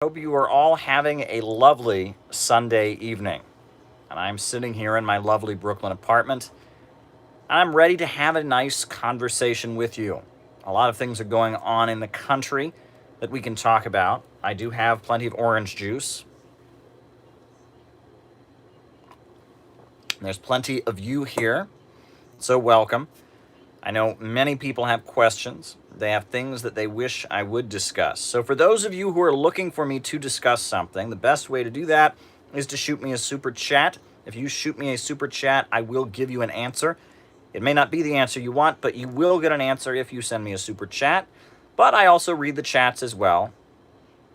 Hope you are all having a lovely Sunday evening. And I'm sitting here in my lovely Brooklyn apartment. And I'm ready to have a nice conversation with you. A lot of things are going on in the country that we can talk about. I do have plenty of orange juice. There's plenty of you here, so welcome. I know many people have questions. They have things that they wish I would discuss. So for those of you who are looking for me to discuss something, the best way to do that is to shoot me a super chat. If you shoot me a super chat, I will give you an answer. It may not be the answer you want, but you will get an answer if you send me a super chat. But I also read the chats as well.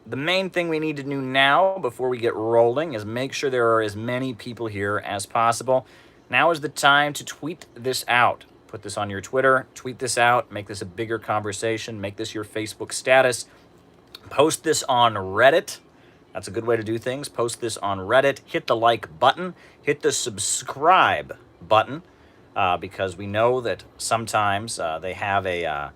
The main thing we need to do now before we get rolling is make sure there are as many people here as possible. Now is the time to tweet this out. Put this on your Twitter, tweet this out, make this a bigger conversation, make this your Facebook status. Post this on Reddit. That's a good way to do things. Post this on Reddit. Hit the like button. Hit the subscribe button because we know that sometimes they have a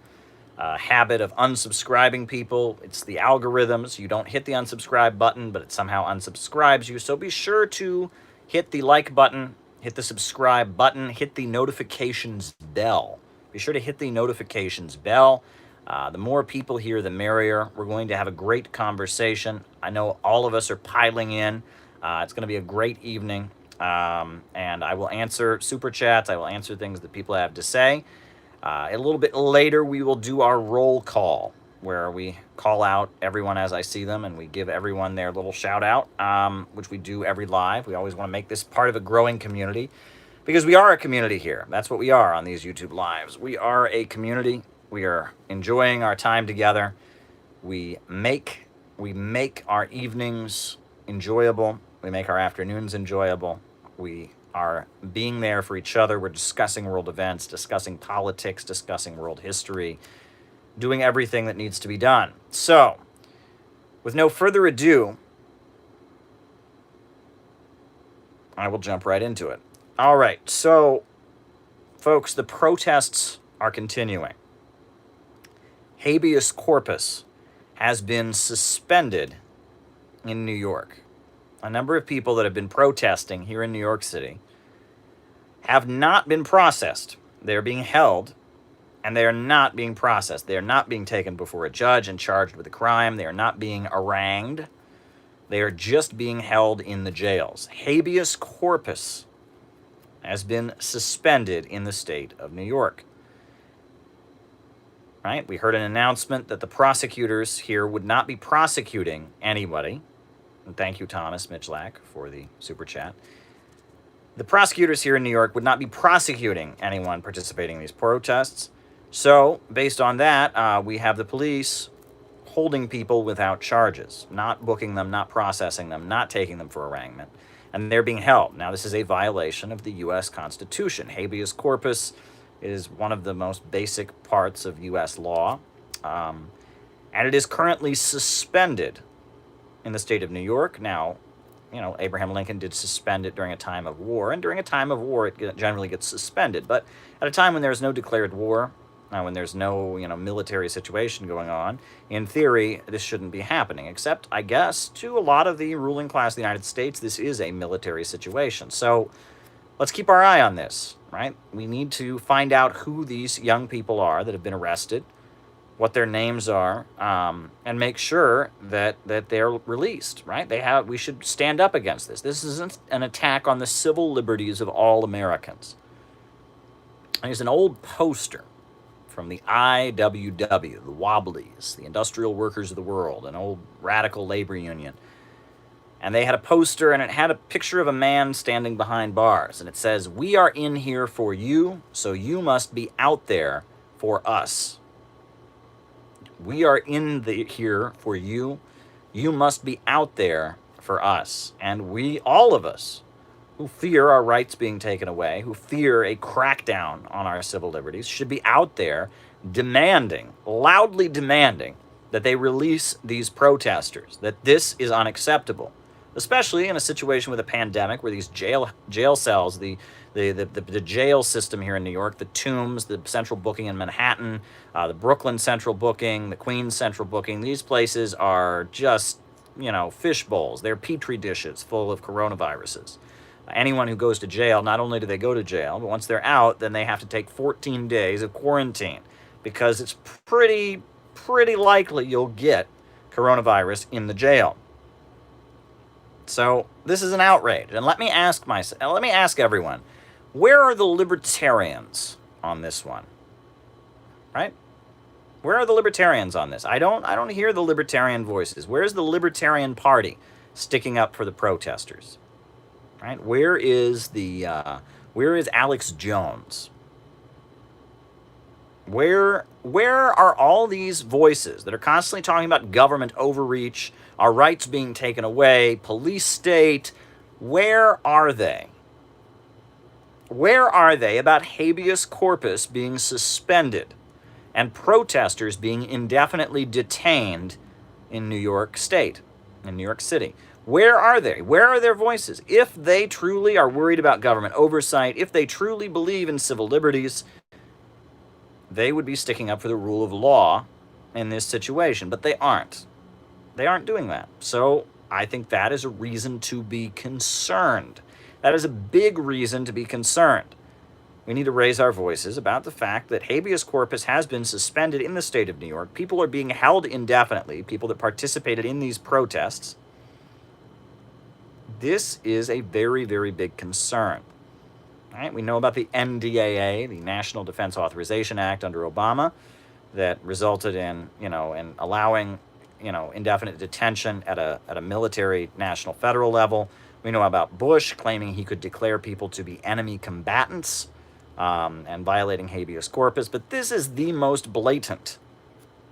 habit of unsubscribing people. It's the algorithms. You don't hit the unsubscribe button, but it somehow unsubscribes you. So be sure to hit the like button, hit the subscribe button, hit the notifications bell. Be sure to hit the notifications bell. The more people here, the merrier. We're going to have a great conversation. I know all of us are piling in. It's going to be a great evening. And I will answer super chats. I will answer things that people have to say. A little bit later, we will do our roll call, where we call out everyone as I see them, and we give everyone their little shout out, which we do every live. We always want to make this part of a growing community, because we are a community here. That's what we are on these YouTube lives. We are a community. We are enjoying our time together. We make our evenings enjoyable. We make our afternoons enjoyable. We are being there for each other. We're discussing world events, discussing politics, discussing world history, doing everything that needs to be done. So, with no further ado, I will jump right into it. All right, so, folks, the protests are continuing. Habeas corpus has been suspended in New York. A number of people that have been protesting here in New York City have not been processed. They're being held, and they are not being processed. They are not being taken before a judge and charged with a crime. They are not being arraigned. They are just being held in the jails. Habeas corpus has been suspended in the state of New York. Right? We heard an announcement that the prosecutors here would not be prosecuting anybody. And thank you, Thomas Mitchlack, for the super chat. The prosecutors here in New York would not be prosecuting anyone participating in these protests. So, based on that, we have the police holding people without charges, not booking them, not processing them, not taking them for arraignment, and they're being held. Now, this is a violation of the U.S. Constitution. Habeas corpus is one of the most basic parts of U.S. law, and it is currently suspended in the state of New York. Now, you know, Abraham Lincoln did suspend it during a time of war, and during a time of war, it generally gets suspended. But at a time when there's no declared war, when there's no, military situation going on, in theory, this shouldn't be happening. Except, I guess, to a lot of the ruling class of the United States, this is a military situation. So let's keep our eye on this, right? We need to find out who these young people are that have been arrested, what their names are, and make sure that they're released, right? We should stand up against this. This isn't an attack on the civil liberties of all Americans. There's an old poster from the IWW, the Wobblies, the Industrial Workers of the World, an old radical labor union. And they had a poster, and it had a picture of a man standing behind bars. And it says, "We are in here for you, so you must be out there for us. We are here for you. You must be out there for us." And we, all of us, who fear our rights being taken away, who fear a crackdown on our civil liberties, should be out there demanding, loudly demanding, that they release these protesters, that this is unacceptable, especially in a situation with a pandemic where these jail cells, the jail system here in New York, the Tombs, the Central Booking in Manhattan, the Brooklyn Central Booking, the Queens Central Booking, these places are just fish bowls. They're petri dishes full of coronaviruses. Anyone who goes to jail, not only do they go to jail, but once they're out, then they have to take 14 days of quarantine because it's pretty likely you'll get coronavirus in the jail. So this is an outrage. And let me ask everyone, where are the libertarians on this one? Right? Where are the libertarians on this? I don't hear the libertarian voices. Where's the Libertarian Party sticking up for the protesters? Right? Where is Alex Jones? Where are all these voices that are constantly talking about government overreach, our rights being taken away, police state? Where are they? Where are they about habeas corpus being suspended and protesters being indefinitely detained in New York State, in New York City? Where are they? Where are their voices? If they truly are worried about government oversight, if they truly believe in civil liberties, they would be sticking up for the rule of law in this situation, but they aren't. They aren't doing that. So I think that is a reason to be concerned. That is a big reason to be concerned. We need to raise our voices about the fact that habeas corpus has been suspended in the state of New York. People are being held indefinitely, people that participated in these protests. This is a very, very big concern. All right, we know about the NDAA, the National Defense Authorization Act under Obama, that resulted in allowing indefinite detention at a military national federal level. We know about Bush claiming he could declare people to be enemy combatants and violating habeas corpus. But this is the most blatant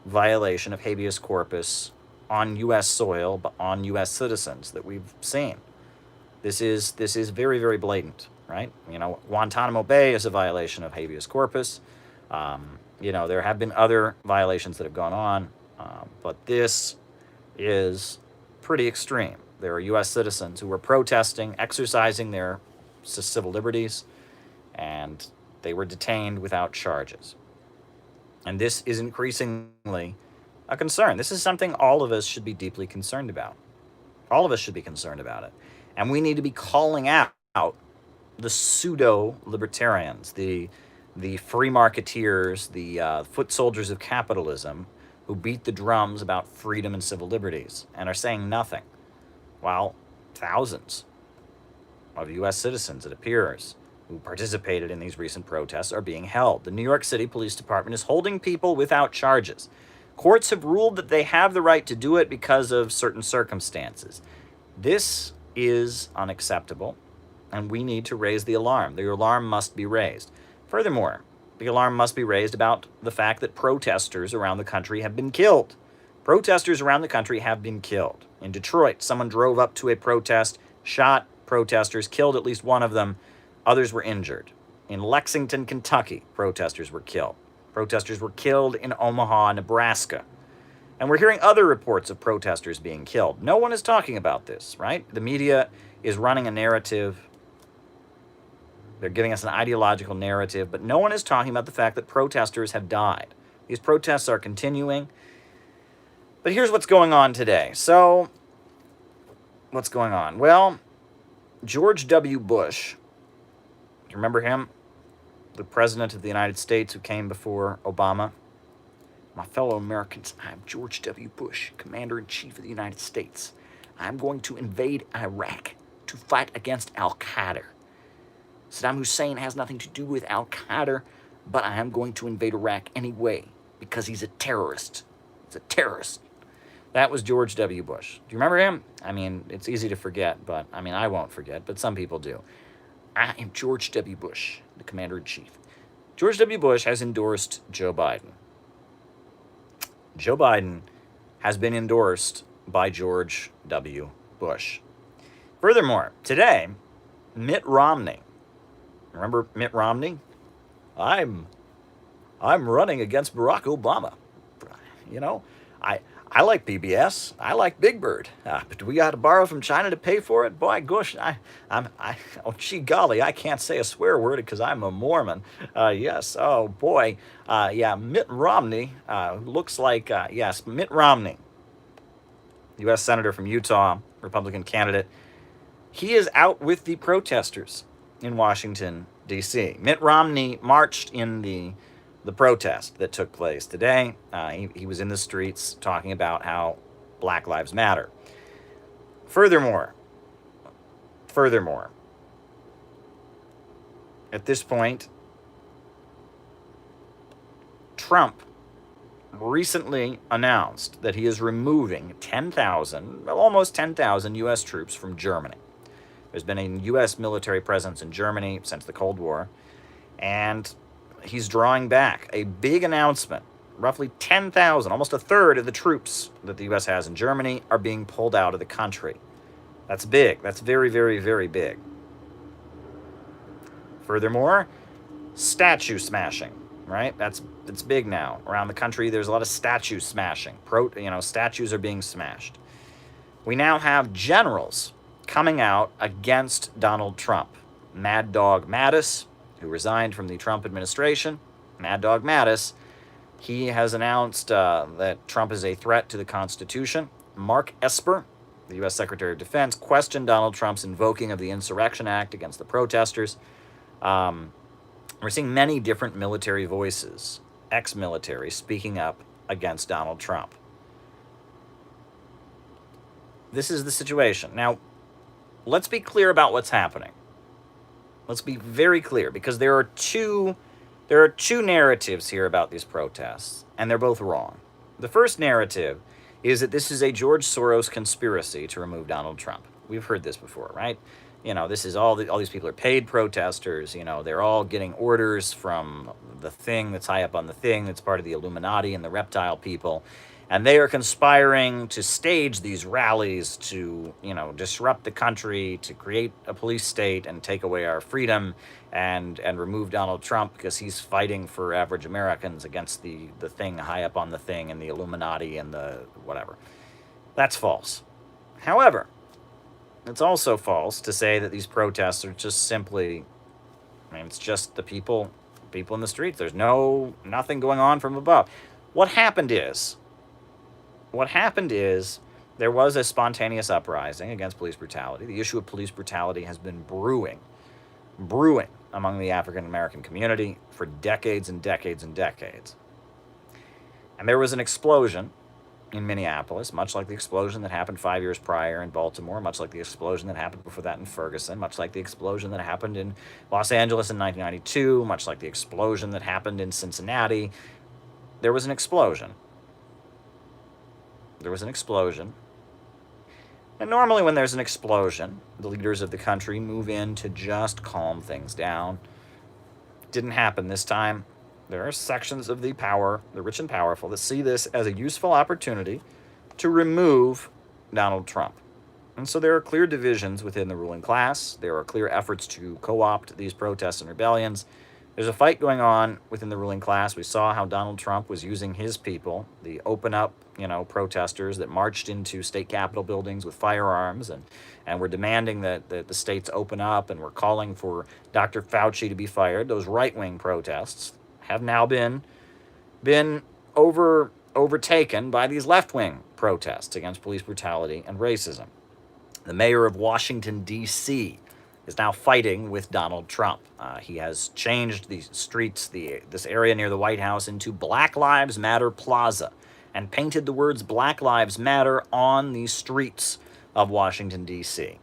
violation of habeas corpus on U.S. soil, but on U.S. citizens that we've seen. This is very, very blatant, right? Guantanamo Bay is a violation of habeas corpus. There have been other violations that have gone on, but this is pretty extreme. There are U.S. citizens who were protesting, exercising their civil liberties, and they were detained without charges. And this is increasingly a concern. This is something all of us should be deeply concerned about. All of us should be concerned about it. And we need to be calling out the pseudo-libertarians, the free marketeers, the foot soldiers of capitalism who beat the drums about freedom and civil liberties and are saying nothing. While thousands of U.S. citizens, it appears, who participated in these recent protests are being held. The New York City Police Department is holding people without charges. Courts have ruled that they have the right to do it because of certain circumstances. This is unacceptable, and we need to raise the alarm. The alarm must be raised. Furthermore, the alarm must be raised about the fact that protesters around the country have been killed. Protesters around the country have been killed. In Detroit, someone drove up to a protest, shot protesters, killed at least one of them. Others were injured. In Lexington, Kentucky, protesters were killed. Protesters were killed in Omaha, Nebraska. And we're hearing other reports of protesters being killed. No one is talking about this, right? The media is running a narrative. They're giving us an ideological narrative, but no one is talking about the fact that protesters have died. These protests are continuing. But here's what's going on today. So, what's going on? Well, George W. Bush, you remember him? The President of the United States who came before Obama. My fellow Americans, I'm George W. Bush, Commander-in-Chief of the United States. I'm going to invade Iraq to fight against Al-Qaeda. Saddam Hussein has nothing to do with Al-Qaeda, but I am going to invade Iraq anyway because he's a terrorist. He's a terrorist. That was George W. Bush. Do you remember him? I mean, it's easy to forget, but I won't forget, but some people do. I am George W. Bush, the Commander-in-Chief. George W. Bush has endorsed Joe Biden. Joe Biden has been endorsed by George W. Bush. Furthermore, today, Mitt Romney, remember Mitt Romney? I'm running against Barack Obama. I like PBS. I like Big Bird. But do we got to borrow from China to pay for it? Boy, gosh, gee golly, I can't say a swear word because I'm a Mormon. Yes, oh boy. Mitt Romney looks like, yes, Mitt Romney U.S. Senator from Utah, Republican candidate, he is out with the protesters in Washington, D.C. Mitt Romney marched in the protest that took place today. He was in the streets talking about how Black Lives Matter. Furthermore, at this point, Trump recently announced that he is removing 10,000, almost 10,000 U.S. troops from Germany. There's been a U.S. military presence in Germany since the Cold War, and he's drawing back. A big announcement. Roughly 10,000, almost a third of the troops that the U.S. has in Germany are being pulled out of the country. That's big. That's very, very, very big. Furthermore, statue smashing, right? It's big now. Around the country, there's a lot of statue smashing. Statues are being smashed. We now have generals coming out against Donald Trump. Mad Dog Mattis, who resigned from the Trump administration, Mad Dog Mattis, he has announced that Trump is a threat to the Constitution. Mark Esper, the U.S. Secretary of Defense, questioned Donald Trump's invoking of the Insurrection Act against the protesters. We're seeing many different military voices, ex-military, speaking up against Donald Trump. This is the situation. Now, let's be clear about what's happening. Let's be very clear, because there are two narratives here about these protests, and they're both wrong. The first narrative is that this is a George Soros conspiracy to remove Donald Trump. We've heard this before, right? This is all these people are paid protesters. They're all getting orders from the thing that's high up on the thing that's part of the Illuminati and the reptile people. And they are conspiring to stage these rallies to, disrupt the country, to create a police state and take away our freedom and remove Donald Trump because he's fighting for average Americans against the thing high up on the thing and the Illuminati and the whatever. That's false. However, it's also false to say that these protests are just simply, it's just the people in the streets. There's nothing going on from above. What happened is there was a spontaneous uprising against police brutality. The issue of police brutality has been brewing among the African American community for decades and decades and decades. And there was an explosion in Minneapolis, much like the explosion that happened 5 years prior in Baltimore, much like the explosion that happened before that in Ferguson, much like the explosion that happened in Los Angeles in 1992, much like the explosion that happened in Cincinnati. There was an explosion. And normally when there's an explosion, the leaders of the country move in to just calm things down. Didn't happen this time. There are sections of the rich and powerful, that see this as a useful opportunity to remove Donald Trump. And so there are clear divisions within the ruling class. There are clear efforts to co-opt these protests and rebellions. There's a fight going on within the ruling class. We saw how Donald Trump was using his people, the open up, protesters that marched into state capitol buildings with firearms and were demanding that the states open up and were calling for Dr. Fauci to be fired. Those right-wing protests have now been overtaken by these left-wing protests against police brutality and racism. The mayor of Washington, D.C., is now fighting with Donald Trump. He has changed the streets, this area near the White House, into Black Lives Matter Plaza and painted the words Black Lives Matter on the streets of Washington, D.C.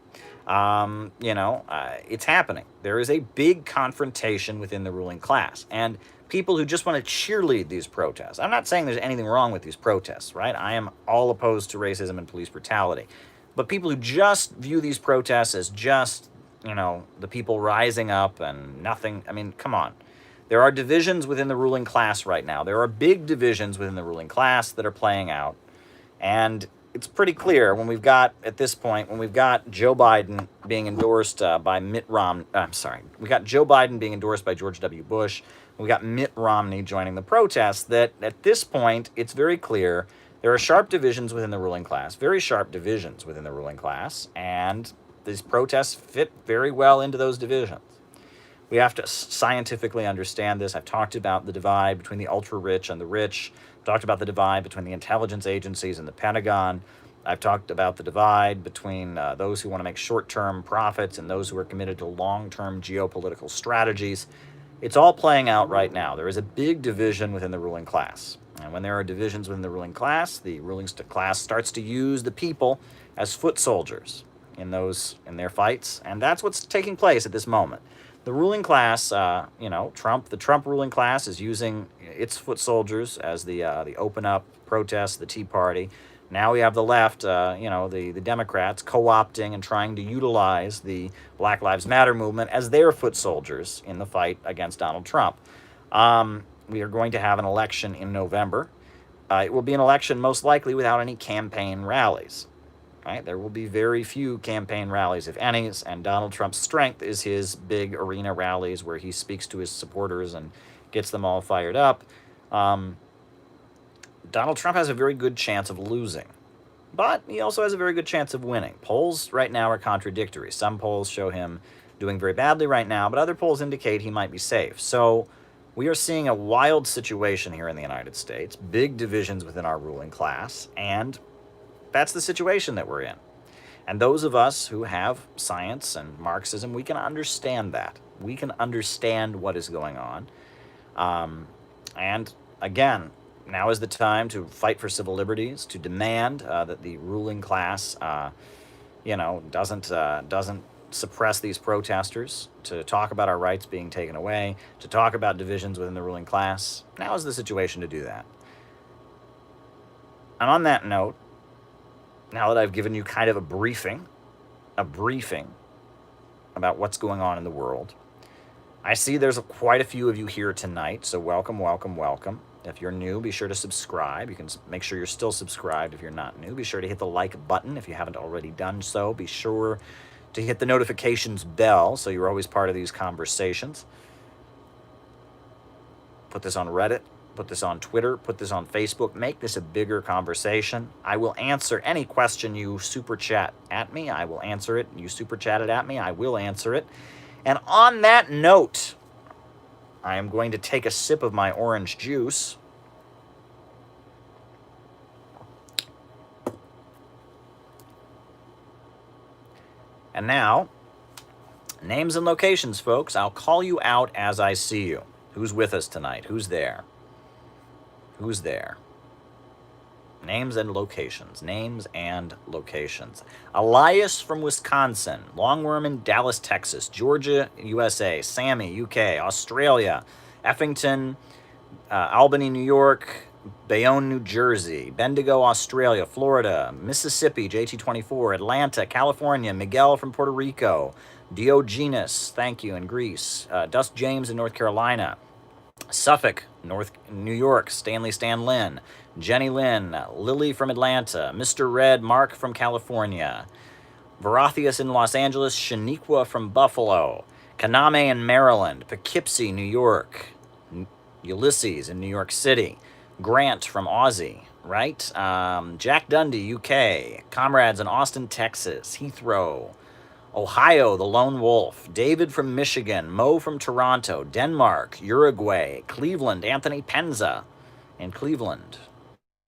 It's happening. There is a big confrontation within the ruling class and people who just want to cheerlead these protests. I'm not saying there's anything wrong with these protests, right? I am all opposed to racism and police brutality. But people who just view these protests as just the people rising up and nothing. Come on. There are divisions within the ruling class right now. There are big divisions within the ruling class that are playing out. And it's pretty clear when we've got Joe Biden being endorsed by we got Joe Biden being endorsed by George W. Bush. We got Mitt Romney joining the protests, that at this point, it's very clear there are sharp divisions within the ruling class, and these protests fit very well into those divisions. We have to scientifically understand this. I've talked about the divide between the ultra-rich and the rich. I've talked about the divide between the intelligence agencies and the Pentagon. I've talked about the divide between those who want to make short-term profits and those who are committed to long-term geopolitical strategies. It's all playing out right now. There is a big division within the ruling class. And when there are divisions within the ruling class class starts to use the people as foot soldiers in their fights, and that's what's taking place at this moment. The ruling class, the Trump ruling class is using its foot soldiers as the Open Up protests, the Tea Party. Now we have the left, the Democrats co-opting and trying to utilize the Black Lives Matter movement as their foot soldiers in the fight against Donald Trump. We are going to have an election in November. It will be an election most likely without any campaign rallies. Right? There will be very few campaign rallies, if any, and Donald Trump's strength is his big arena rallies where he speaks to his supporters and gets them all fired up. Donald Trump has a very good chance of losing, but he also has a very good chance of winning. Polls right now are contradictory. Some polls show him doing very badly right now, but other polls indicate he might be safe. So we are seeing a wild situation here in the United States, big divisions within our ruling class, and that's the situation that we're in. And those of us who have science and Marxism, we can understand that. We can understand what is going on. And again, now is the time to fight for civil liberties, to demand that the ruling class, doesn't suppress these protesters, to talk about our rights being taken away, to talk about divisions within the ruling class. Now is the situation to do that. And on that note, now that I've given you kind of a briefing about what's going on in the world, I see there's quite a few of you here tonight, so welcome, welcome, welcome. If you're new, be sure to subscribe. You can make sure you're still subscribed if you're not new. Be sure to hit the like button if you haven't already done so. Be sure to hit the notifications bell so you're always part of these conversations. Put this on Reddit. Put this on Twitter, put this on Facebook, make this a bigger conversation. I will answer any question you super chat at me. I will answer it. You super chat it at me. I will answer it. And on that note, I am going to take a sip of my orange juice. And now, names and locations, folks. I'll call you out as I see you. Who's with us tonight? Who's there? Who's there? Names and locations. Names and locations. Elias from Wisconsin. Longworm in Dallas, Texas. Georgia, USA. Sammy, UK. Australia. Effington, Albany, New York. Bayonne, New Jersey. Bendigo, Australia. Florida. Mississippi, JT24. Atlanta, California. Miguel from Puerto Rico. Diogenes, thank you, in Greece. Dust James in North Carolina. Suffolk, New York, Stanley Stan Lynn, Jenny Lynn, Lily from Atlanta, Mr. Red, Mark from California, Varathius in Los Angeles, Shaniqua from Buffalo, Kaname in Maryland, Poughkeepsie, New York, Ulysses in New York City, Grant from Aussie, right? Jack Dundee, UK, comrades in Austin, Texas, Heathrow, Ohio, the Lone Wolf, David from Michigan, Mo from Toronto, Denmark, Uruguay, Cleveland, Anthony Penza in Cleveland,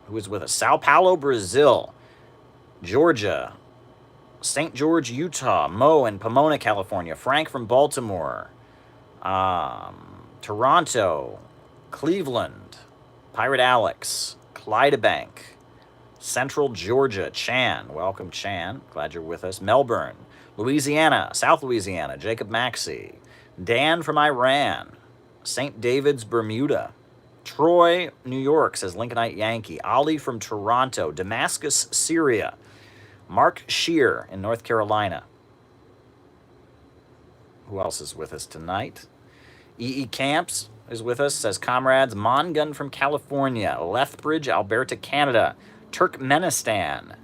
who is with us, Sao Paulo, Brazil, Georgia, St. George, Utah, Mo in Pomona, California, Frank from Baltimore, Toronto, Cleveland, Pirate Alex, Clydebank, Central Georgia, Chan, welcome Chan, glad you're with us, Melbourne, Louisiana, South Louisiana, Jacob Maxey, Dan from Iran, St. David's, Bermuda, Troy, New York, says Lincolnite Yankee, Ali from Toronto, Damascus, Syria, Mark Shear in North Carolina. Who else is with us tonight? E.E. Camps is with us, says comrades, Mongun from California, Lethbridge, Alberta, Canada, Turkmenistan,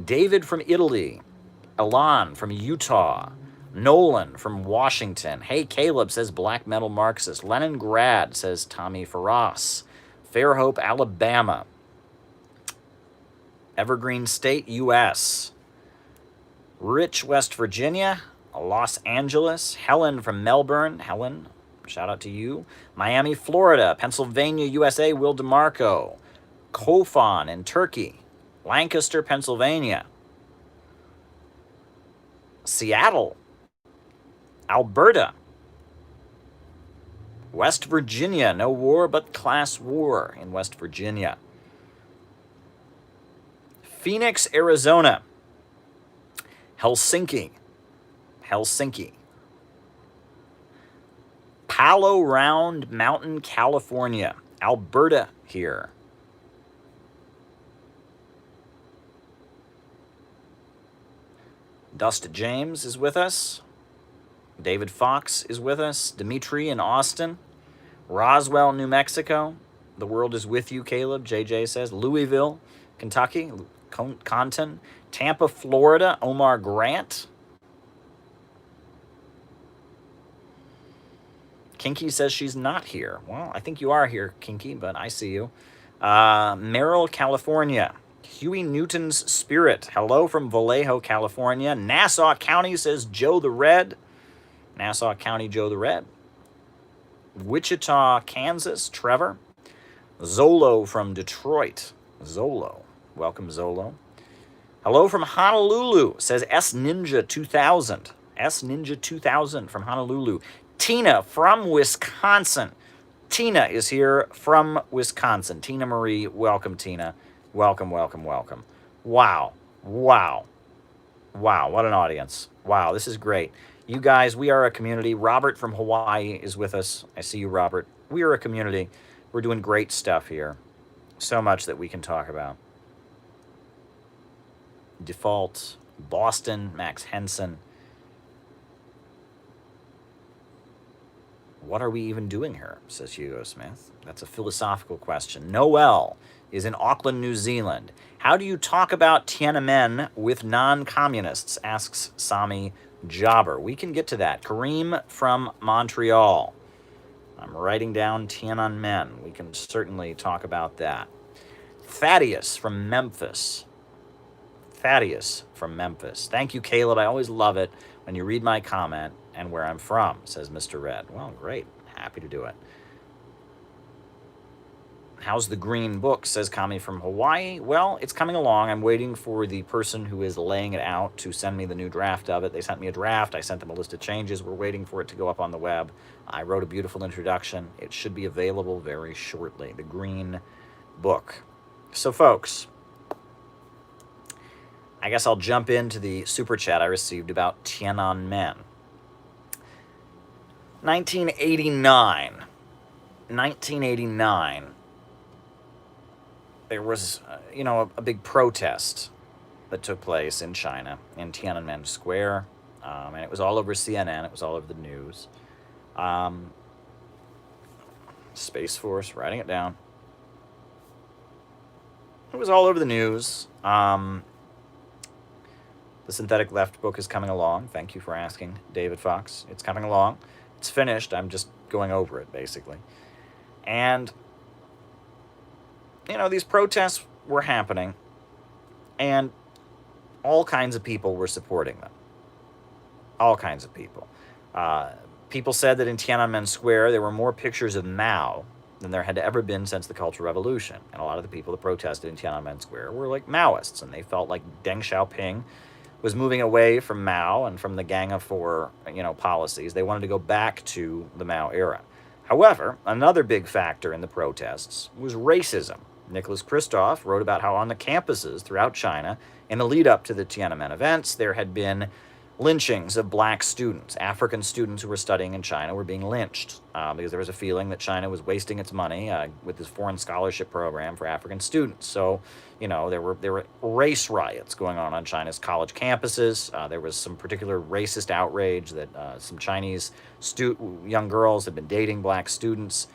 David from Italy, Elan from Utah, Nolan from Washington. Hey, Caleb, says Black Metal Marxist. Leningrad, says Tommy Ferraz. Fairhope, Alabama. Evergreen State, U.S. Rich, West Virginia. Los Angeles. Helen from Melbourne. Helen, shout out to you. Miami, Florida. Pennsylvania, USA. Will DeMarco. Kofan in Turkey. Lancaster, Pennsylvania. Seattle. Alberta. West Virginia. No war but class war in West Virginia. Phoenix, Arizona. Helsinki. Palo Round Mountain, California. Alberta here. Dust James is with us. David Fox is with us. Dimitri in Austin. Roswell, New Mexico. The world is with you, Caleb, JJ says. Louisville, Kentucky. Compton. Tampa, Florida. Omar Grant. Kinky says she's not here. Well, I think you are here, Kinky, but I see you. Merrill, California. Huey Newton's Spirit. Hello from Vallejo, California. Nassau County says Joe the Red. Nassau County, Joe the Red. Wichita, Kansas, Trevor. Zolo from Detroit. Zolo. Welcome, Zolo. Hello from Honolulu, says S Ninja 2000. S Ninja 2000 from Honolulu. Tina from Wisconsin. Tina is here from Wisconsin. Tina Marie, welcome, Tina. Welcome, welcome, welcome. Wow. Wow. Wow, what an audience. Wow, this is great. You guys, we are a community. Robert from Hawaii is with us. I see you, Robert. We are a community. We're doing great stuff here. So much that we can talk about. Default, Boston, Max Henson. What are we even doing here, says Hugo Smith. That's a philosophical question. Noel is in Auckland, New Zealand. How do you talk about Tiananmen with non-communists, asks Sami Jobber. We can get to that. Kareem from Montreal. I'm writing down Tiananmen. We can certainly talk about that. Thaddeus from Memphis. Thaddeus from Memphis. Thank you, Caleb. I always love it when you read my comment and where I'm from, says Mr. Red. Well, great. Happy to do it. How's the green book, says Kami from Hawaii. Well, it's coming along. I'm waiting for the person who is laying it out to send me the new draft of it. They sent me a draft. I sent them a list of changes. We're waiting for it to go up on the web. I wrote a beautiful introduction. It should be available very shortly. The green book. So, folks, I guess I'll jump into the super chat I received about Tiananmen. 1989, there was, a big protest that took place in China, in Tiananmen Square, and it was all over CNN, it was all over the news. Space Force, writing it down. It was all over the news. The Synthetic Left book is coming along. Thank you for asking, David Fox. It's coming along. It's finished. I'm just going over it, basically. And, these protests were happening, and all kinds of people were supporting them. All kinds of people. People said that in Tiananmen Square, there were more pictures of Mao than there had ever been since the Cultural Revolution. And a lot of the people that protested in Tiananmen Square were like Maoists, and they felt like Deng Xiaoping was moving away from Mao and from the Gang of Four, policies. They wanted to go back to the Mao era. However, another big factor in the protests was racism. Nicholas Kristof wrote about how on the campuses throughout China, in the lead up to the Tiananmen events, there had been lynchings of black students. African students who were studying in China were being lynched because there was a feeling that China was wasting its money with this foreign scholarship program for African students. So, there were race riots going on China's college campuses. There was some particular racist outrage that some Chinese young girls had been dating black students.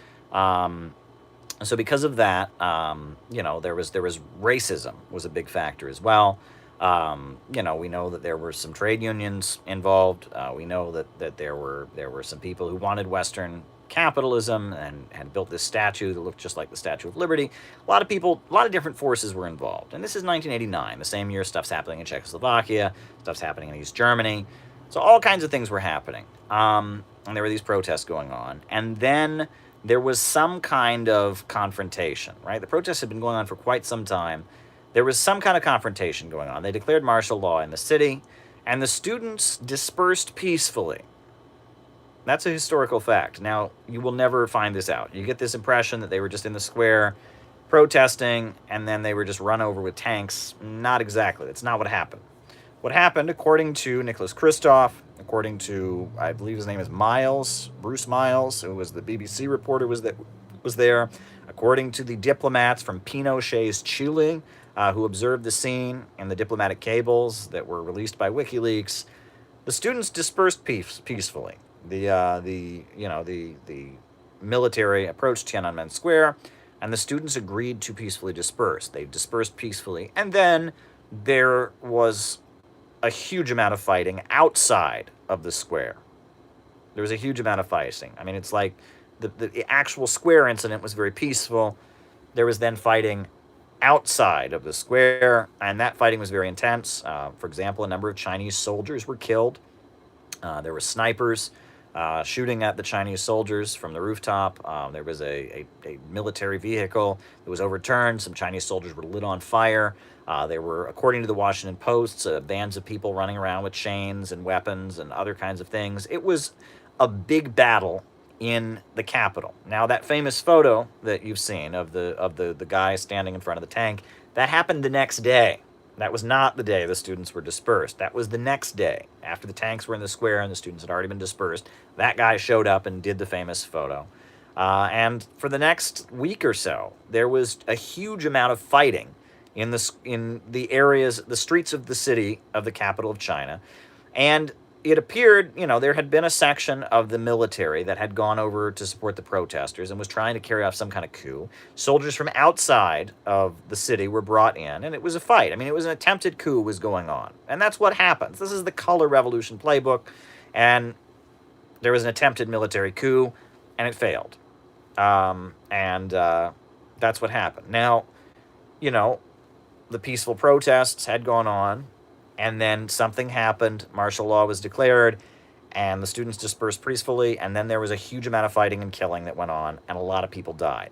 So because of that, there was racism was a big factor as well. We know that there were some trade unions involved. We know that there were some people who wanted Western capitalism and had built this statue that looked just like the Statue of Liberty. A lot of people, a lot of different forces were involved. And this is 1989, the same year stuff's happening in Czechoslovakia, stuff's happening in East Germany. So all kinds of things were happening. And there were these protests going on. And then there was some kind of confrontation, right? The protests had been going on for quite some time. There was some kind of confrontation going on. They declared martial law in the city, and the students dispersed peacefully. That's a historical fact. Now, you will never find this out. You get this impression that they were just in the square protesting, and then they were just run over with tanks. Not exactly. That's not what happened. What happened, according to Nicholas Kristof, according to, I believe his name is Miles, Bruce Miles, who was the BBC reporter, was there, according to the diplomats from Pinochet's Chile, who observed the scene and the diplomatic cables that were released by WikiLeaks, the students dispersed peacefully. The military approached Tiananmen Square, and the students agreed to peacefully disperse. They dispersed peacefully, and then there was a huge amount of fighting outside of the square. There was a huge amount of fighting. I mean, it's like the actual square incident was very peaceful. There was then fighting outside of the square, and that fighting was very intense. For example, a number of Chinese soldiers were killed. There were snipers shooting at the Chinese soldiers from the rooftop. There was a military vehicle that was overturned. Some Chinese soldiers were lit on fire. There were, according to the Washington Post, bands of people running around with chains and weapons and other kinds of things. It was a big battle in the Capitol. Now, that famous photo that you've seen of the guy standing in front of the tank, that happened the next day. That was not the day the students were dispersed. That was the next day. After the tanks were in the square and the students had already been dispersed, that guy showed up and did the famous photo. And for the next week or so, there was a huge amount of fighting in the areas, the streets of the city of the capital of China. And it appeared, there had been a section of the military that had gone over to support the protesters and was trying to carry off some kind of coup. Soldiers from outside of the city were brought in, and it was a fight. I mean, it was an attempted coup was going on. And that's what happens. This is the color revolution playbook, and there was an attempted military coup, and it failed. That's what happened. Now, the peaceful protests had gone on, and then something happened, martial law was declared, and the students dispersed peacefully, and then there was a huge amount of fighting and killing that went on, and a lot of people died.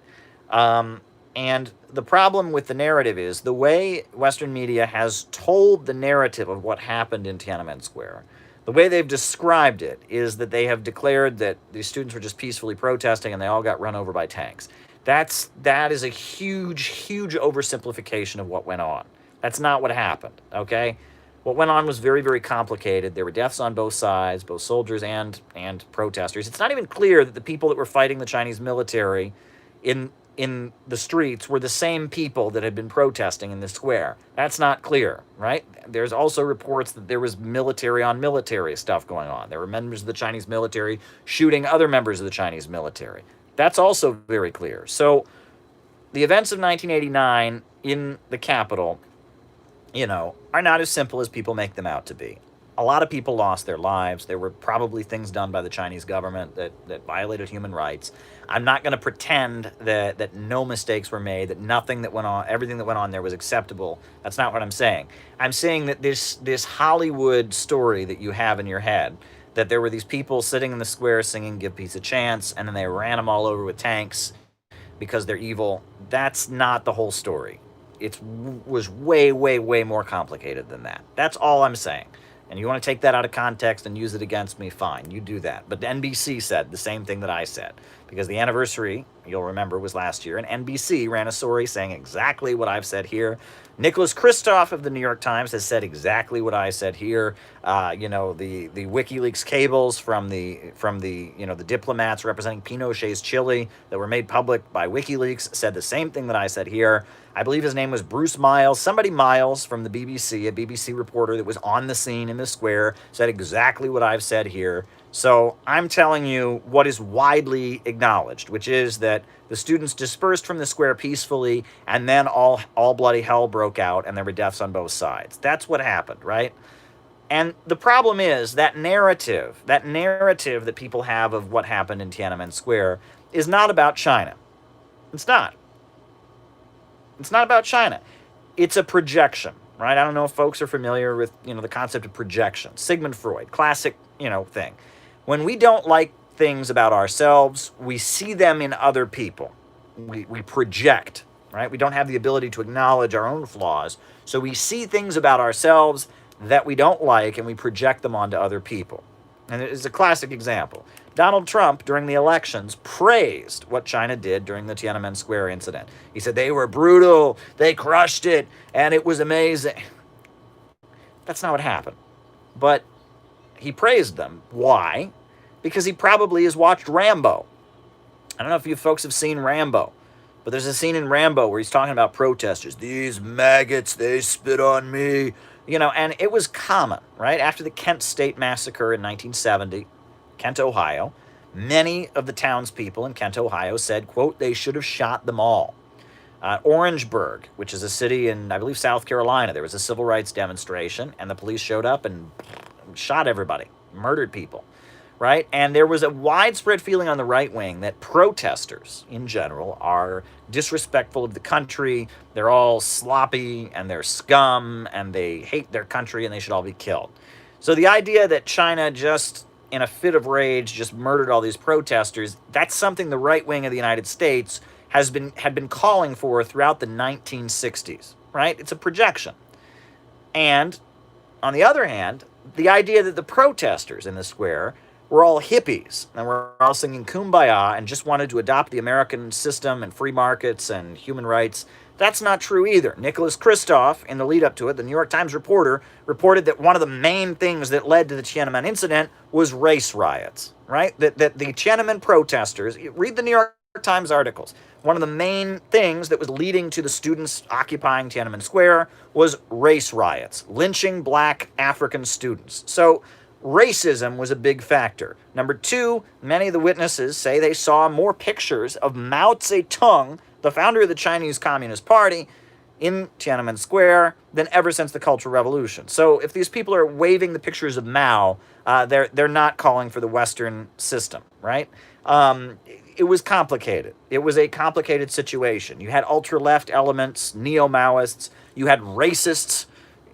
And the problem with the narrative is the way Western media has told the narrative of what happened in Tiananmen Square, the way they've described it is that they have declared that these students were just peacefully protesting and they all got run over by tanks. That is a huge, huge oversimplification of what went on. That's not what happened, okay? What went on was very, very complicated. There were deaths on both sides, both soldiers and protesters. It's not even clear that the people that were fighting the Chinese military in the streets were the same people that had been protesting in the square. That's not clear, right? There's also reports that there was military on military stuff going on. There were members of the Chinese military shooting other members of the Chinese military. That's also very clear. So the events of 1989 in the Capitol, are not as simple as people make them out to be. A lot of people lost their lives. There were probably things done by the Chinese government that violated human rights. I'm not going to pretend that no mistakes were made, that nothing that went on, everything that went on there was acceptable. That's not what I'm saying. I'm saying that this Hollywood story that you have in your head, that there were these people sitting in the square singing "Give Peace a Chance," and then they ran them all over with tanks because they're evil. That's not the whole story. It was way, way, way more complicated than that. That's all I'm saying. And you want to take that out of context and use it against me, fine, you do that. But NBC said the same thing that I said, because the anniversary, you'll remember, was last year, and NBC ran a story saying exactly what I've said here. Nicholas Kristof of the New York Times has said exactly what I said here. The WikiLeaks cables from the diplomats representing Pinochet's Chile that were made public by WikiLeaks said the same thing that I said here. I believe his name was Bruce Miles. Somebody Miles from the BBC, a BBC reporter that was on the scene in the square, said exactly what I've said here. So I'm telling you what is widely acknowledged, which is that the students dispersed from the square peacefully, and then all bloody hell broke out, and there were deaths on both sides. That's what happened, right? And the problem is that narrative that people have of what happened in Tiananmen Square is not about China. It's not. It's not about China. It's a projection, right? I don't know if folks are familiar with, the concept of projection. Sigmund Freud, classic, thing. When we don't like things about ourselves, we see them in other people. We project right? We don't have the ability to acknowledge our own flaws. So we see things about ourselves that we don't like and we project them onto other people. And it's a classic example. Donald Trump, during the elections, praised what China did during the Tiananmen Square incident. He said they were brutal, they crushed it, and it was amazing. That's not what happened. But he praised them. Why? Because he probably has watched Rambo. I don't know if you folks have seen Rambo, but there's a scene in Rambo where he's talking about protesters. These maggots, they spit on me. And it was common, right? After the Kent State Massacre in 1970, Kent, Ohio, many of the townspeople in Kent, Ohio said, quote, they should have shot them all. Orangeburg, which is a city in, I believe, South Carolina, there was a civil rights demonstration, and the police showed up and shot everybody, murdered people, right? And there was a widespread feeling on the right wing that protesters, in general, are disrespectful of the country, they're all sloppy, and they're scum, and they hate their country, and they should all be killed. So the idea that China just, in a fit of rage, just murdered all these protesters, that's something the right wing of the United States had been calling for throughout the 1960s, right? It's a projection. And on the other hand, the idea that the protesters in the square were all hippies and were all singing Kumbaya and just wanted to adopt the American system and free markets and human rights, that's not true either. Nicholas Kristof, in the lead up to it, the New York Times reporter, reported that one of the main things that led to the Tiananmen incident was race riots, right? That the Tiananmen protesters, read the New York Times articles, one of the main things that was leading to the students occupying Tiananmen Square was race riots, lynching black African students. So racism was a big factor. Number two, many of the witnesses say they saw more pictures of Mao Zedong, the founder of the Chinese Communist Party, in Tiananmen Square than ever since the Cultural Revolution. So if these people are waving the pictures of Mao, they're not calling for the Western system, right? It was complicated. It was a complicated situation. You had ultra-left elements, neo-Maoists. You had racists,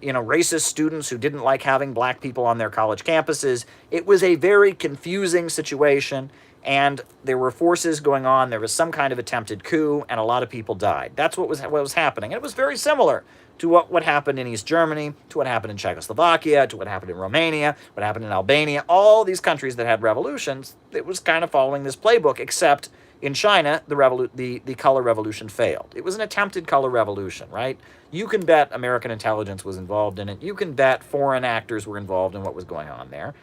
racist students who didn't like having black people on their college campuses. It was a very confusing situation, and there were forces going on. There was some kind of attempted coup, and a lot of people died. That's what was happening. And it was very similar to what happened in East Germany, to what happened in Czechoslovakia, to what happened in Romania, what happened in Albania. All these countries that had revolutions, it was kind of following this playbook, except in China, the color revolution failed. It was an attempted color revolution, right? You can bet American intelligence was involved in it. You can bet foreign actors were involved in what was going on there.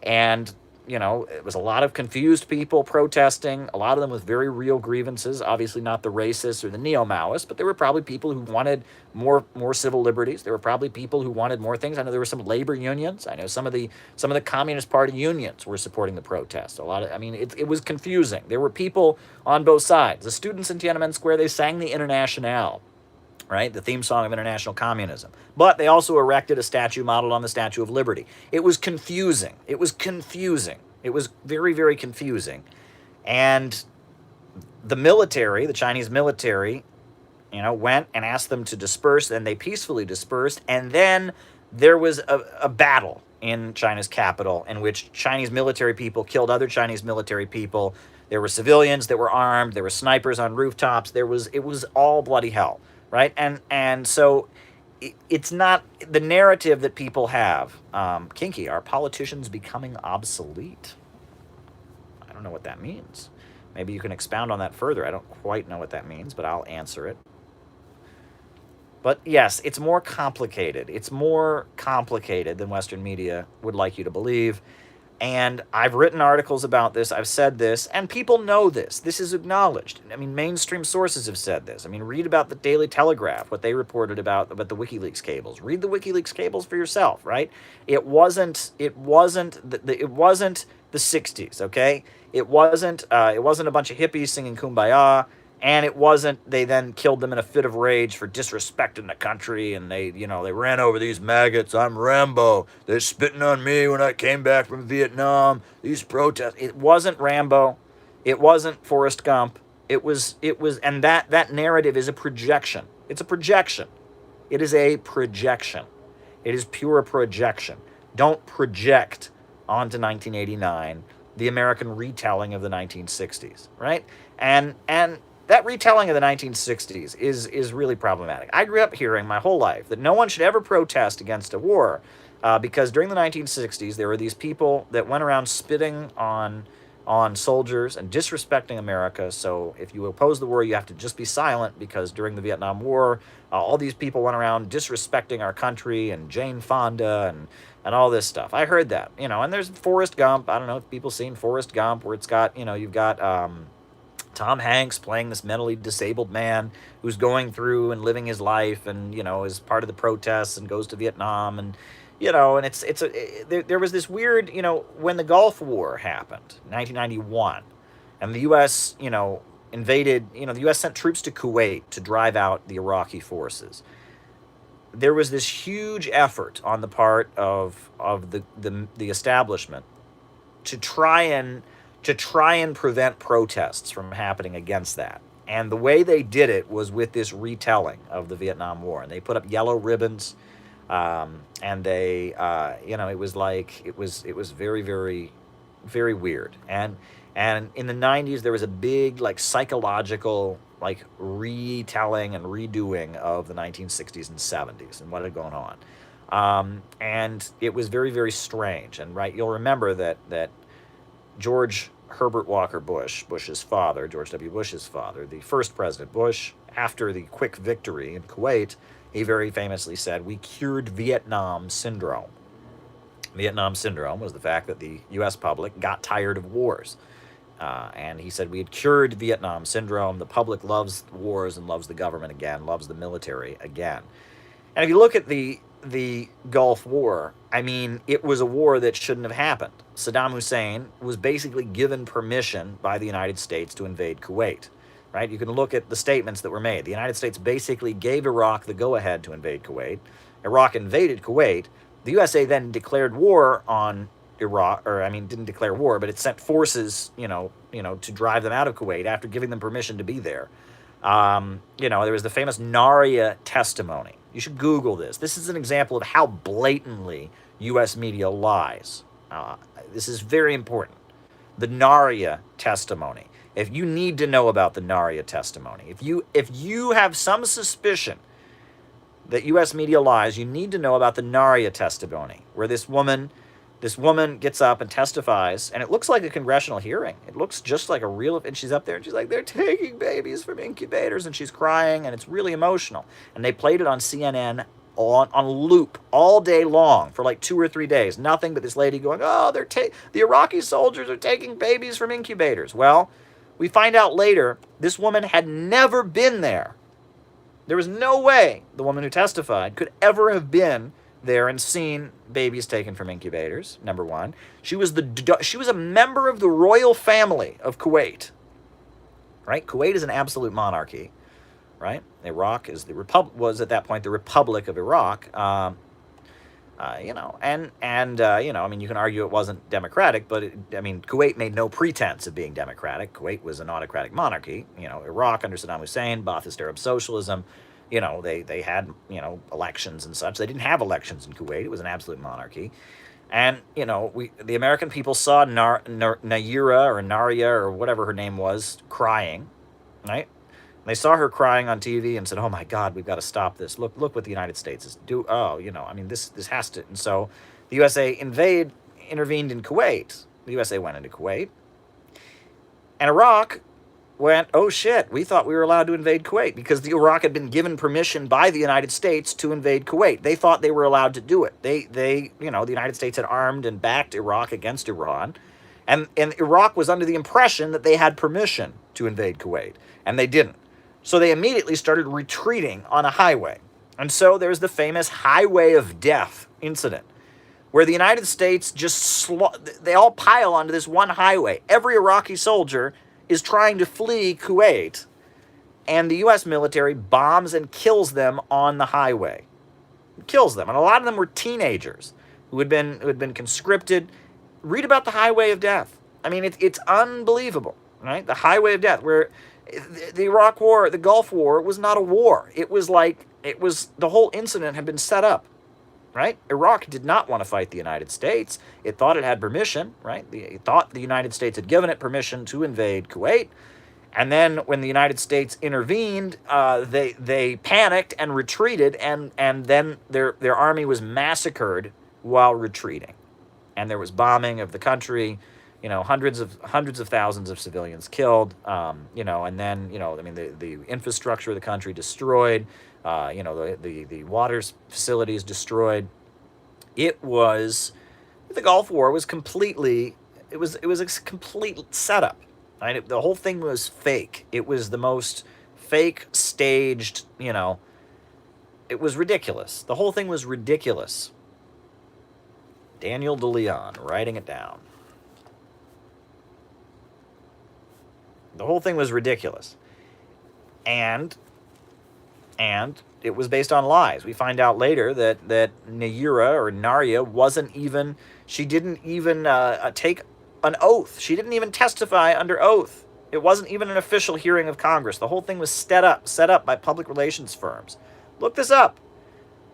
And it was a lot of confused people protesting, a lot of them with very real grievances, obviously not the racists or the neo-Maoists, but there were probably people who wanted more civil liberties. There were probably people who wanted more things. I know there were some labor unions. I know some of the Communist Party unions were supporting the protests. It was confusing. There were people on both sides. The students in Tiananmen Square, they sang the Internationale, right? The theme song of international communism. But they also erected a statue modeled on the Statue of Liberty. It was confusing. It was very, very confusing. And the military, the Chinese military, went and asked them to disperse, and they peacefully dispersed. And then there was a battle in China's capital in which Chinese military people killed other Chinese military people. There were civilians that were armed. There were snipers on rooftops. It was all bloody hell. Right? And so it's not the narrative that people have. Kinky, are politicians becoming obsolete? I don't know what that means. Maybe you can expound on that further. I don't quite know what that means, but I'll answer it. But yes, it's more complicated. It's more complicated than Western media would like you to believe. And I've written articles about this, I've said this, and people know this. This is acknowledged. Mainstream sources have said this. Read about the Daily Telegraph, what they reported about the WikiLeaks cables. Read the WikiLeaks cables for yourself, right? It wasn't the 60s, okay? It wasn't a bunch of hippies singing Kumbaya. And it wasn't, they then killed them in a fit of rage for disrespecting the country, and they ran over these maggots. I'm Rambo. They're spitting on me when I came back from Vietnam. These protests. It wasn't Rambo. It wasn't Forrest Gump. It was, and that narrative is a projection. It's a projection. It is a projection. It is pure projection. Don't project onto 1989 the American retelling of the 1960s, right? And that retelling of the 1960s is really problematic. I grew up hearing my whole life that no one should ever protest against a war because during the 1960s there were these people that went around spitting on soldiers and disrespecting America. So if you oppose the war, you have to just be silent because during the Vietnam War, all these people went around disrespecting our country and Jane Fonda and all this stuff. I heard that, and there's Forrest Gump. I don't know if people seen Forrest Gump, where it's got, you've got Tom Hanks playing this mentally disabled man who's going through and living his life and, is part of the protests and goes to Vietnam and, there was this weird, when the Gulf War happened, 1991, and the U.S., invaded, the U.S. sent troops to Kuwait to drive out the Iraqi forces. There was this huge effort on the part of the establishment to try and prevent protests from happening against that. And the way they did it was with this retelling of the Vietnam War. And they put up yellow ribbons, and they, it was like, it was very, very, very weird. And in the 90s, there was a big, like, psychological, like, retelling and redoing of the 1960s and 70s and what had gone on. And it was very, very strange. And, right, you'll remember that George Herbert Walker Bush, Bush's father, George W. Bush's father, the first President Bush, after the quick victory in Kuwait, he very famously said, "We cured Vietnam syndrome." Vietnam syndrome was the fact that the U.S. public got tired of wars. And he said, we had cured Vietnam syndrome. The public loves wars and loves the government again, loves the military again. And if you look at the Gulf War, I mean, it was a war that shouldn't have happened. Saddam Hussein was basically given permission by the United States to invade Kuwait, right? You can look at the statements that were made. The United States basically gave Iraq the go-ahead to invade Kuwait. Iraq invaded Kuwait. The USA then declared war on Iraq, didn't declare war, but it sent forces, to drive them out of Kuwait after giving them permission to be there. There was the famous Naria testimony. You should Google this. This is an example of how blatantly U.S. media lies. This is very important. The Naria testimony. If you need to know about the Naria testimony, if you have some suspicion that U.S. media lies, you need to know about the Naria testimony, where this woman gets up and testifies, and it looks like a congressional hearing. It looks just like a real, and she's up there, and she's like, they're taking babies from incubators, and she's crying, and it's really emotional. And they played it on CNN on loop all day long for like 2 or 3 days. Nothing but this lady going, oh, the Iraqi soldiers are taking babies from incubators. Well, we find out later, this woman had never been there. There was no way the woman who testified could ever have been there and seen babies taken from incubators, number one. She was a member of the royal family of Kuwait, right? Kuwait is an absolute monarchy, right? Iraq is was at that point the Republic of Iraq, you can argue it wasn't democratic, but Kuwait made no pretense of being democratic. Kuwait was an autocratic monarchy. Iraq under Saddam Hussein, Ba'athist Arab socialism, they had, elections and such. They didn't have elections in Kuwait. It was an absolute monarchy. And, the American people saw Naria or whatever her name was crying, right? They saw her crying on TV and said, oh my God, we've got to stop this. Look what the United States is doing. This has to. And so the USA intervened in Kuwait. The USA went into Kuwait. And Iraq went, oh shit, we thought we were allowed to invade Kuwait because the Iraq had been given permission by the United States to invade Kuwait. They thought they were allowed to do it. The United States had armed and backed Iraq against Iran. And Iraq was under the impression that they had permission to invade Kuwait. And they didn't. So they immediately started retreating on a highway. And so there's the famous Highway of Death incident, where the United States they all pile onto this one highway. Every Iraqi soldier is trying to flee Kuwait, and the U.S. military bombs and kills them on the highway. Kills them. And a lot of them were teenagers who had been conscripted. Read about the Highway of Death. It's unbelievable, right? The Highway of Death, where the Iraq War, the Gulf War, was not a war. It was the whole incident had been set up, right? Iraq did not want to fight the United States. It thought it had permission, right? It thought the United States had given it permission to invade Kuwait. And then when the United States intervened, they panicked and retreated, and then their army was massacred while retreating, and there was bombing of the country, hundreds of thousands of civilians killed, and then I mean the infrastructure of the country destroyed, the water facilities destroyed. It was the Gulf War was completely it was a complete setup. Right? The whole thing was fake. It was the most fake, staged, it was ridiculous. The whole thing was ridiculous. Daniel DeLeon, writing it down. The whole thing was ridiculous. And it was based on lies. We find out later that Naria wasn't even, she didn't even take an oath. She didn't even testify under oath. It wasn't even an official hearing of Congress. The whole thing was set up by public relations firms. Look this up,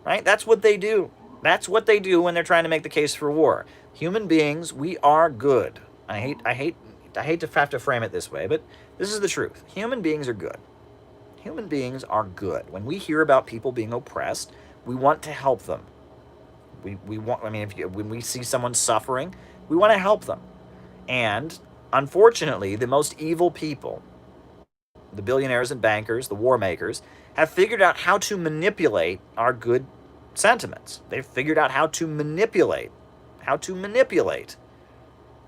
right? That's what they do. That's what they do when they're trying to make the case for war. Human beings, we are good. I hate to have to frame it this way, but this is the truth. Human beings are good. Human beings are good. When we hear about people being oppressed, we want to help them. We want. I mean, when we see someone suffering, we want to help them. And unfortunately, the most evil people, the billionaires and bankers, the war makers, have figured out how to manipulate our good sentiments. They've figured out how to manipulate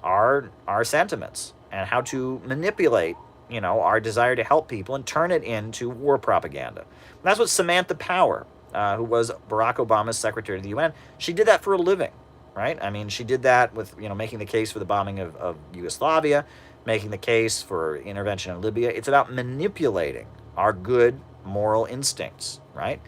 our sentiments, and how to manipulate, our desire to help people and turn it into war propaganda. And that's what Samantha Power, who was Barack Obama's secretary to the UN, she did that for a living. Right? I mean, she did that with, making the case for the bombing of Yugoslavia, making the case for intervention in Libya. It's about manipulating our good moral instincts, right?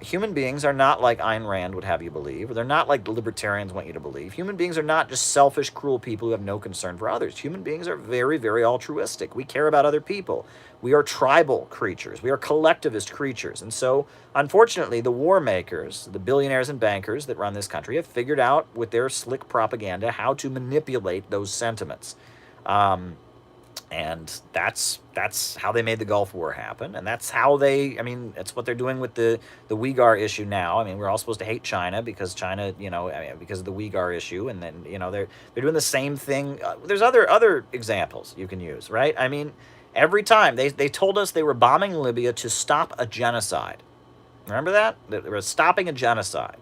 Human beings are not like Ayn Rand would have you believe, or they're not like the libertarians want you to believe. Human beings are not just selfish, cruel people who have no concern for others. Human beings are very, very altruistic. We care about other people. We are tribal creatures. We are collectivist creatures. And so, unfortunately, the war makers, the billionaires and bankers that run this country, have figured out with their slick propaganda how to manipulate those sentiments. And that's how they made the Gulf War happen. And that's how that's what they're doing with the Uyghur issue now. I mean, we're all supposed to hate China because China, because of the Uyghur issue. And then, they're doing the same thing. There's other examples you can use, right? I mean, every time they told us they were bombing Libya to stop a genocide. Remember that? They were stopping a genocide.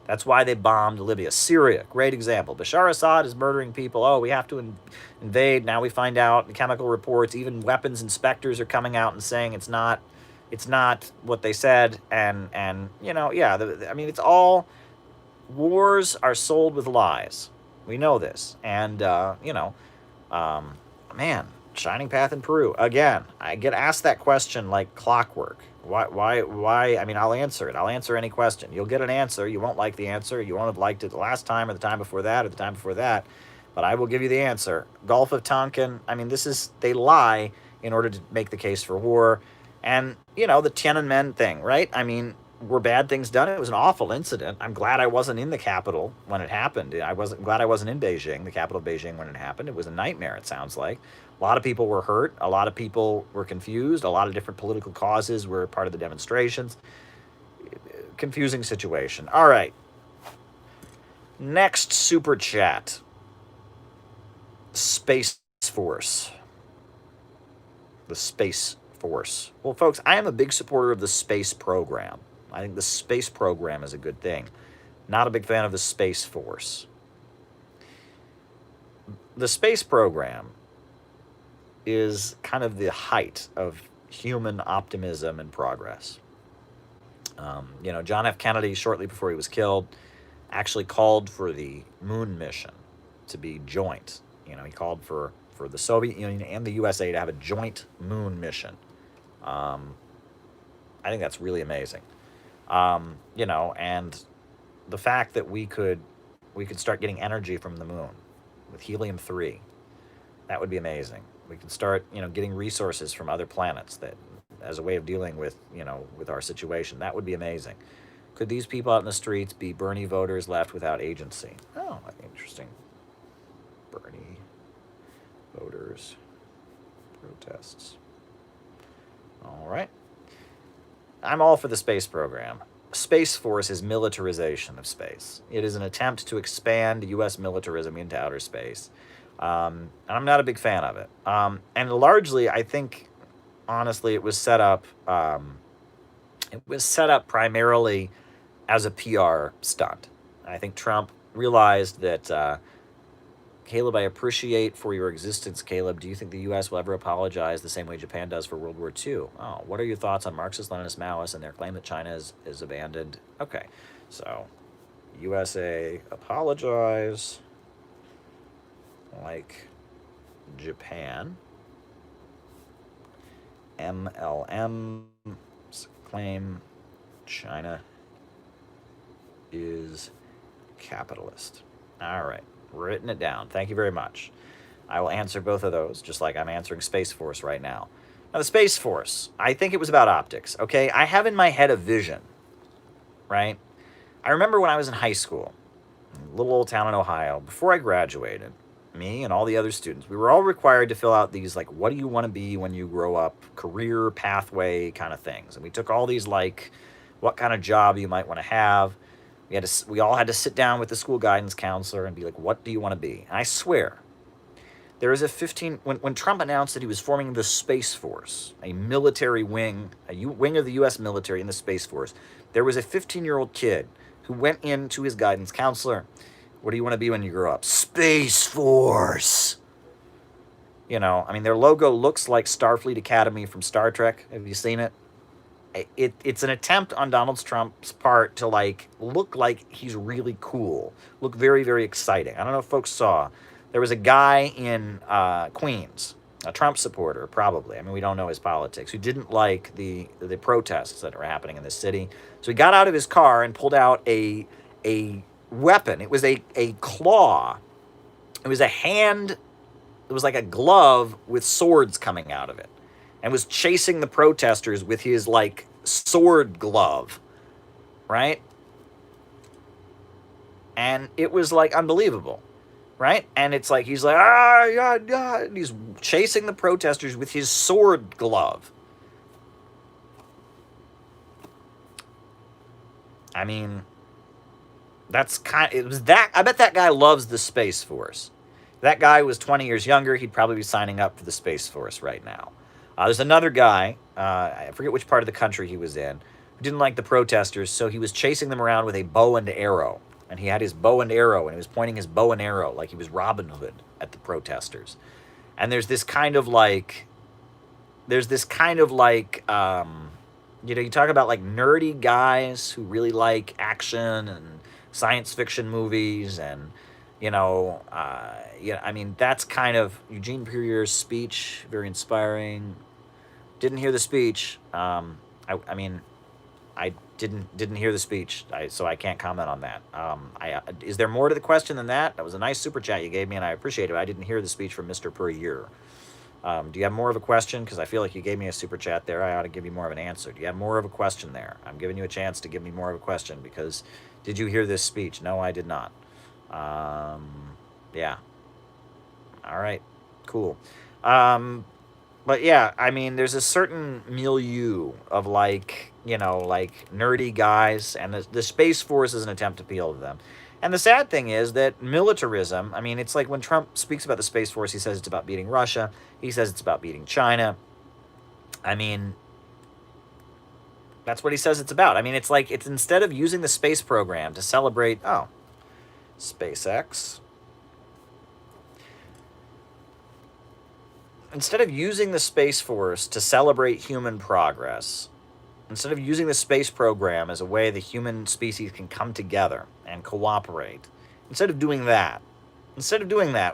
That's why they bombed Libya. Syria, great example. Bashar Assad is murdering people. Oh, we have to invade. Now we find out in chemical reports, even weapons inspectors are coming out and saying it's not what they said. And it's all, wars are sold with lies. We know this. And, Shining Path in Peru. Again, I get asked that question like clockwork. Why? I mean, I'll answer it. I'll answer any question. You'll get an answer. You won't like the answer. You won't have liked it the last time or the time before that or the time before that. But I will give you the answer. Gulf of Tonkin, I mean, they lie in order to make the case for war. And, the Tiananmen thing, right? I mean, were bad things done? It was an awful incident. I'm glad I wasn't in the capital when it happened. Glad I wasn't in Beijing, the capital of Beijing, when it happened. It was a nightmare, it sounds like. A lot of people were hurt. A lot of people were confused. A lot of different political causes were part of the demonstrations. Confusing situation. All right. Next super chat. Space Force. The Space Force. Well, folks, I am a big supporter of the space program. I think the space program is a good thing. Not a big fan of the Space Force. The space program is kind of the height of human optimism and progress. John F. Kennedy, shortly before he was killed, actually called for the moon mission to be joint. He called for the Soviet Union and the USA to have a joint moon mission. I think that's really amazing. And the fact that we could start getting energy from the moon with helium-3, that would be amazing. We can start, getting resources from other planets that, as a way of dealing with, with our situation. That would be amazing. Could these people out in the streets be Bernie voters left without agency? Oh, interesting. Bernie voters protests. All right. I'm all for the space program. Space Force is militarization of space. It is an attempt to expand U.S. militarism into outer space. And I'm not a big fan of it. And largely, I think, honestly, it was set up primarily as a PR stunt. I think Trump realized that, Caleb, I appreciate for your existence, Caleb. Do you think the U.S. will ever apologize the same way Japan does for World War II? Oh, what are your thoughts on Marxist, Leninist, Maoists and their claim that China is abandoned? Okay, so USA apologize like Japan. MLM claim China is capitalist. All right, written it down. Thank you very much. I will answer both of those, just like I'm answering Space Force right now. Now, the Space Force, I think it was about optics, okay? I have in my head a vision, right? I remember when I was in high school, a little old town in Ohio, before I graduated, me and all the other students, we were all required to fill out these, like, what do you want to be when you grow up, career pathway kind of things. And we took all these, like, what kind of job you might want to have. We all had to sit down with the school guidance counselor and be like, what do you want to be? And I swear, there is when Trump announced that he was forming the Space Force, a military wing, wing of the U.S. military in the Space Force, there was a 15-year-old kid who went into his guidance counselor. What do you want to be when you grow up? Space Force. You know, I mean, their logo looks like Starfleet Academy from Star Trek. Have you seen it? It's an attempt on Donald Trump's part to, like, look like he's really cool, look very, very exciting. I don't know if folks saw. There was a guy in Queens, a Trump supporter, probably. I mean, we don't know his politics, who didn't like the protests that are happening in the city. So he got out of his car and pulled out a weapon. It was a claw. It was a hand. It was like a glove with swords coming out of it, and was chasing the protesters with his, like, sword glove, right? And it was, like, unbelievable, right? And it's like, he's like, yeah, and he's chasing the protesters with his sword glove. I mean, it was that. I bet that guy loves the Space Force. If that guy was 20 years younger, he'd probably be signing up for the Space Force right now. There's another guy, I forget which part of the country he was in, who didn't like the protesters, so he was chasing them around with a bow and arrow. And he had his bow and arrow, and he was pointing his bow and arrow like he was Robin Hood at the protesters. And there's this kind of like, you know, you talk about, like, nerdy guys who really like action and science fiction movies and, you know, I mean, that's kind of Eugene Puryear's speech, very inspiring. Didn't hear the speech. I mean, I didn't hear the speech, so I can't comment on that. Is there more to the question than that? That was a nice super chat you gave me, and I appreciate it. I didn't hear the speech from Mr. Puryear. Do you have more of a question? Because I feel like you gave me a super chat there. I ought to give you more of an answer. Do you have more of a question there? I'm giving you a chance to give me more of a question, because did you hear this speech? No, I did not. Yeah. All right. Cool. But yeah, I mean, there's a certain milieu of, like, you know, like, nerdy guys, and the Space Force is an attempt to appeal to them. And the sad thing is that militarism, I mean, it's like when Trump speaks about the Space Force, he says it's about beating Russia. He says it's about beating China. I mean, that's what he says it's about. I mean, it's like, it's instead of using the space program to celebrate, SpaceX. Instead of using the Space Force to celebrate human progress, instead of using the space program as a way the human species can come together and cooperate, instead of doing that,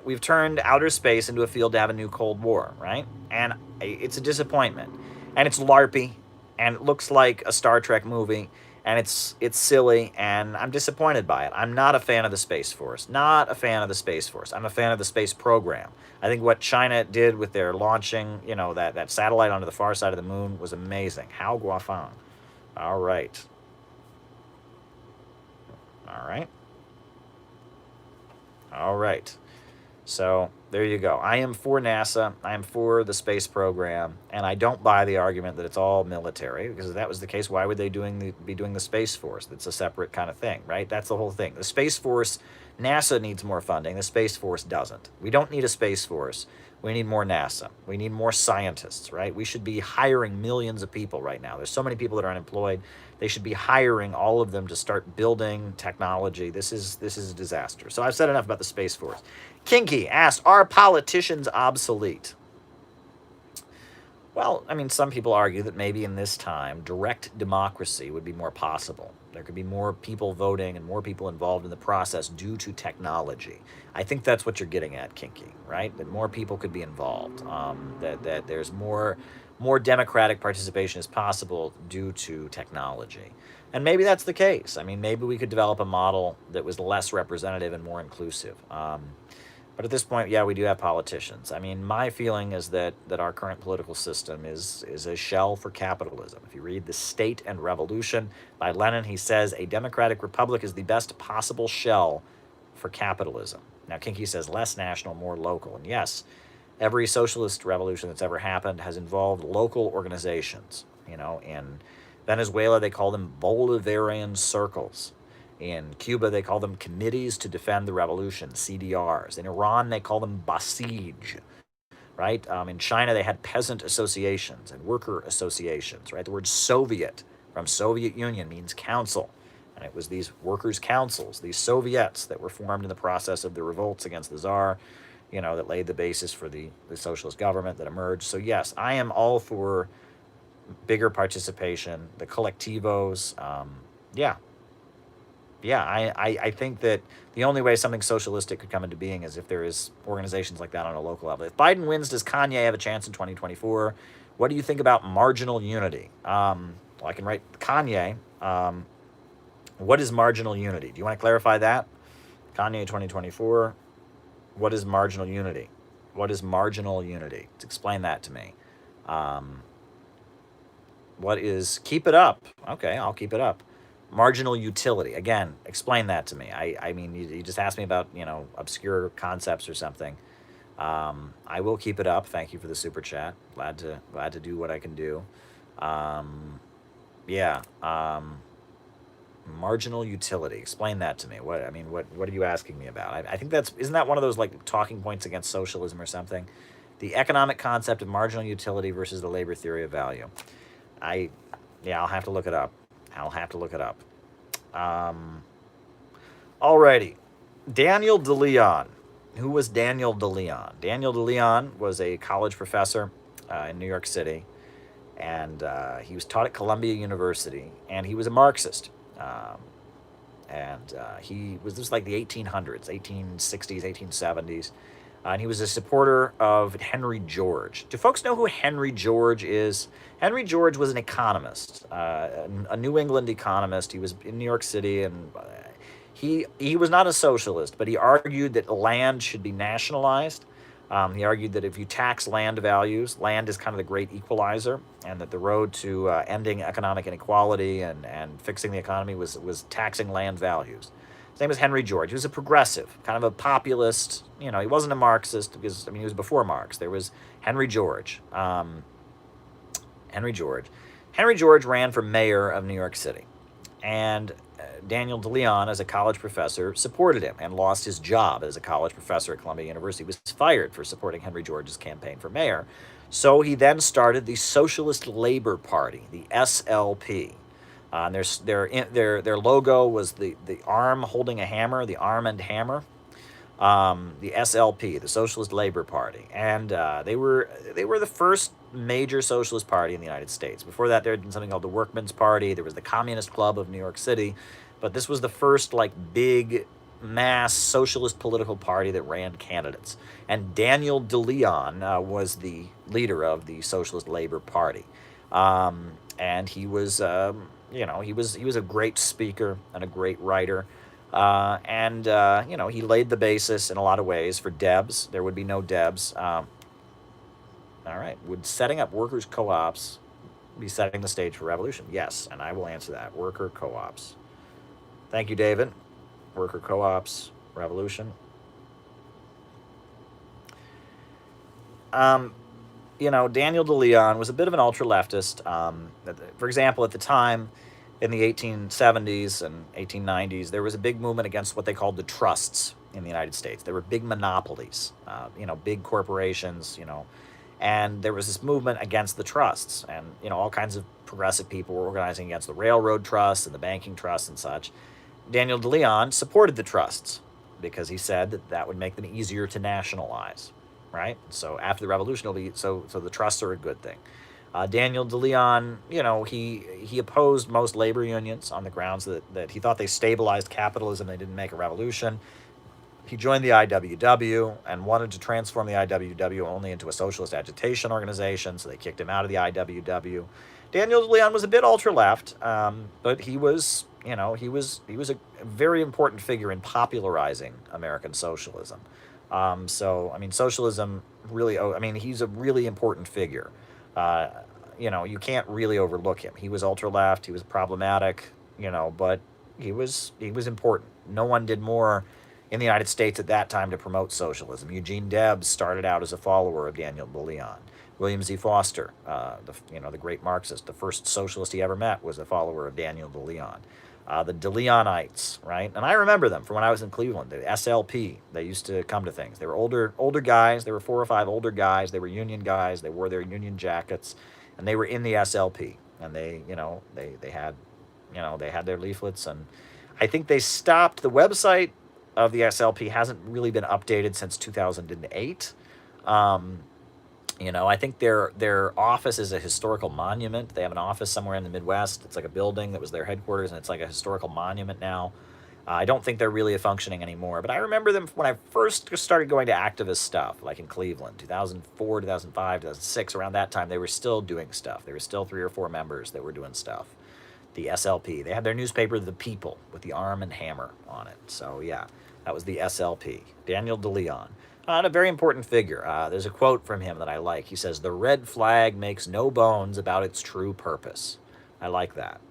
we've turned outer space into a field to have a new Cold War, right? And it's a disappointment. And it's LARPy, and it looks like a Star Trek movie, and it's silly, and I'm disappointed by it. I'm not a fan of the Space Force. Not a fan of the Space Force. I'm a fan of the space program. I think what China did with their launching, you know, that satellite onto the far side of the moon was amazing. Hao Guofang. All right. All right. All right. So There you go. I am for NASA. I am for the space program, and I don't buy the argument that it's all military, because if that was the case, why would they be doing the Space Force? That's a separate kind of thing, right? That's the whole thing. The Space Force, NASA needs more funding. The Space Force doesn't. We don't need a Space Force. We need more NASA. We need more scientists, right? We should be hiring millions of people right now. There's so many people that are unemployed. They should be hiring all of them to start building technology. This is a disaster. So I've said enough about the Space Force. Kinky asked, are politicians obsolete? Well, I mean, some people argue that maybe in this time, direct democracy would be more possible. There could be more people voting and more people involved in the process due to technology. I think that's what you're getting at, Kinky, right? That more people could be involved. That there's more democratic participation is possible due to technology. And maybe that's the case. I mean, maybe we could develop a model that was less representative and more inclusive. But at this point, yeah, we do have politicians. I mean, my feeling is that our current political system is a shell for capitalism. If you read The State and Revolution by Lenin, he says a democratic republic is the best possible shell for capitalism. Now, Kinky says less national, more local. And yes, every socialist revolution that's ever happened has involved local organizations. You know, in Venezuela, they call them Bolivarian circles. In Cuba, they call them Committees to Defend the Revolution, CDRs. In Iran, they call them Basij, right? In China, they had peasant associations and worker associations, right? The word Soviet from Soviet Union means council. And it was these workers' councils, these Soviets that were formed in the process of the revolts against the Tsar, you know, that laid the basis for the socialist government that emerged. So yes, I am all for bigger participation, the collectivos, yeah, I think that the only way something socialistic could come into being is if there is organizations like that on a local level. If Biden wins, does Kanye have a chance in 2024? What do you think about marginal unity? Well, I can write Kanye. What is marginal unity? Do you want to clarify that? Kanye 2024. What is marginal unity? What is marginal unity? Explain that to me. What is keep it up? Okay, I'll keep it up. Marginal utility. Again, explain that to me. I mean, you just asked me about, you know, obscure concepts or something. I will keep it up. Thank you for the super chat. Glad to do what I can do. Yeah. Marginal utility. Explain that to me. What are you asking me about? I think isn't that one of those like talking points against socialism or something? The economic concept of marginal utility versus the labor theory of value. I'll have to look it up. Alrighty. Daniel DeLeon. Who was Daniel DeLeon? Daniel DeLeon was a college professor in New York City, and he was taught at Columbia University, and he was a Marxist. He was, this was like the 1800s, 1860s, 1870s. And he was a supporter of Henry George. Do folks know who Henry George is? Henry George was an economist, a New England economist. He was in New York City, and he was not a socialist, but he argued that land should be nationalized. He argued that if you tax land values, land is kind of the great equalizer, and that the road to ending economic inequality and fixing the economy was taxing land values. His name was Henry George. He was a progressive, kind of a populist. You know, he wasn't a Marxist because, I mean, he was before Marx. There was Henry George. Henry George ran for mayor of New York City. And Daniel DeLeon, as a college professor, supported him and lost his job as a college professor at Columbia University. He was fired for supporting Henry George's campaign for mayor. So he then started the Socialist Labor Party, the SLP. Their logo was the arm holding a hammer, the arm and hammer. The SLP, the Socialist Labor Party, and they were the first major socialist party in the United States. Before that, there had been something called the Workmen's Party. There was the Communist Club of New York City, but this was the first like big mass socialist political party that ran candidates. And Daniel DeLeon was the leader of the Socialist Labor Party, and he was. He was a great speaker and a great writer. He laid the basis in a lot of ways for Debs. There would be no Debs. All right. Would setting up workers' co-ops be setting the stage for revolution? Yes, and I will answer that. Worker co-ops. Thank you, David. Worker co-ops, revolution. Daniel de Leon was a bit of an ultra-leftist. For example, at the time, in the 1870s and 1890s, there was a big movement against what they called the trusts in the United States. There were big monopolies, big corporations, and there was this movement against the trusts, and all kinds of progressive people were organizing against the railroad trusts and the banking trusts and such. Daniel de Leon supported the trusts because he said that that would make them easier to nationalize, right? So after the revolution, it'll be so the trusts are a good thing. Daniel de Leon, he opposed most labor unions on the grounds that he thought they stabilized capitalism. They didn't make a revolution. He joined the IWW and wanted to transform the IWW only into a socialist agitation organization, so they kicked him out of the IWW. Daniel de Leon was a bit ultra-left, but he was a very important figure in popularizing American socialism. Socialism really, he's a really important figure. You can't really overlook him. He was ultra-left, he was problematic, but he was important. No one did more in the United States at that time to promote socialism. Eugene Debs started out as a follower of Daniel de Leon. William Z. Foster, the great Marxist, the first socialist he ever met, was a follower of Daniel de Leon. The de Leonites, right? And I remember them from when I was in Cleveland. The SLP, they used to come to things. They were older guys. There were 4 or 5 older guys. They were union guys. They wore their union jackets, and they were in the SLP. And they had their leaflets. And I think they stopped. The website of the SLP hasn't really been updated since 2008. I think their office is a historical monument. They have an office somewhere in the Midwest. It's like a building that was their headquarters, and it's like a historical monument now. I don't think they're really functioning anymore, but I remember them when I first started going to activist stuff, like in Cleveland, 2004, 2005, 2006, around that time, they were still doing stuff. There were still 3 or 4 members that were doing stuff. The SLP. They had their newspaper, The People, with the arm and hammer on it. So, yeah, that was the SLP. Daniel de Leon. And a very important figure. There's a quote from him that I like. He says, "The red flag makes no bones about its true purpose." I like that.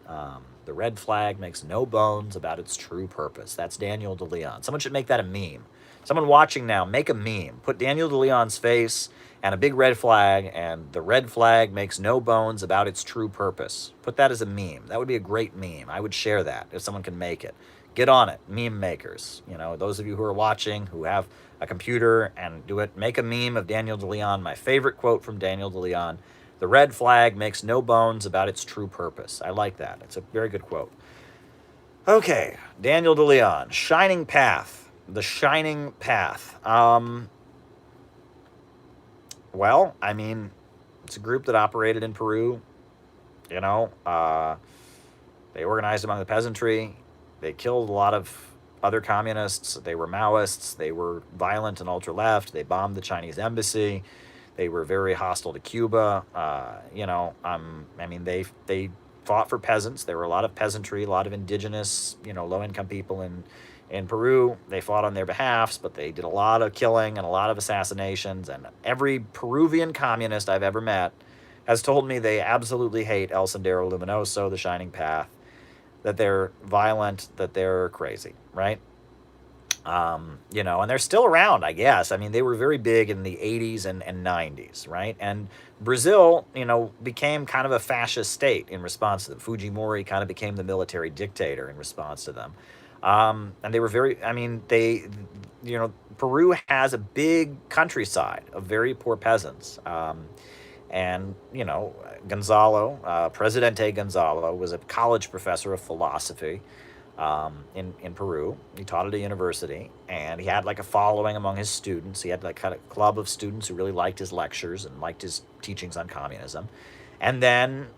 The red flag makes no bones about its true purpose. That's Daniel de Leon. Someone should make that a meme. Someone watching now, make a meme. Put Daniel de Leon's face and a big red flag, and the red flag makes no bones about its true purpose. Put that as a meme. That would be a great meme. I would share that if someone can make it. Get on it, meme makers. Those of you who are watching, who have a computer and do it, make a meme of Daniel de Leon. My favorite quote from Daniel de Leon: "The red flag makes no bones about its true purpose." I like that. It's a very good quote. Okay, Daniel de Leon, Shining Path. The Shining Path. It's a group that operated in Peru. They organized among the peasantry. They killed a lot of other communists. They were Maoists. They were violent and ultra-left. They bombed the Chinese embassy. They were very hostile to Cuba. They fought for peasants. There were a lot of peasantry, a lot of indigenous, low-income people in Peru. They fought on their behalfs, but they did a lot of killing and a lot of assassinations. And every Peruvian communist I've ever met has told me they absolutely hate El Sendero Luminoso, the Shining Path, that they're violent, that they're crazy, right? And they're still around, I guess. They were very big in the 80s and 90s, right? And Brazil, became kind of a fascist state in response to them. Fujimori kind of became the military dictator in response to them. And they were Peru has a big countryside of very poor peasants. Gonzalo, Presidente Gonzalo, was a college professor of philosophy in Peru. He taught at a university, and he had like a following among his students. He had like kind of club of students who really liked his lectures and liked his teachings on communism. And then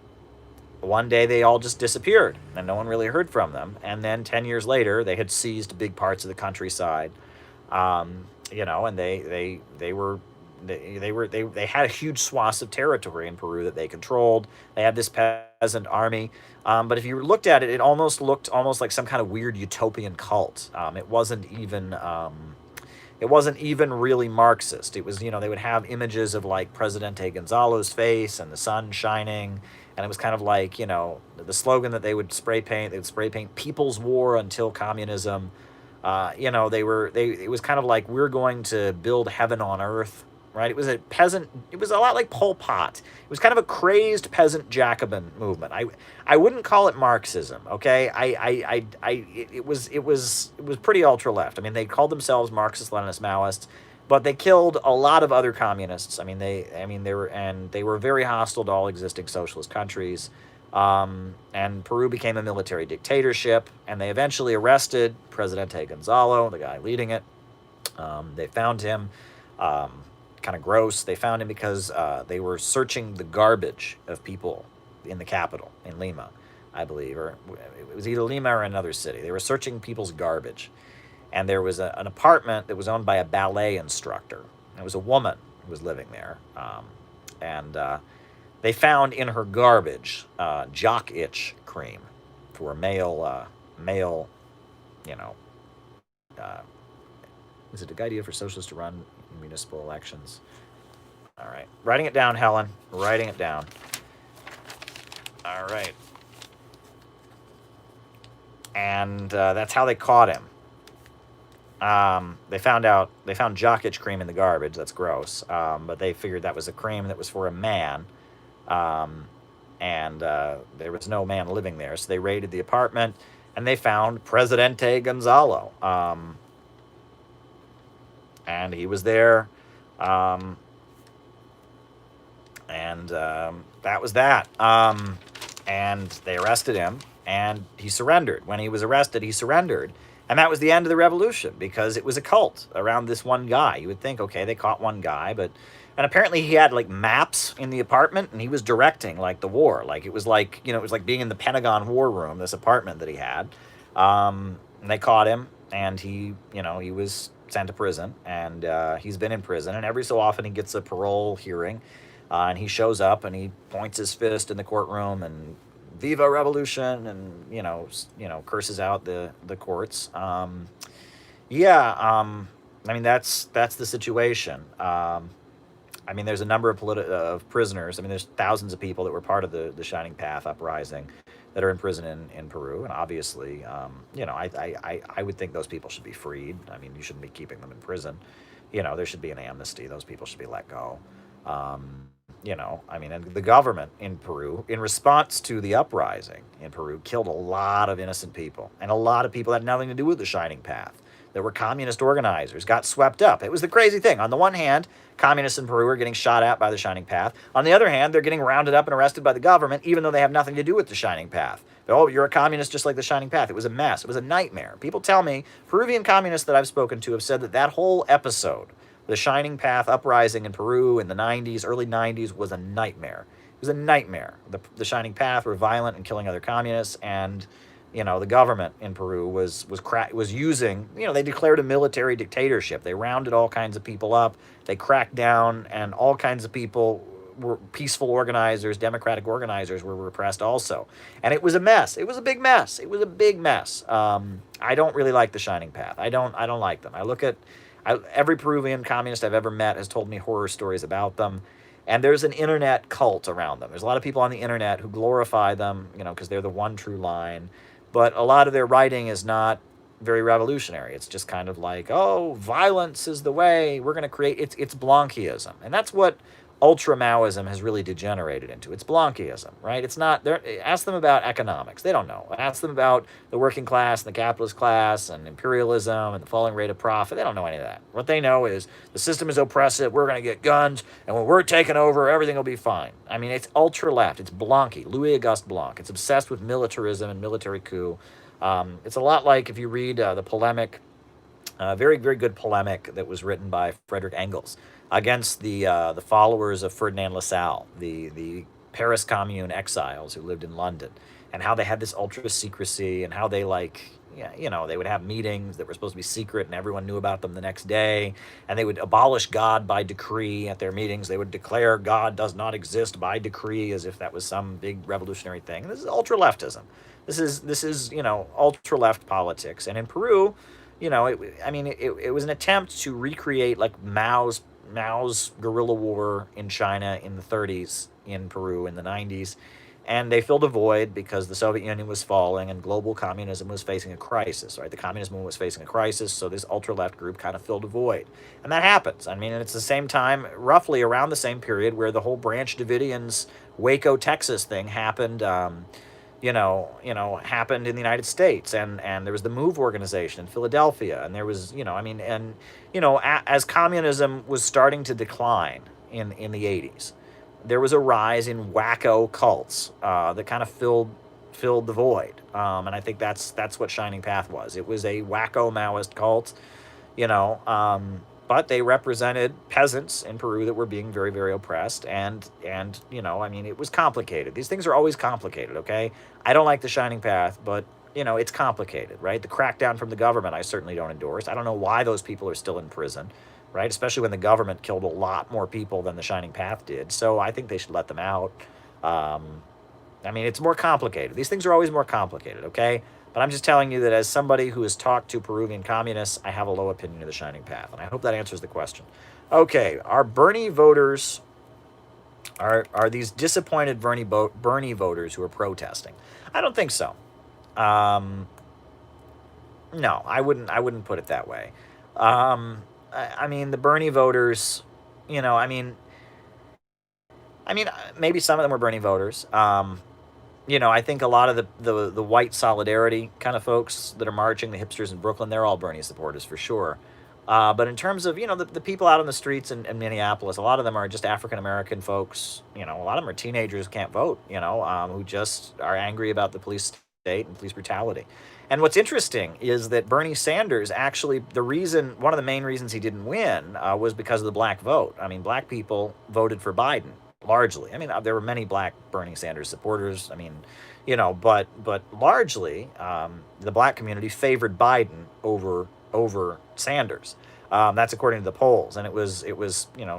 one day they all just disappeared, and no one really heard from them. And then 10 years later, they had seized big parts of the countryside, and they had huge swaths of territory in Peru that they controlled. They had this peasant army, but if you looked at it, it looked almost like some kind of weird utopian cult. It wasn't even really Marxist. It was, they would have images of like Presidente Gonzalo's face and the sun shining, and it was kind of like, the slogan that they would spray paint "People's War Until Communism." It was kind of like, we're going to build heaven on earth. right? It was a peasant. It was a lot like Pol Pot. It was kind of a crazed peasant Jacobin movement. I wouldn't call it Marxism, okay? It was pretty ultra left. I mean, they called themselves Marxist, Leninist, Maoists, but they killed a lot of other communists. They were very hostile to all existing socialist countries. And Peru became a military dictatorship, and they eventually arrested Presidente Gonzalo, the guy leading it. They found him kind of gross. They found him because they were searching the garbage of people in the capital, in Lima, I believe, or it was either Lima or another city. They were searching people's garbage. And there was an apartment that was owned by a ballet instructor. It was a woman who was living there. And they found in her garbage jock itch cream for male, you know, is it a good idea for socialists to run municipal elections? All right. Writing it down, Helen. Writing it down. All right. And that's how they caught him. They found jock itch cream in the garbage. That's gross. But they figured that was a cream that was for a man. And there was no man living there. So they raided the apartment and they found Presidente Gonzalo. And he was there. That was that. And they arrested him and he surrendered. When he was arrested, he surrendered. And that was the end of the revolution because it was a cult around this one guy. You would think, okay, they caught one guy, and apparently he had like maps in the apartment and he was directing like the war. Like it was like being in the Pentagon war room, this apartment that he had. And they caught him and he was sent to prison and he's been in prison, and every so often he gets a parole hearing and he shows up and he points his fist in the courtroom and Viva Revolution, and curses out the courts. I mean that's the situation. There's a number of prisoners. I mean, there's thousands of people that were part of the Shining Path uprising that are in prison in Peru, and obviously, I would think those people should be freed. I mean, you shouldn't be keeping them in prison. There should be an amnesty. Those people should be let go. And the government in Peru, in response to the uprising in Peru, killed a lot of innocent people. And a lot of people had nothing to do with the Shining Path. There were communist organizers, got swept up. It was the crazy thing. On the one hand, communists in Peru are getting shot at by the Shining Path. On the other hand, they're getting rounded up and arrested by the government, even though they have nothing to do with the Shining Path. Oh, you're a communist just like the Shining Path. It was a mess. It was a nightmare. People tell me, Peruvian communists that I've spoken to have said that whole episode, the Shining Path uprising in Peru in the 90s, early 90s, was a nightmare. It was a nightmare. The Shining Path were violent and killing other communists, and the government in Peru was using, they declared a military dictatorship. They rounded all kinds of people up. They cracked down, and all kinds of people were peaceful organizers, democratic organizers were repressed also. And it was a mess. It was a big mess. It was a big mess. I don't really like the Shining Path. I don't like them. Every Peruvian communist I've ever met has told me horror stories about them. And there's an internet cult around them. There's a lot of people on the internet who glorify them, because they're the one true line. But a lot of their writing is not very revolutionary. It's just kind of like, oh, violence is the way. We're going to create... It's Blanquism. And that's what ultra-Maoism has really degenerated into. It's Blanquism, right? It's not... Ask them about economics. They don't know. Ask them about the working class and the capitalist class and imperialism and the falling rate of profit. They don't know any of that. What they know is the system is oppressive. We're going to get guns. And when we're taken over, everything will be fine. I mean, it's ultra-left. It's Blanqui, Louis-Auguste Blanc. It's obsessed with militarism and military coup. It's a lot like if you read the polemic, very, very good polemic that was written by Frederick Engels against the followers of Ferdinand Lassalle, the Paris Commune exiles who lived in London, and how they had this ultra secrecy and how they they would have meetings that were supposed to be secret and everyone knew about them the next day, and they would abolish God by decree at their meetings. They would declare God does not exist by decree as if that was some big revolutionary thing. And this is ultra leftism. This is ultra left politics. And in Peru, it was an attempt to recreate like Mao's guerrilla war in China in the 30s, in Peru in the 90s. And they filled a void because the Soviet Union was falling and global communism was facing a crisis, right? The communist movement was facing a crisis, so this ultra-left group kind of filled a void. And that happens. I mean, and it's the same time, roughly around the same period, where the whole Branch Davidians Waco, Texas thing happened, happened in the United States. And there was the MOVE organization in Philadelphia. And there was, as communism was starting to decline in the 80s, there was a rise in wacko cults that kind of filled the void, and I think that's what Shining Path was. It was a wacko Maoist cult, but they represented peasants in Peru that were being very, very oppressed, and it was complicated. These things are always complicated. Okay, I don't like the Shining Path, but it's complicated, right? The crackdown from the government, I certainly don't endorse. I don't know why those people are still in prison, right? Especially when the government killed a lot more people than the Shining Path did. So I think they should let them out. It's more complicated. These things are always more complicated, okay? But I'm just telling you that as somebody who has talked to Peruvian communists, I have a low opinion of the Shining Path. And I hope that answers the question. Okay, are Bernie voters, are these disappointed Bernie voters who are protesting? I don't think so. No, I wouldn't put it that way. The Bernie voters, maybe some of them were Bernie voters. I think a lot of the white solidarity kind of folks that are marching, the hipsters in Brooklyn, they're all Bernie supporters for sure. But in terms of, the people out on the streets in Minneapolis, a lot of them are just African-American folks. A lot of them are teenagers who can't vote, who just are angry about the police state and police brutality. And what's interesting is that Bernie Sanders actually, one of the main reasons he didn't win was because of the black vote. I mean, black people voted for Biden largely. I mean, there were many black Bernie Sanders supporters. I mean, but largely the black community favored Biden over Sanders. That's according to the polls, and it was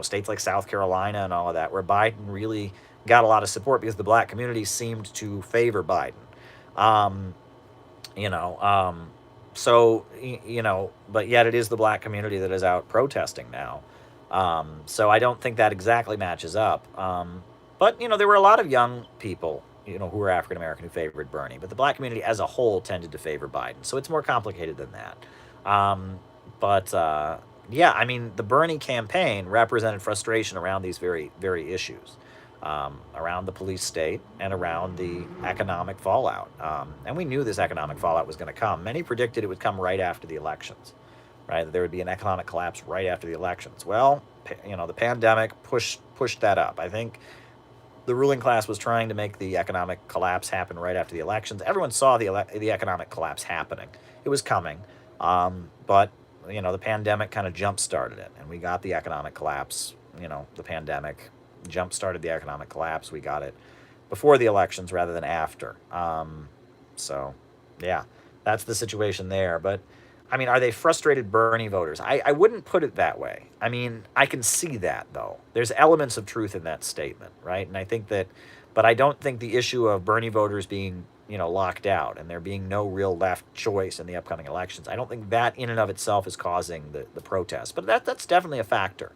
states like South Carolina and all of that where Biden really got a lot of support because the black community seemed to favor Biden. But yet it is the black community that is out protesting now. So I don't think that exactly matches up. But there were a lot of young people, who were African American who favored Bernie, but the black community as a whole tended to favor Biden. So it's more complicated than that. The Bernie campaign represented frustration around these very, very issues. Around the police state and around the economic fallout. And we knew this economic fallout was going to come. Many predicted it would come right after the elections, right? That there would be an economic collapse right after the elections. Well, the pandemic pushed that up. I think the ruling class was trying to make the economic collapse happen right after the elections. Everyone saw the economic collapse happening. It was coming. But the pandemic kind of jump-started it, and we got the economic collapse. The pandemic jump-started the economic collapse. We got it before the elections rather than after. That's the situation there. But, are they frustrated Bernie voters? I wouldn't put it that way. I can see that, though. There's elements of truth in that statement, right? And I think that, but I don't think the issue of Bernie voters being, locked out and there being no real left choice in the upcoming elections, I don't think that in and of itself is causing the protest. But that's definitely a factor.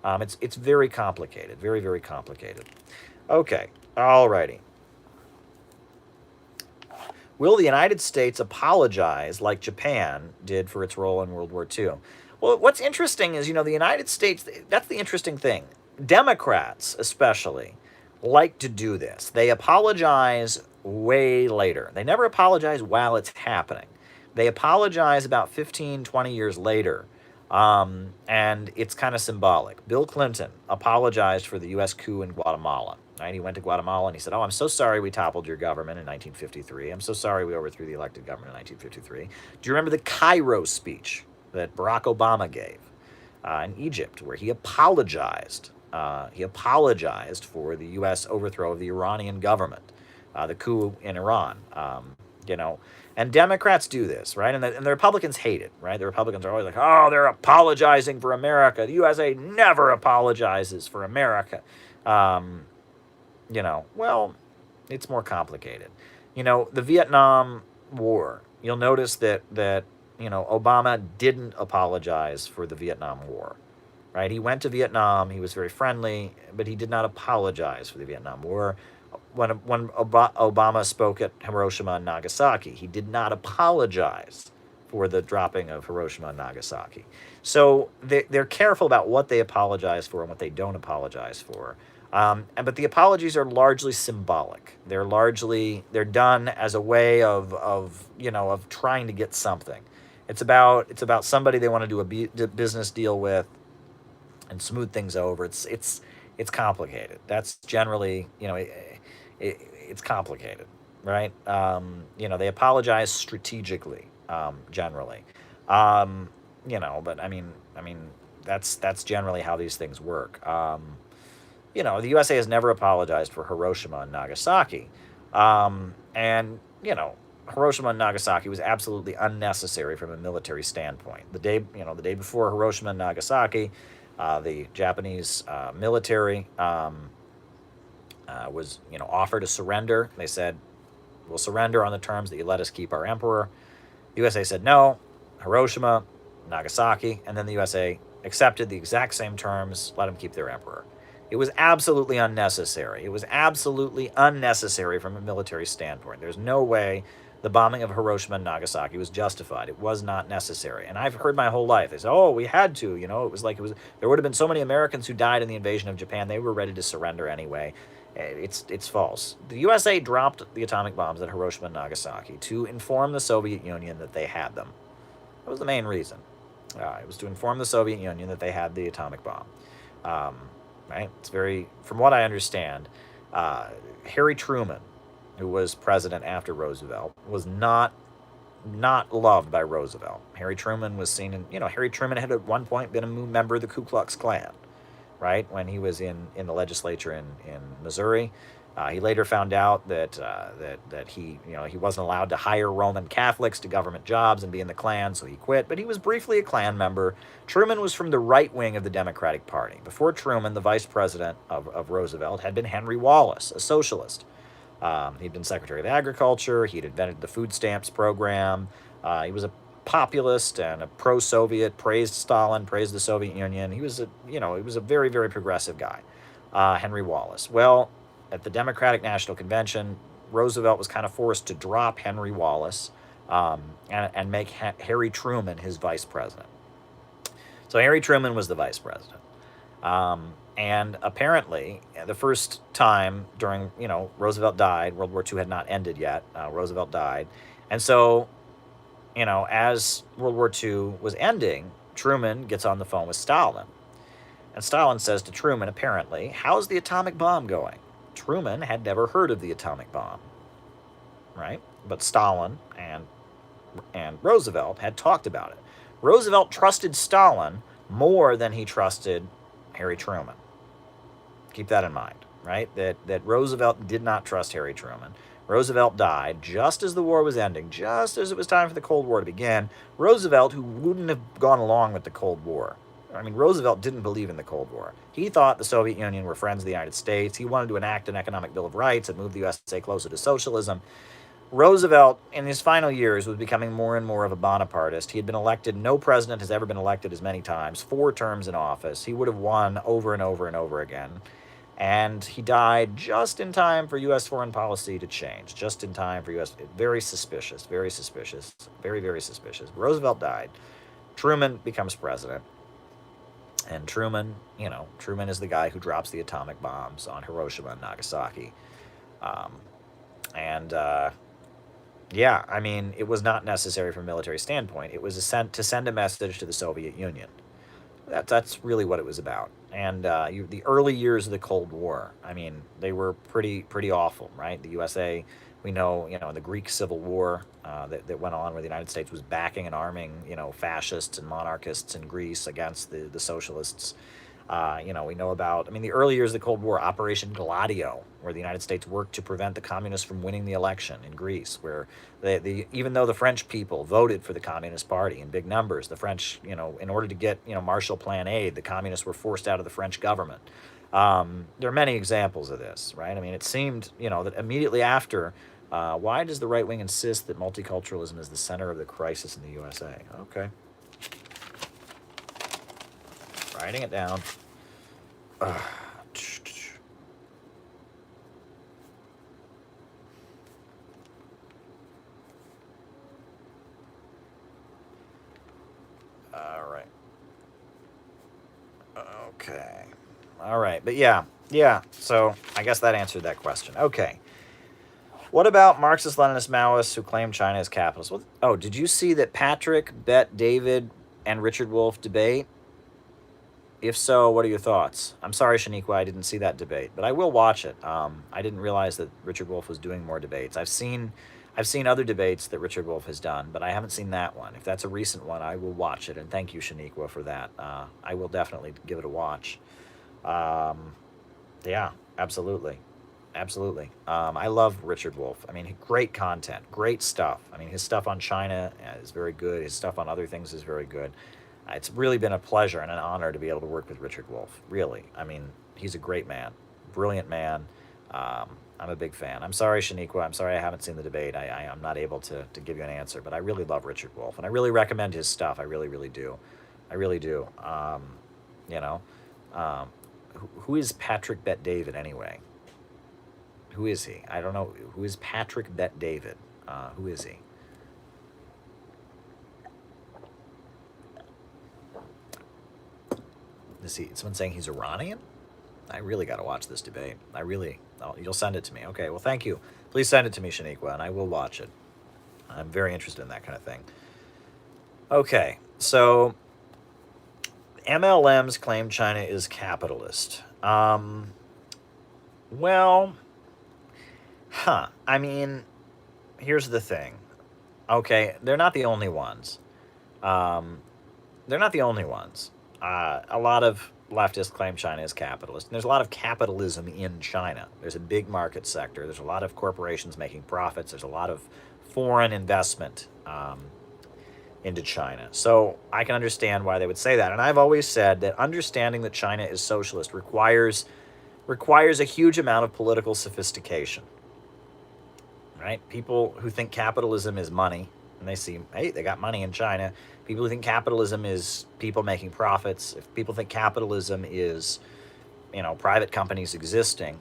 It's very complicated, very, very complicated. Okay, alrighty. Will the United States apologize like Japan did for its role in World War II? Well, what's interesting is, the United States, that's the interesting thing. Democrats, especially, like to do this. They apologize way later. They never apologize while it's happening. They apologize about 15, 20 years later. And it's kind of symbolic. Bill Clinton apologized for the U.S. coup in Guatemala. Right? He went to Guatemala and he said, "Oh, I'm so sorry we toppled your government in 1953. I'm so sorry we overthrew the elected government in 1953. Do you remember the Cairo speech that Barack Obama gave in Egypt, where he apologized? He apologized for the U.S. overthrow of the Iranian government, the coup in Iran. And Democrats do this, right? And the Republicans hate it, right? The Republicans are always like, oh, they're apologizing for America. The USA never apologizes for America. Well, it's more complicated. The Vietnam War, you'll notice that Obama didn't apologize for the Vietnam War, right? He went to Vietnam. He was very friendly, but he did not apologize for the Vietnam War. when Obama spoke at Hiroshima and Nagasaki, he did not apologize for the dropping of Hiroshima and Nagasaki. So they're careful about what they apologize for and what they don't apologize for. But the apologies are largely symbolic. They're done as a way of trying to get something. It's about somebody they want to do a business deal with and smooth things over. It's complicated. That's generally, it's complicated, right? They apologize strategically, generally. Um, but I mean, that's generally how these things work. The USA has never apologized for Hiroshima and Nagasaki, and Hiroshima and Nagasaki was absolutely unnecessary from a military standpoint. The day before Hiroshima and Nagasaki, the Japanese military was offered to surrender. They said, "We'll surrender on the terms that you let us keep our emperor." The USA said no. Hiroshima, Nagasaki, and then the USA accepted the exact same terms, let them keep their emperor. It was absolutely unnecessary. It was absolutely unnecessary from a military standpoint. There's no way the bombing of Hiroshima and Nagasaki was justified. It was not necessary. And I've heard my whole life, they say, "Oh, we had to." There would have been so many Americans who died in the invasion of Japan, they were ready to surrender anyway. It's false. The USA dropped the atomic bombs at Hiroshima and Nagasaki to inform the Soviet Union that they had them. That was the main reason. It was to inform the Soviet Union that they had the atomic bomb. Um, right? From what I understand, Harry Truman, who was president after Roosevelt, was not loved by Roosevelt. Harry Truman was seen Harry Truman had at one point been a member of the Ku Klux Klan, right? When he was in the legislature in Missouri. He later found out that he wasn't allowed to hire Roman Catholics to government jobs and be in the Klan, so he quit. But he was briefly a Klan member. Truman was from the right wing of the Democratic Party. Before Truman, the vice president of Roosevelt had been Henry Wallace, a socialist. He'd been Secretary of Agriculture. He'd invented the food stamps program. He was a populist and a pro-Soviet, praised Stalin, praised the Soviet Union. He was a very, very progressive guy, Henry Wallace. Well, at the Democratic National Convention, Roosevelt was kind of forced to drop Henry Wallace and make Harry Truman his vice president. So Harry Truman was the vice president. And apparently, the first time during, Roosevelt died, World War II had not ended yet. Roosevelt died. And so, as World War II was ending, Truman gets on the phone with Stalin. And Stalin says to Truman, apparently, "How's the atomic bomb going?" Truman had never heard of the atomic bomb, right? But Stalin and Roosevelt had talked about it. Roosevelt trusted Stalin more than he trusted Harry Truman. Keep that in mind, right? That Roosevelt did not trust Harry Truman. Roosevelt died just as the war was ending, just as it was time for the Cold War to begin. Roosevelt, who wouldn't have gone along with the Cold War. Roosevelt didn't believe in the Cold War. He thought the Soviet Union were friends of the United States. He wanted to enact an economic Bill of Rights and move the USA closer to socialism. Roosevelt, in his final years, was becoming more and more of a Bonapartist. He had been elected. No president has ever been elected as many times, 4 terms in office. He would have won over and over and over again. And he died just in time for U.S. foreign policy to change, just in time for U.S. Very suspicious, very suspicious, very, very suspicious. Roosevelt died. Truman becomes president. And Truman is the guy who drops the atomic bombs on Hiroshima and Nagasaki. It was not necessary from a military standpoint. It was to send a message to the Soviet Union. That's really what it was about. And the early years of the Cold War, they were pretty awful, right? The USA, we know, the Greek Civil War that went on, where the United States was backing and arming, fascists and monarchists in Greece against the socialists. We know about, the early years of the Cold War, Operation Gladio, where the United States worked to prevent the communists from winning the election in Greece, where even though the French people voted for the Communist Party in big numbers, the French, in order to get, Marshall Plan aid, the communists were forced out of the French government. There are many examples of this, right? It seemed, that immediately after, why does the right wing insist that multiculturalism is the center of the crisis in the USA? Okay. Writing it down. Okay. All right. But yeah. So I guess that answered that question. Okay. What about Marxist-Leninist Maoists who claim China is capitalist? Well, oh, did you see that Patrick, Bet, David, and Richard Wolff debate? If so, what are your thoughts? I'm sorry, Shaniqua, I didn't see that debate, but I will watch it. I didn't realize that Richard Wolff was doing more debates. I've seen other debates that Richard Wolff has done, but I haven't seen that one. If that's a recent one, I will watch it, and thank you, Shaniqua, for that. I will definitely give it a watch. Yeah, absolutely. Absolutely. I love Richard Wolff. I mean, great content, great stuff. I mean, his stuff on China is very good. His stuff on other things is very good. It's really been a pleasure and an honor to be able to work with Richard Wolff. Really. I mean, he's a great man, brilliant man. I'm a big fan. I'm sorry, Shaniqua. I'm sorry I haven't seen the debate. I'm not able to give you an answer, but I really love Richard Wolff, and I really recommend his stuff. I really, really do. I really do. You know, who is Patrick Bet David anyway? Who is he? I don't know. Who is Patrick Bet David? Who is he? Is he someone saying he's Iranian? I really got to watch this debate. You'll send it to me. Okay, well, thank you. Please send it to me, Shaniqua, and I will watch it. I'm very interested in that kind of thing. Okay, so MLMs claim China is capitalist. Well, I mean, here's the thing. Okay, they're not the only ones. A lot of leftists claim China is capitalist. And there's a lot of capitalism in China. There's a big market sector. There's a lot of corporations making profits. There's a lot of foreign investment into China. So I can understand why they would say that. And I've always said that understanding that China is socialist requires a huge amount of political sophistication. Right? People who think capitalism is money, and they see, hey, they got money in China. People who think capitalism is people making profits. If people think capitalism is, private companies existing,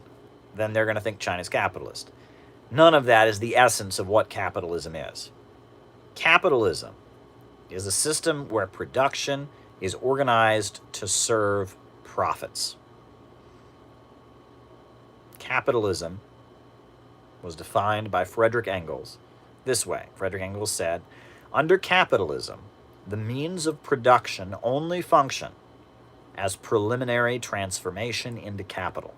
then they're going to think China's capitalist. None of that is the essence of what capitalism is. Capitalism is a system where production is organized to serve profits. Capitalism was defined by Frederick Engels this way. Frederick Engels said, under capitalism, the means of production only function as preliminary transformation into capital.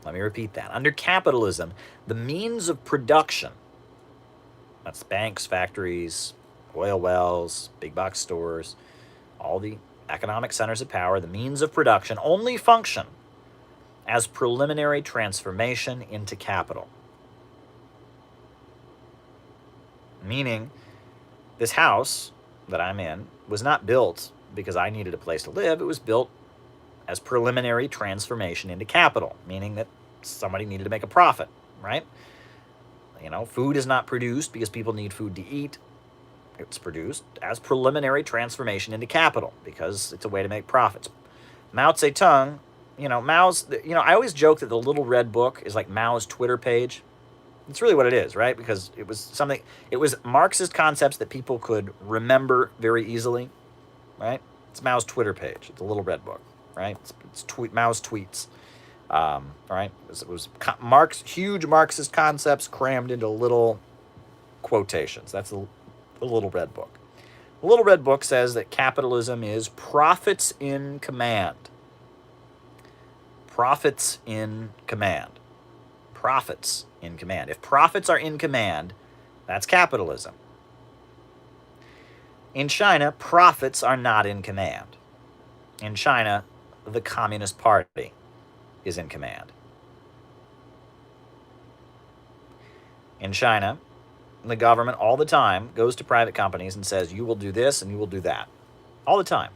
Let me repeat that. Under capitalism, the means of production, that's banks, factories, oil wells, big box stores, all the economic centers of power, the means of production only function as preliminary transformation into capital. Meaning, this house that I'm in was not built because I needed a place to live. It was built as preliminary transformation into capital, meaning that somebody needed to make a profit, right? Food is not produced because people need food to eat. It's produced as preliminary transformation into capital because it's a way to make profits. Mao Zedong, I always joke that the Little Red Book is like Mao's Twitter page. It's really what it is, right? Because it was Marxist concepts that people could remember very easily, right? It's Mao's Twitter page. It's a Little Red Book, right? It's Mao's tweets, right? It was huge Marxist concepts crammed into little quotations. That's the Little Red Book. The Little Red Book says that capitalism is profits in command. Profits in command. Profits in command. If profits are in command, that's capitalism. In China, profits are not in command. In China, the Communist Party is in command. In China, the government all the time goes to private companies and says, you will do this and you will do that. All the time.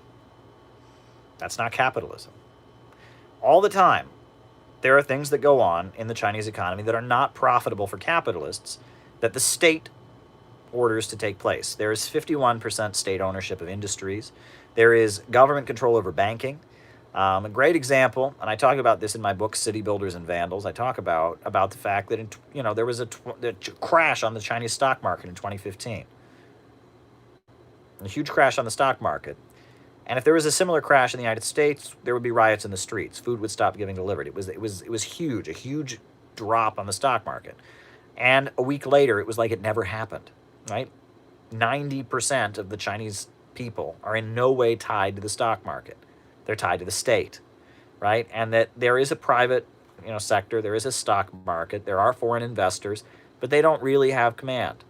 That's not capitalism. All the time, there are things that go on in the Chinese economy that are not profitable for capitalists that the state orders to take place. There is 51% state ownership of industries. There is government control over banking. A great example, and I talk about this in my book, City Builders and Vandals. I talk about the fact that there was a crash on the Chinese stock market in 2015. a huge crash on the stock market. And if there was a similar crash in the United States, there would be riots in the streets. Food would stop getting delivered. It was huge, a huge drop on the stock market. And a week later, it was like it never happened, right? 90% of the Chinese people are in no way tied to the stock market. They're tied to the state, right? And that there is a private, sector, there is a stock market, there are foreign investors, but they don't really have command.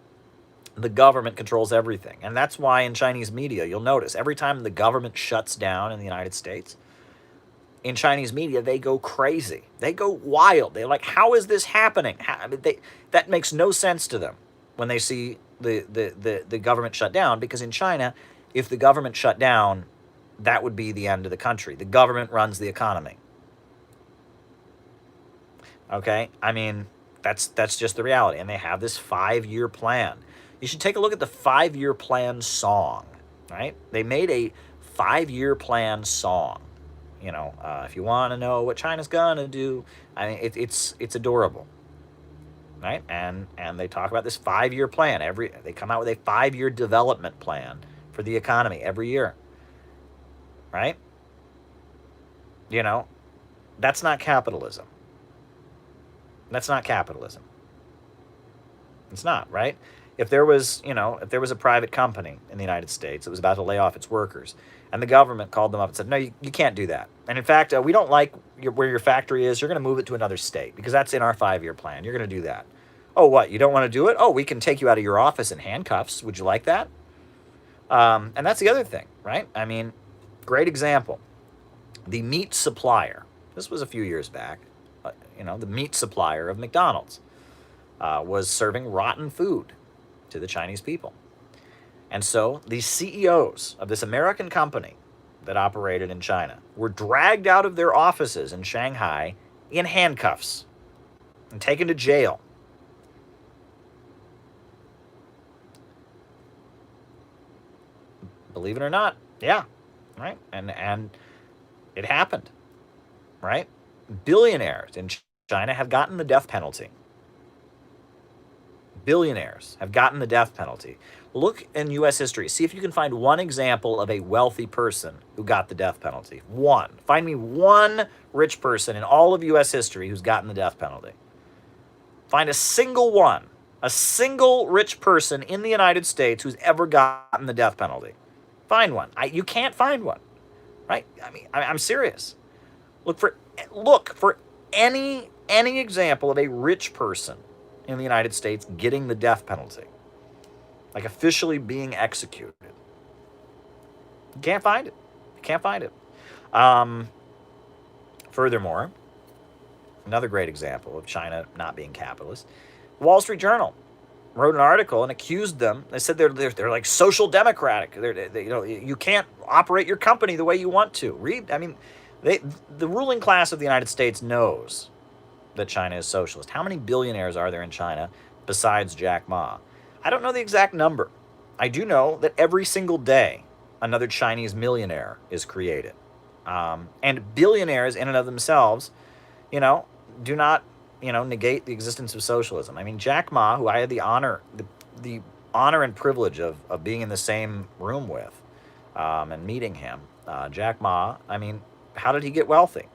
The government controls everything. And that's why in Chinese media, you'll notice every time the government shuts down in the United States, in Chinese media, they go crazy. They go wild. They're like, how is this happening? That makes no sense to them when they see the government shut down, because in China, if the government shut down, that would be the end of the country. The government runs the economy. Okay? I mean, that's just the reality. And they have this 5-year plan. You should take a look at the 5-year plan song, right? They made a 5-year plan song. If you want to know what China's gonna do, I mean, it's adorable, right? And they talk about this 5-year plan. They come out with a 5-year development plan for the economy every year, right? That's not capitalism. That's not capitalism. It's not, right? If there was a private company in the United States that was about to lay off its workers, and the government called them up and said, no, you can't do that. And in fact, we don't like where your factory is. You're going to move it to another state because that's in our 5-year plan. You're going to do that. Oh, what? You don't want to do it? Oh, we can take you out of your office in handcuffs. Would you like that? And that's the other thing, right? I mean, great example. The meat supplier. This was a few years back. The meat supplier of McDonald's was serving rotten food to the Chinese people. And so the CEOs of this American company that operated in China were dragged out of their offices in Shanghai in handcuffs and taken to jail. Believe it or not, yeah, right? And it happened, right? Billionaires in China have gotten the death penalty. Billionaires have gotten the death penalty. Look in U.S. history. See if you can find one example of a wealthy person who got the death penalty. One. Find me one rich person in all of U.S. history who's gotten the death penalty. Find a single one. A single rich person in the United States who's ever gotten the death penalty. Find one. You can't find one. Right? I mean, I'm serious. Look for any example of a rich person in the United States getting the death penalty, like officially being executed. You can't find it. You can't find it. Furthermore, another great example of China not being capitalist, Wall Street Journal wrote an article and accused them. They said they're like social democratic. You can't operate your company the way you want to. The ruling class of the United States knows that China is socialist. How many billionaires are there in China besides Jack Ma? I don't know the exact number. I do know that every single day another Chinese millionaire is created. And billionaires in and of themselves, do not, negate the existence of socialism. I mean, Jack Ma, who I had the honor and privilege of being in the same room with and meeting him, Jack Ma, I mean, how did he get wealthy?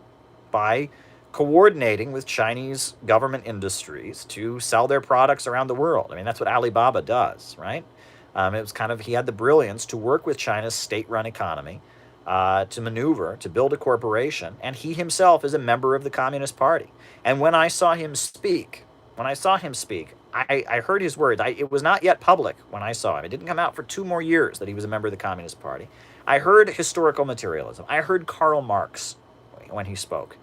By coordinating with Chinese government industries to sell their products around the world. I mean, that's what Alibaba does, right? It was he had the brilliance to work with China's state-run economy to maneuver, to build a corporation, and he himself is a member of the Communist Party. And when I saw him speak, I heard his words. It was not yet public when I saw him. It didn't come out for 2 more years that he was a member of the Communist Party. I heard historical materialism. I heard Karl Marx when he spoke.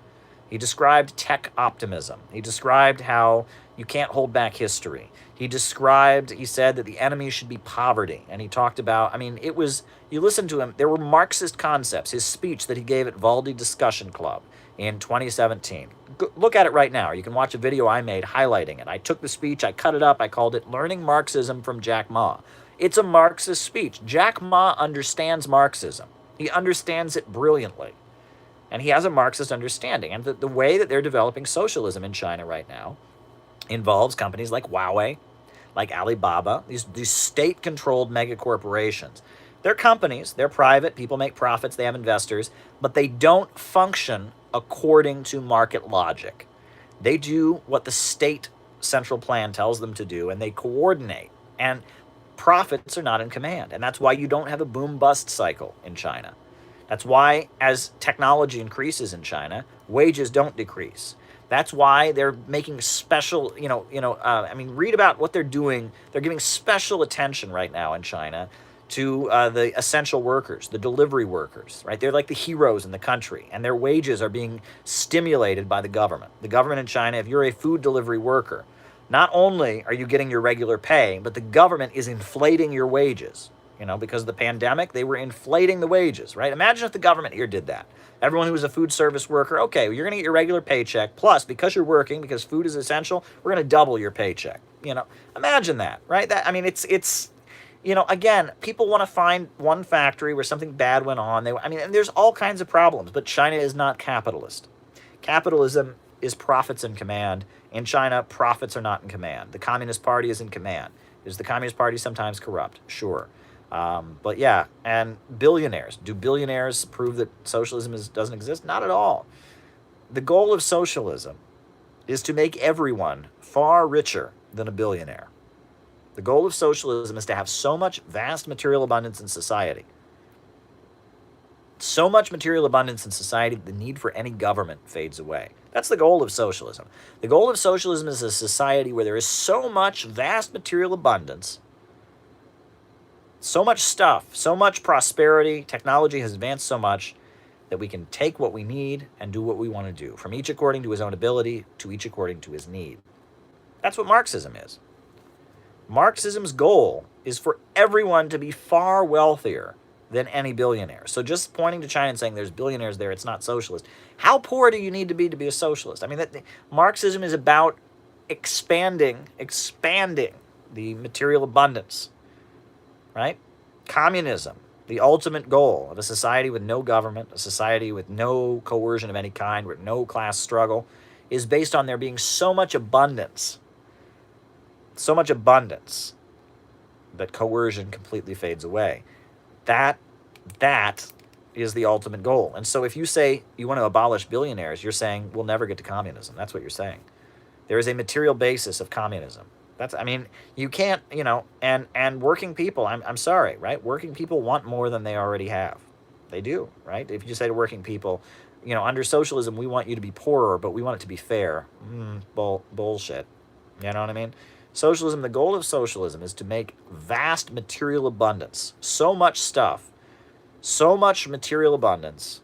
He described tech optimism. He described how you can't hold back history. He said that the enemy should be poverty. And he talked about, you listen to him, there were Marxist concepts. His speech that he gave at Valdi Discussion Club in 2017. Look at it right now. You can watch a video I made highlighting it. I took the speech, I cut it up, I called it Learning Marxism from Jack Ma. It's a Marxist speech. Jack Ma understands Marxism. He understands it brilliantly. And he has a Marxist understanding. And the way that they're developing socialism in China right now involves companies like Huawei, like Alibaba, these state-controlled mega corporations They're companies, they're private, people make profits, they have investors, but they don't function according to market logic. They do what the state central plan tells them to do, and they coordinate. And profits are not in command. And that's why you don't have a boom-bust cycle in China. That's why, as technology increases in China, wages don't decrease. That's why they're making special, read about what they're doing. They're giving special attention right now in China to the essential workers, the delivery workers, right? They're like the heroes in the country, and their wages are being stimulated by the government. The government in China, if you're a food delivery worker, not only are you getting your regular pay, but the government is inflating your wages. Because of the pandemic, they were inflating the wages, right? Imagine if the government here did that. Everyone who was a food service worker, okay, well, you're going to get your regular paycheck, plus because you're working, because food is essential, we're going to double your paycheck. Imagine that, right? Again, people want to find one factory where something bad went on. And there's all kinds of problems, but China is not capitalist. Capitalism is profits in command. In China, profits are not in command. The Communist Party is in command. Is the Communist Party sometimes corrupt? Sure. But yeah, and billionaires. Do billionaires prove that socialism doesn't exist? Not at all. The goal of socialism is to make everyone far richer than a billionaire. The goal of socialism is to have so much vast material abundance in society. So much material abundance in society, the need for any government fades away. That's the goal of socialism. The goal of socialism is a society where there is so much vast material abundance, so much stuff, so much prosperity, technology has advanced so much that we can take what we need and do what we want to do, from each according to his own ability to each according to his need. That's what Marxism is. Marxism's goal is for everyone to be far wealthier than any billionaire. So just pointing to China and saying there's billionaires there, it's not socialist. How poor do you need to be a socialist? Marxism is about expanding the material abundance, right? Communism, the ultimate goal of a society with no government, a society with no coercion of any kind, with no class struggle, is based on there being so much abundance that coercion completely fades away. That is the ultimate goal. And so if you say you want to abolish billionaires, you're saying we'll never get to communism. That's what you're saying. There is a material basis of communism. You can't, and working people, I'm sorry, right? Working people want more than they already have. They do, right? If you say to working people, under socialism, we want you to be poorer, but we want it to be fair. Bullshit. You know what I mean? Socialism, the goal of socialism is to make vast material abundance, so much stuff, so much material abundance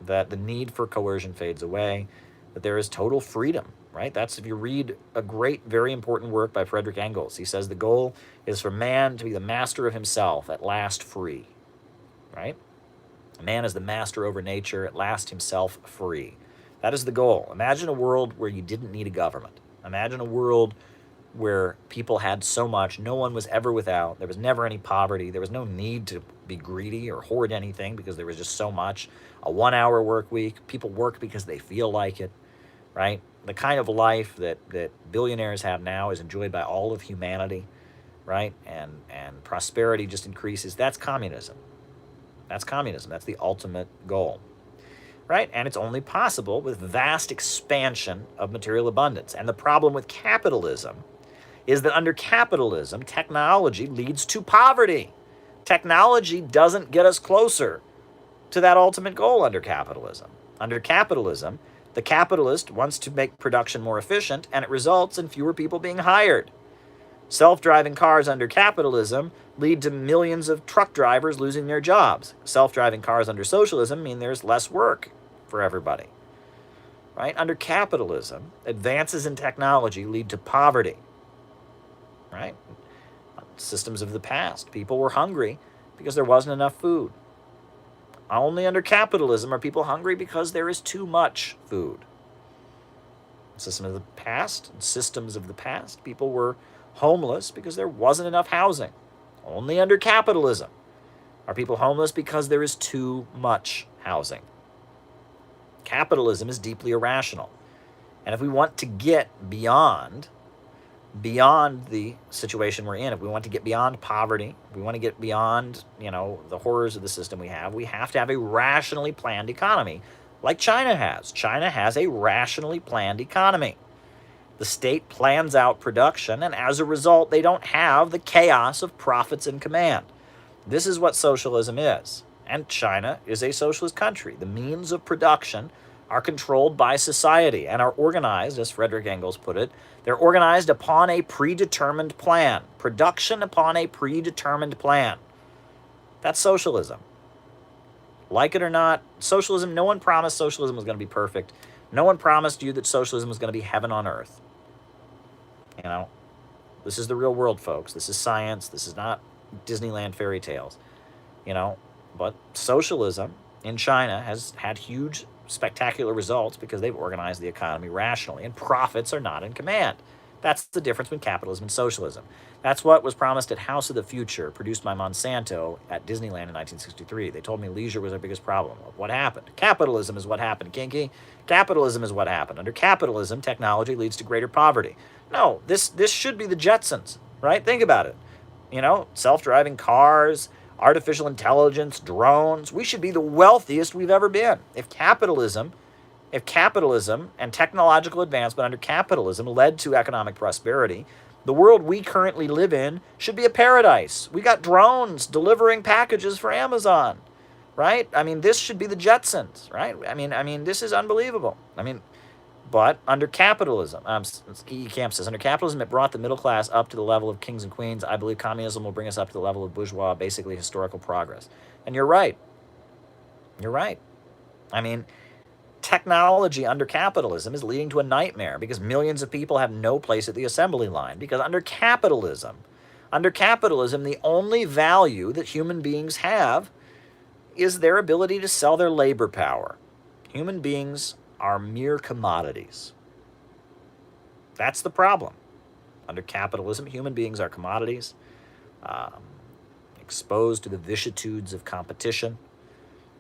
that the need for coercion fades away, that there is total freedom, right? That's if you read a great, very important work by Friedrich Engels. He says the goal is for man to be the master of himself, at last free, right? Man is the master over nature, at last himself free. That is the goal. Imagine a world where you didn't need a government. Imagine a world where people had so much, no one was ever without, there was never any poverty, there was no need to be greedy or hoard anything because there was just so much. A 1-hour work week, people work because they feel like it, right? The kind of life that billionaires have now is enjoyed by all of humanity, right? And prosperity just increases. That's communism. That's communism. That's the ultimate goal, right? And it's only possible with vast expansion of material abundance. And the problem with capitalism is that under capitalism, technology leads to poverty. Technology doesn't get us closer to that ultimate goal under capitalism. Under capitalism, the capitalist wants to make production more efficient, and it results in fewer people being hired. Self-driving cars under capitalism lead to millions of truck drivers losing their jobs. Self-driving cars under socialism mean there's less work for everybody. Right? Under capitalism, advances in technology lead to poverty. Right? Systems of the past, people were hungry because there wasn't enough food. Only under capitalism are people hungry because there is too much food. Systems of the past, people were homeless because there wasn't enough housing. Only under capitalism are people homeless because there is too much housing. Capitalism is deeply irrational. And if we want to get beyond beyond the situation we're in, if we want to get beyond poverty, if we want to get beyond, the horrors of the system we have to have a rationally planned economy like China has. China has a rationally planned economy. The state plans out production, and as a result, they don't have the chaos of profits and command. This is what socialism is. And China is a socialist country. The means of production are controlled by society and are organized, as Frederick Engels put it, they're organized upon a predetermined plan. Production upon a predetermined plan. That's socialism. Like it or not, socialism, no one promised socialism was going to be perfect. No one promised you that socialism was going to be heaven on earth. This is the real world, folks. This is science. This is not Disneyland fairy tales. But socialism in China has had huge, spectacular results because they've organized the economy rationally, and profits are not in command. That's the difference between capitalism and socialism. That's what was promised at House of the Future, produced by Monsanto at Disneyland in 1963. They told me leisure was our biggest problem. What happened? Capitalism is what happened, Kinky. Capitalism is what happened. Under capitalism, technology leads to greater poverty. No, this should be the Jetsons, right? Think about it. Self-driving cars, artificial intelligence, drones. We should be the wealthiest we've ever been. If capitalism and technological advancement under capitalism led to economic prosperity, the world we currently live in should be a paradise. We got drones delivering packages for Amazon, right? This should be the Jetsons, right? This is unbelievable. But under capitalism, E. Camp says, under capitalism, it brought the middle class up to the level of kings and queens. I believe communism will bring us up to the level of bourgeois, basically historical progress. And you're right. You're right. Technology under capitalism is leading to a nightmare because millions of people have no place at the assembly line. Because under capitalism, the only value that human beings have is their ability to sell their labor power. Human beings are mere commodities. That's the problem. Under capitalism, human beings are commodities, exposed to the vicissitudes of competition.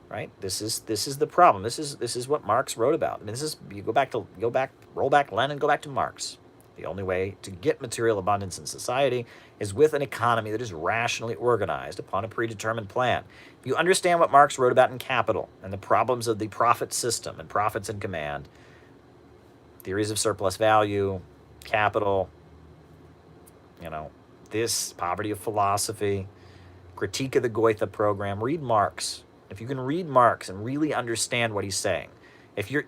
Right? This is the problem. This is what Marx wrote about. Roll back Lenin, go back to Marx. The only way to get material abundance in society is with an economy that is rationally organized upon a predetermined plan. If you understand what Marx wrote about in Capital and the problems of the profit system and profits in command, theories of surplus value, capital, this poverty of philosophy, critique of the Goethe program, read Marx. If you can read Marx and really understand what he's saying, if you're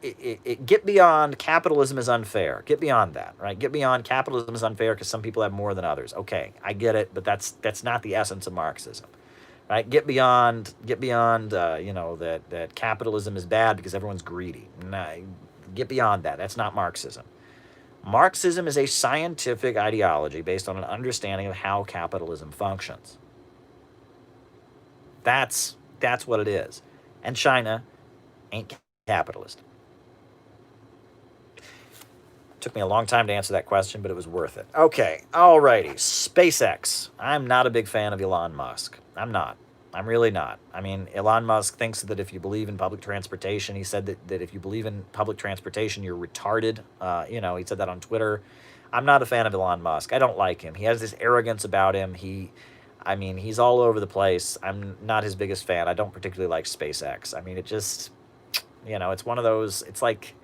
get beyond capitalism is unfair. Get beyond that, right? Get beyond capitalism is unfair because some people have more than others. Okay, I get it, but that's not the essence of Marxism, right? Get beyond that capitalism is bad because everyone's greedy. Nah, get beyond that. That's not Marxism. Marxism is a scientific ideology based on an understanding of how capitalism functions. That's what it is. And China ain't capitalist. Took me a long time to answer that question, but it was worth it. Okay, alrighty. SpaceX. I'm not a big fan of Elon Musk. I'm not. I'm really not. Elon Musk thinks that if you believe in public transportation, he said that if you believe in public transportation, you're retarded. He said that on Twitter. I'm not a fan of Elon Musk. I don't like him. He has this arrogance about him. He's all over the place. I'm not his biggest fan. I don't particularly like SpaceX. It just, it's one of those, it's like,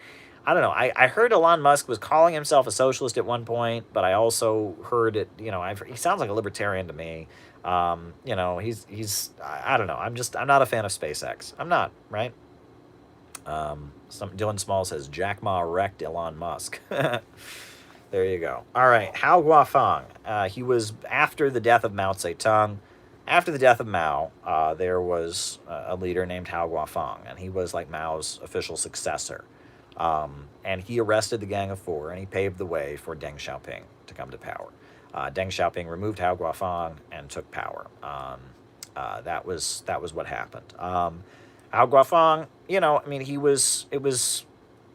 I don't know. I heard Elon Musk was calling himself a socialist at one point, but I also heard it, he sounds like a libertarian to me. He's I don't know. I'm not a fan of SpaceX. I'm not, right? Dylan Small says, Jack Ma wrecked Elon Musk. There you go. All right, Hao Guofeng. He was after the death of Mao Zedong. After the death of Mao, there was a leader named Hao Guofeng, and he was like Mao's official successor. And he arrested the Gang of Four, and he paved the way for Deng Xiaoping to come to power. Deng Xiaoping removed Hao Guofeng and took power. That was what happened. Hao Guofeng,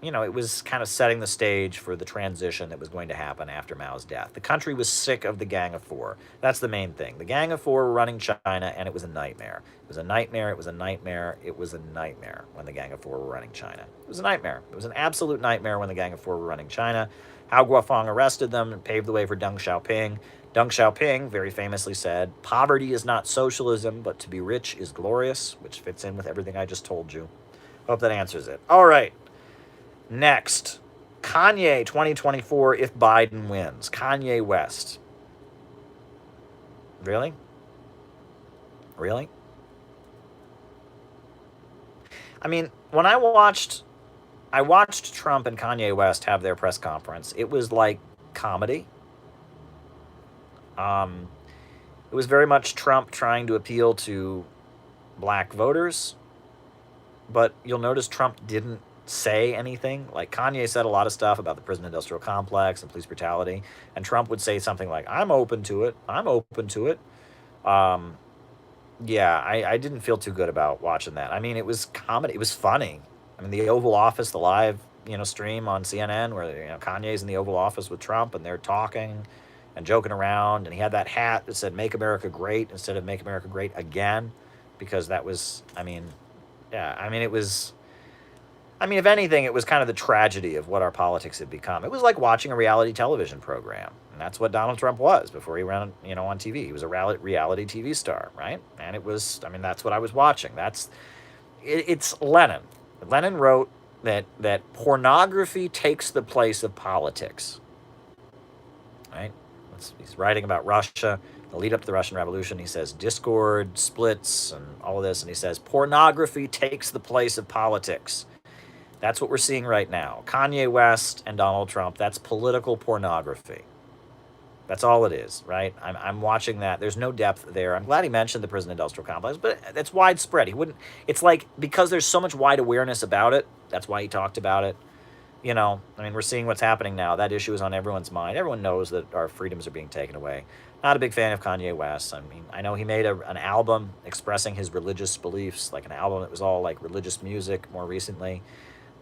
it was kind of setting the stage for the transition that was going to happen after Mao's death. The country was sick of the Gang of Four. That's the main thing. The Gang of Four were running China, and it was a nightmare. It was a nightmare. It was a nightmare. It was a nightmare when the Gang of Four were running China. It was a nightmare. It was an absolute nightmare when the Gang of Four were running China. Hao Guofeng arrested them and paved the way for Deng Xiaoping. Deng Xiaoping very famously said, "Poverty is not socialism, but to be rich is glorious," which fits in with everything I just told you. Hope that answers it. All right. Next, Kanye 2024 if Biden wins. Kanye West. Really? Really? I mean, when I watched Trump and Kanye West have their press conference. It was like comedy. Um, it was very much Trump trying to appeal to black voters, but you'll notice Trump didn't say anything. Like Kanye said a lot of stuff about the prison industrial complex and police brutality, and Trump would say something like, "I'm open to it. I'm open to it." Um, yeah, I didn't feel too good about watching that. I mean, it was comedy. It was funny. I mean, the Oval Office, the live stream on CNN where Kanye's in the Oval Office with Trump and they're talking and joking around, and he had that hat that said "Make America Great" instead of "Make America Great Again," because that was, I mean, yeah, I mean, it was. I mean, if anything, it was kind of the tragedy of what our politics had become. It was like watching a reality television program. And that's what Donald Trump was before he ran, on TV. He was a reality TV star, right? And it was, I mean, that's what I was watching. It's Lenin. Lenin wrote that pornography takes the place of politics, right? He's writing about Russia, the lead up to the Russian Revolution. He says discord, splits, and all of this. And he says pornography takes the place of politics. That's what we're seeing right now. Kanye West and Donald Trump, that's political pornography. That's all it is, right? I'm watching that. There's no depth there. I'm glad he mentioned the prison industrial complex, but it's widespread. He wouldn't, it's like, because there's so much wide awareness about it, that's why he talked about it. I mean, we're seeing what's happening now. That issue is on everyone's mind. Everyone knows that our freedoms are being taken away. Not a big fan of Kanye West. I mean, I know he made an album expressing his religious beliefs, like an album that was all like religious music more recently.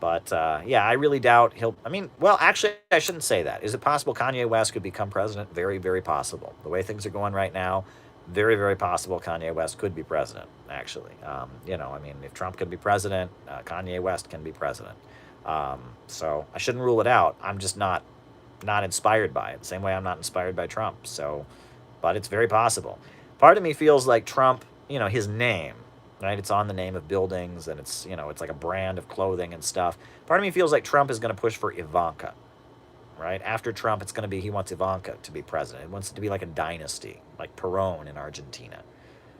But yeah, I really doubt he'll. I mean, well, actually, I shouldn't say that. Is it possible Kanye West could become president? Very, very possible. The way things are going right now, very, very possible Kanye West could be president, actually. I mean, if Trump can be president, Kanye West can be president. So I shouldn't rule it out. I'm just not inspired by it. The same way I'm not inspired by Trump. So, but it's very possible. Part of me feels like Trump, his name, right? It's on the name of buildings, and it's like a brand of clothing and stuff. Part of me feels like Trump is going to push for Ivanka, right? After Trump, it's going to be, he wants Ivanka to be president. He wants it to be like a dynasty, like Perón in Argentina,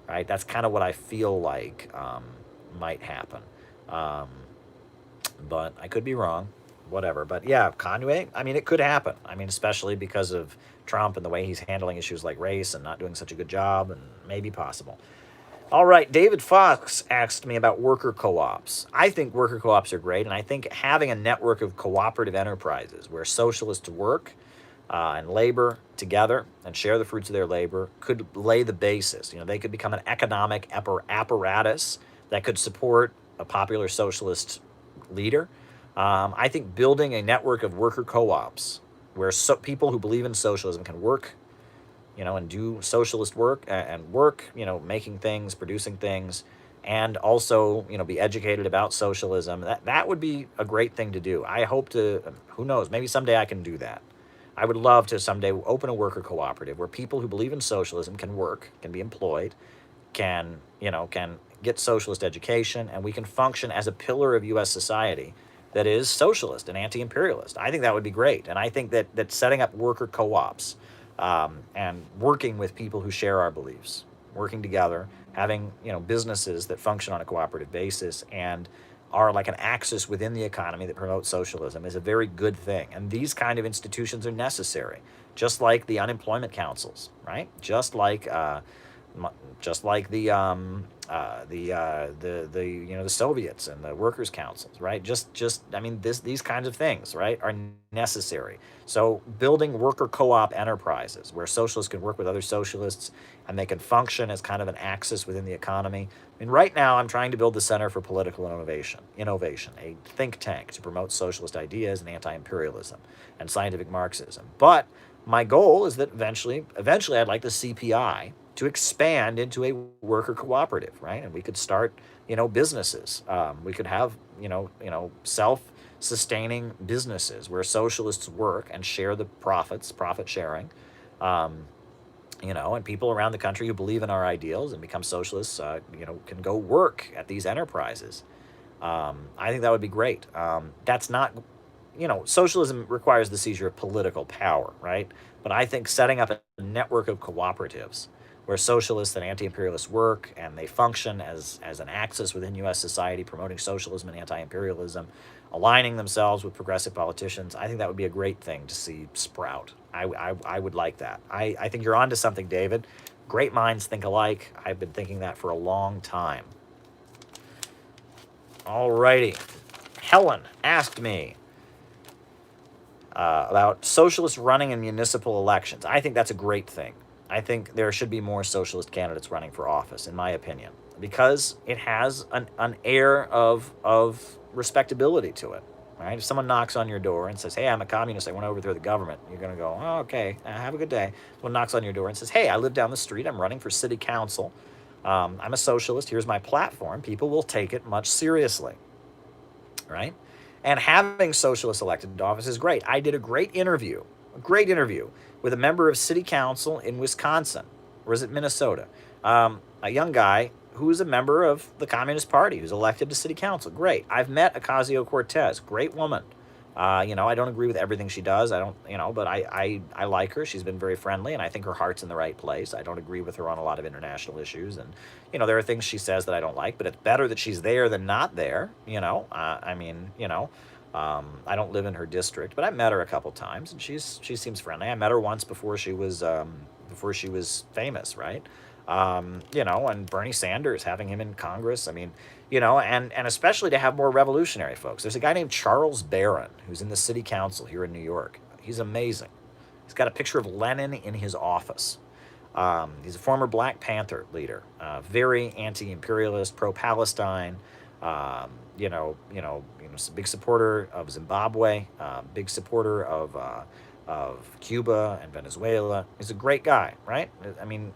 right? That's kind of what I feel like might happen. But I could be wrong, whatever. But yeah, Kanye, I mean, it could happen. I mean, especially because of Trump and the way he's handling issues like race and not doing such a good job, and maybe possible. All right, David Fox asked me about worker co-ops. I think worker co-ops are great, and I think having a network of cooperative enterprises where socialists work and labor together and share the fruits of their labor could lay the basis. They could become an economic apparatus that could support a popular socialist leader. I think building a network of worker co-ops where people who believe in socialism can work and do socialist work and work, making things, producing things, and also, be educated about socialism. That would be a great thing to do. I hope to, who knows, maybe someday I can do that. I would love to someday open a worker cooperative where people who believe in socialism can work, can be employed, can get socialist education, and we can function as a pillar of U.S. society that is socialist and anti-imperialist. I think that would be great. And I think that setting up worker co-ops, and working with people who share our beliefs, working together, having businesses that function on a cooperative basis and are like an axis within the economy that promotes socialism is a very good thing. And these kind of institutions are necessary, just like the unemployment councils, right? Just like the Soviets and the workers' councils, right? I mean, these kinds of things, right, are necessary. So building worker co-op enterprises where socialists can work with other socialists and they can function as kind of an axis within the economy. I mean, right now I'm trying to build the Center for Political Innovation, a think tank to promote socialist ideas and anti-imperialism and scientific Marxism. But my goal is that eventually I'd like the CPI to expand into a worker cooperative, right? And we could start, businesses. We could have, self-sustaining businesses where socialists work and share the profits, profit sharing. Um, and people around the country who believe in our ideals and become socialists, can go work at these enterprises. I think that would be great. That's not, socialism requires the seizure of political power, right? But I think setting up a network of cooperatives where socialists and anti-imperialists work and they function as an axis within U.S. society, promoting socialism and anti-imperialism, aligning themselves with progressive politicians, I think that would be a great thing to see sprout. I would like that. I think you're onto something, David. Great minds think alike. I've been thinking that for a long time. Alrighty. Helen asked me about socialists running in municipal elections. I think that's a great thing. I think there should be more socialist candidates running for office, in my opinion, because it has an air of respectability to it. Right? If someone knocks on your door and says, "Hey, I'm a communist, I want to overthrow the government," you're going to go, "Oh, okay, have a good day." Someone knocks on your door and says, "Hey, I live down the street, I'm running for city council, I'm a socialist, here's my platform," people will take it much seriously, right? And having socialists elected into office is great. I did a great interview with a member of city council in Wisconsin, or is it Minnesota? A young guy who is a member of the Communist Party, who's elected to city council. Great. I've met Ocasio-Cortez. Great woman. I don't agree with everything she does. I don't, but I like her. She's been very friendly, and I think her heart's in the right place. I don't agree with her on a lot of international issues, and, there are things she says that I don't like, but it's better that she's there than not there, I don't live in her district, but I met her a couple times, and she seems friendly. I met her once before she was famous, right? And Bernie Sanders, having him in Congress, and especially to have more revolutionary folks. There's a guy named Charles Barron who's in the city council here in New York. He's amazing. He's got a picture of Lenin in his office. He's a former Black Panther leader, very anti-imperialist, pro-Palestine, big supporter of Zimbabwe, big supporter of Cuba and Venezuela. He's a great guy, right?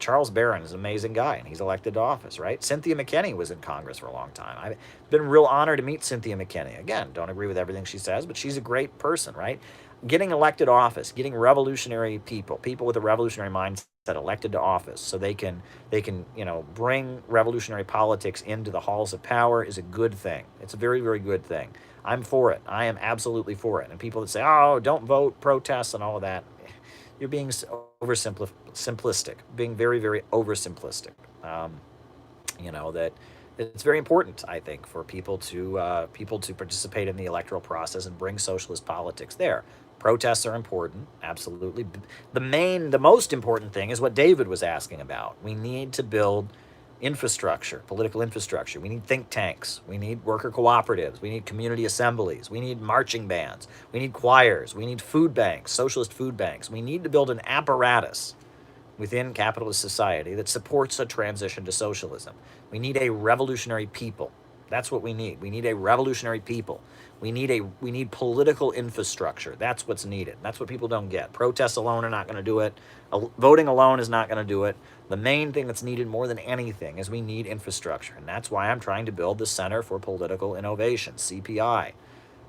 Charles Barron is an amazing guy, and he's elected to office, right? Cynthia McKinney was in Congress for a long time. I've been a real honor to meet Cynthia McKinney. Again, don't agree with everything she says, but she's a great person, right? Getting elected office, getting revolutionary people with a revolutionary mindset elected to office so they can bring revolutionary politics into the halls of power is a good thing. It's a very, very good thing. I'm for it. I am absolutely for it. And people that say, "Oh, don't vote, protest," and all of that, you're being simplistic, being very, very oversimplistic. That it's very important, I think, for people to participate in the electoral process and bring socialist politics there. Protests are important, absolutely. The most important thing is what David was asking about. We need to build infrastructure, political infrastructure. We need think tanks. We need worker cooperatives. We need community assemblies. We need marching bands. We need choirs. We need food banks, socialist food banks. We need to build an apparatus within capitalist society that supports a transition to socialism. We need a revolutionary people. That's what we need. We need a revolutionary people. We need political infrastructure. That's what's needed. That's what people don't get. Protests alone are not going to do it. Voting alone is not going to do it. The main thing that's needed more than anything is we need infrastructure. And that's why I'm trying to build the Center for Political Innovation, CPI,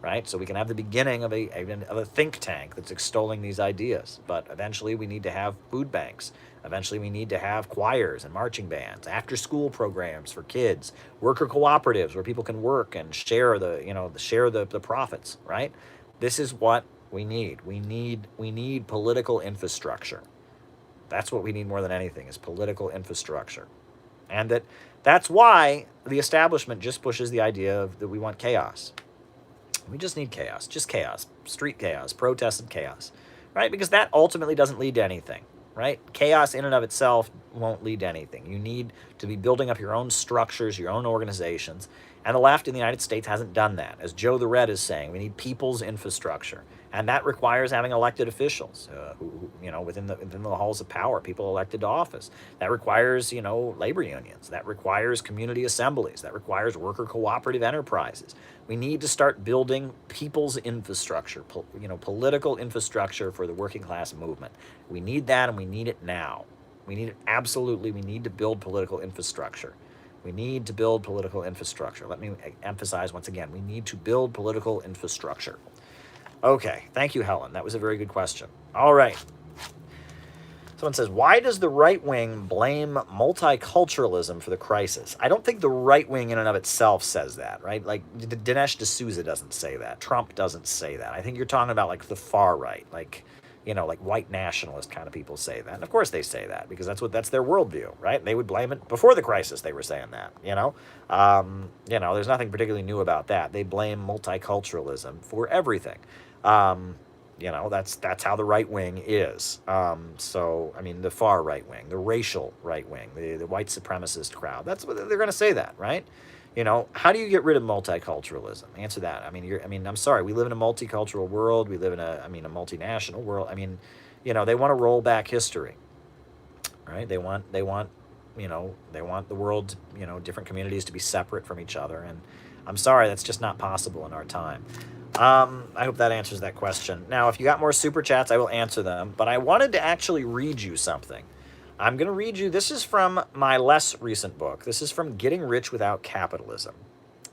right? So we can have the beginning of a think tank that's extolling these ideas. But eventually we need to have food banks. Eventually we need to have choirs and marching bands, after-school programs for kids, worker cooperatives where people can work and share the profits, right? This is what we need. We need political infrastructure. That's what we need more than anything, is political infrastructure. And that's why the establishment just pushes the idea that we want chaos. We just need chaos, street chaos, protest and chaos, right? Because that ultimately doesn't lead to anything, right? Chaos in and of itself won't lead to anything. You need to be building up your own structures, your own organizations, and the left in the United States hasn't done that. As Joe the Red is saying, we need people's infrastructure, and that requires having elected officials who within the halls of power, people elected to office. That requires labor unions. That requires community assemblies. That requires worker cooperative enterprises. We need to start building people's infrastructure, political infrastructure for the working class movement. We need that, and we need it now. We need it absolutely. We need to build political infrastructure. We need to build political infrastructure. Let me emphasize once again, we need to build political infrastructure. Okay, thank you, Helen. That was a very good question. All right. Someone says, why does the right wing blame multiculturalism for the crisis? I don't think the right wing in and of itself says that, right? Like Dinesh D'Souza doesn't say that. Trump doesn't say that. I think you're talking about like the far right, like, you know, like white nationalist kind of people say that. And of course they say that because that's their worldview, right? They would blame it before the crisis. They were saying that, you know, there's nothing particularly new about that. They blame multiculturalism for everything. That's how the right wing is. So, I mean, the far right wing, the racial right wing, the white supremacist crowd, that's what they're going to say that, right? You know, how do you get rid of multiculturalism? Answer that. I mean, I'm sorry. We live in a multicultural world. We live in a multinational world. I mean, you know, they want to roll back history, right? They want the world, different communities to be separate from each other. And I'm sorry, that's just not possible in our time. I hope that answers that question. Now, if you got more super chats, I will answer them. But I wanted to actually read you something. I'm going to read you, this is from my less recent book. This is from Getting Rich Without Capitalism.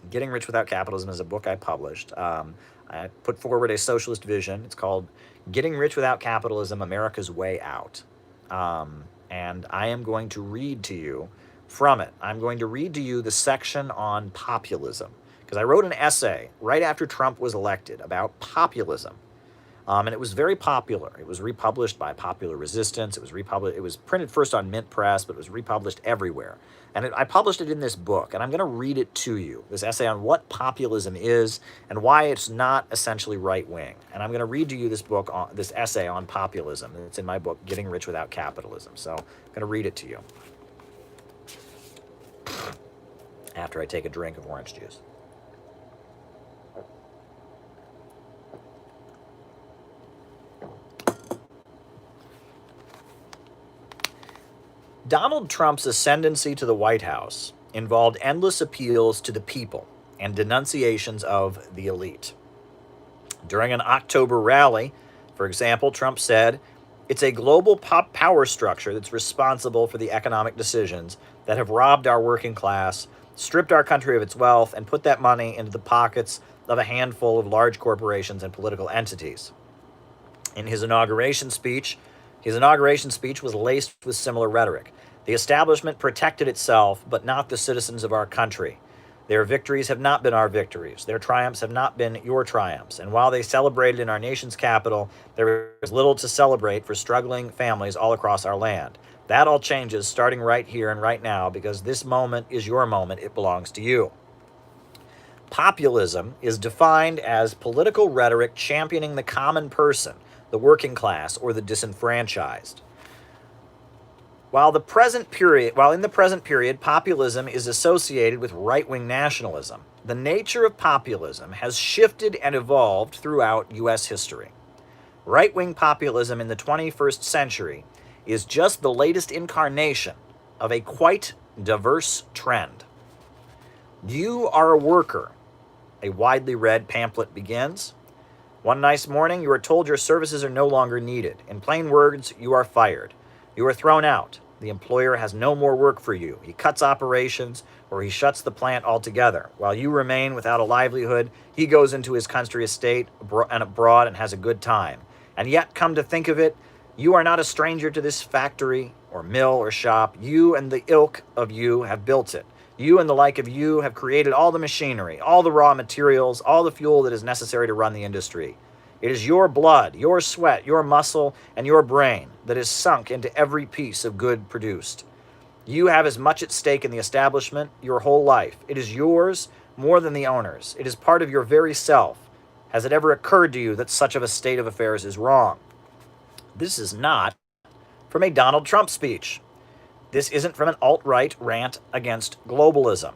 Getting Rich Without Capitalism is a book I published. I put forward a socialist vision. It's called Getting Rich Without Capitalism, America's Way Out. And I am going to read to you from it. I'm going to read to you the section on populism. Because I wrote an essay right after Trump was elected about populism. And it was very popular. It was republished by Popular Resistance. It was printed first on Mint Press, but it was republished everywhere. And I published it in this book, and I'm going to read it to you, this essay on what populism is and why it's not essentially right-wing. And I'm going to read to you this essay on populism. And it's in my book, Getting Rich Without Capitalism. So I'm going to read it to you after I take a drink of orange juice. Donald Trump's ascendancy to the White House involved endless appeals to the people and denunciations of the elite. During an October rally, for example, Trump said, "It's a global power structure that's responsible for the economic decisions that have robbed our working class, stripped our country of its wealth, and put that money into the pockets of a handful of large corporations and political entities." In his inauguration speech was laced with similar rhetoric. The establishment protected itself, but not the citizens of our country. Their victories have not been our victories. Their triumphs have not been your triumphs. And while they celebrated in our nation's capital, there is little to celebrate for struggling families all across our land. That all changes starting right here and right now, because this moment is your moment. It belongs to you. Populism is defined as political rhetoric championing the common person, the working class, or the disenfranchised. While in the present period, populism is associated with right-wing nationalism, the nature of populism has shifted and evolved throughout U.S. history. Right-wing populism in the 21st century is just the latest incarnation of a quite diverse trend. "You are a worker," a widely read pamphlet begins. "One nice morning, you are told your services are no longer needed. In plain words, you are fired. You are thrown out. The employer has no more work for you. He cuts operations or he shuts the plant altogether. While you remain without a livelihood, he goes into his country estate and abroad and has a good time. And yet, come to think of it, you are not a stranger to this factory or mill or shop. You and the ilk of you have built it. You and the like of you have created all the machinery, all the raw materials, all the fuel that is necessary to run the industry. It is your blood, your sweat, your muscle, and your brain that is sunk into every piece of good produced. You have as much at stake in the establishment your whole life. It is yours more than the owner's. It is part of your very self. Has it ever occurred to you that such a state of affairs is wrong?" This is not from a Donald Trump speech. This isn't from an alt-right rant against globalism.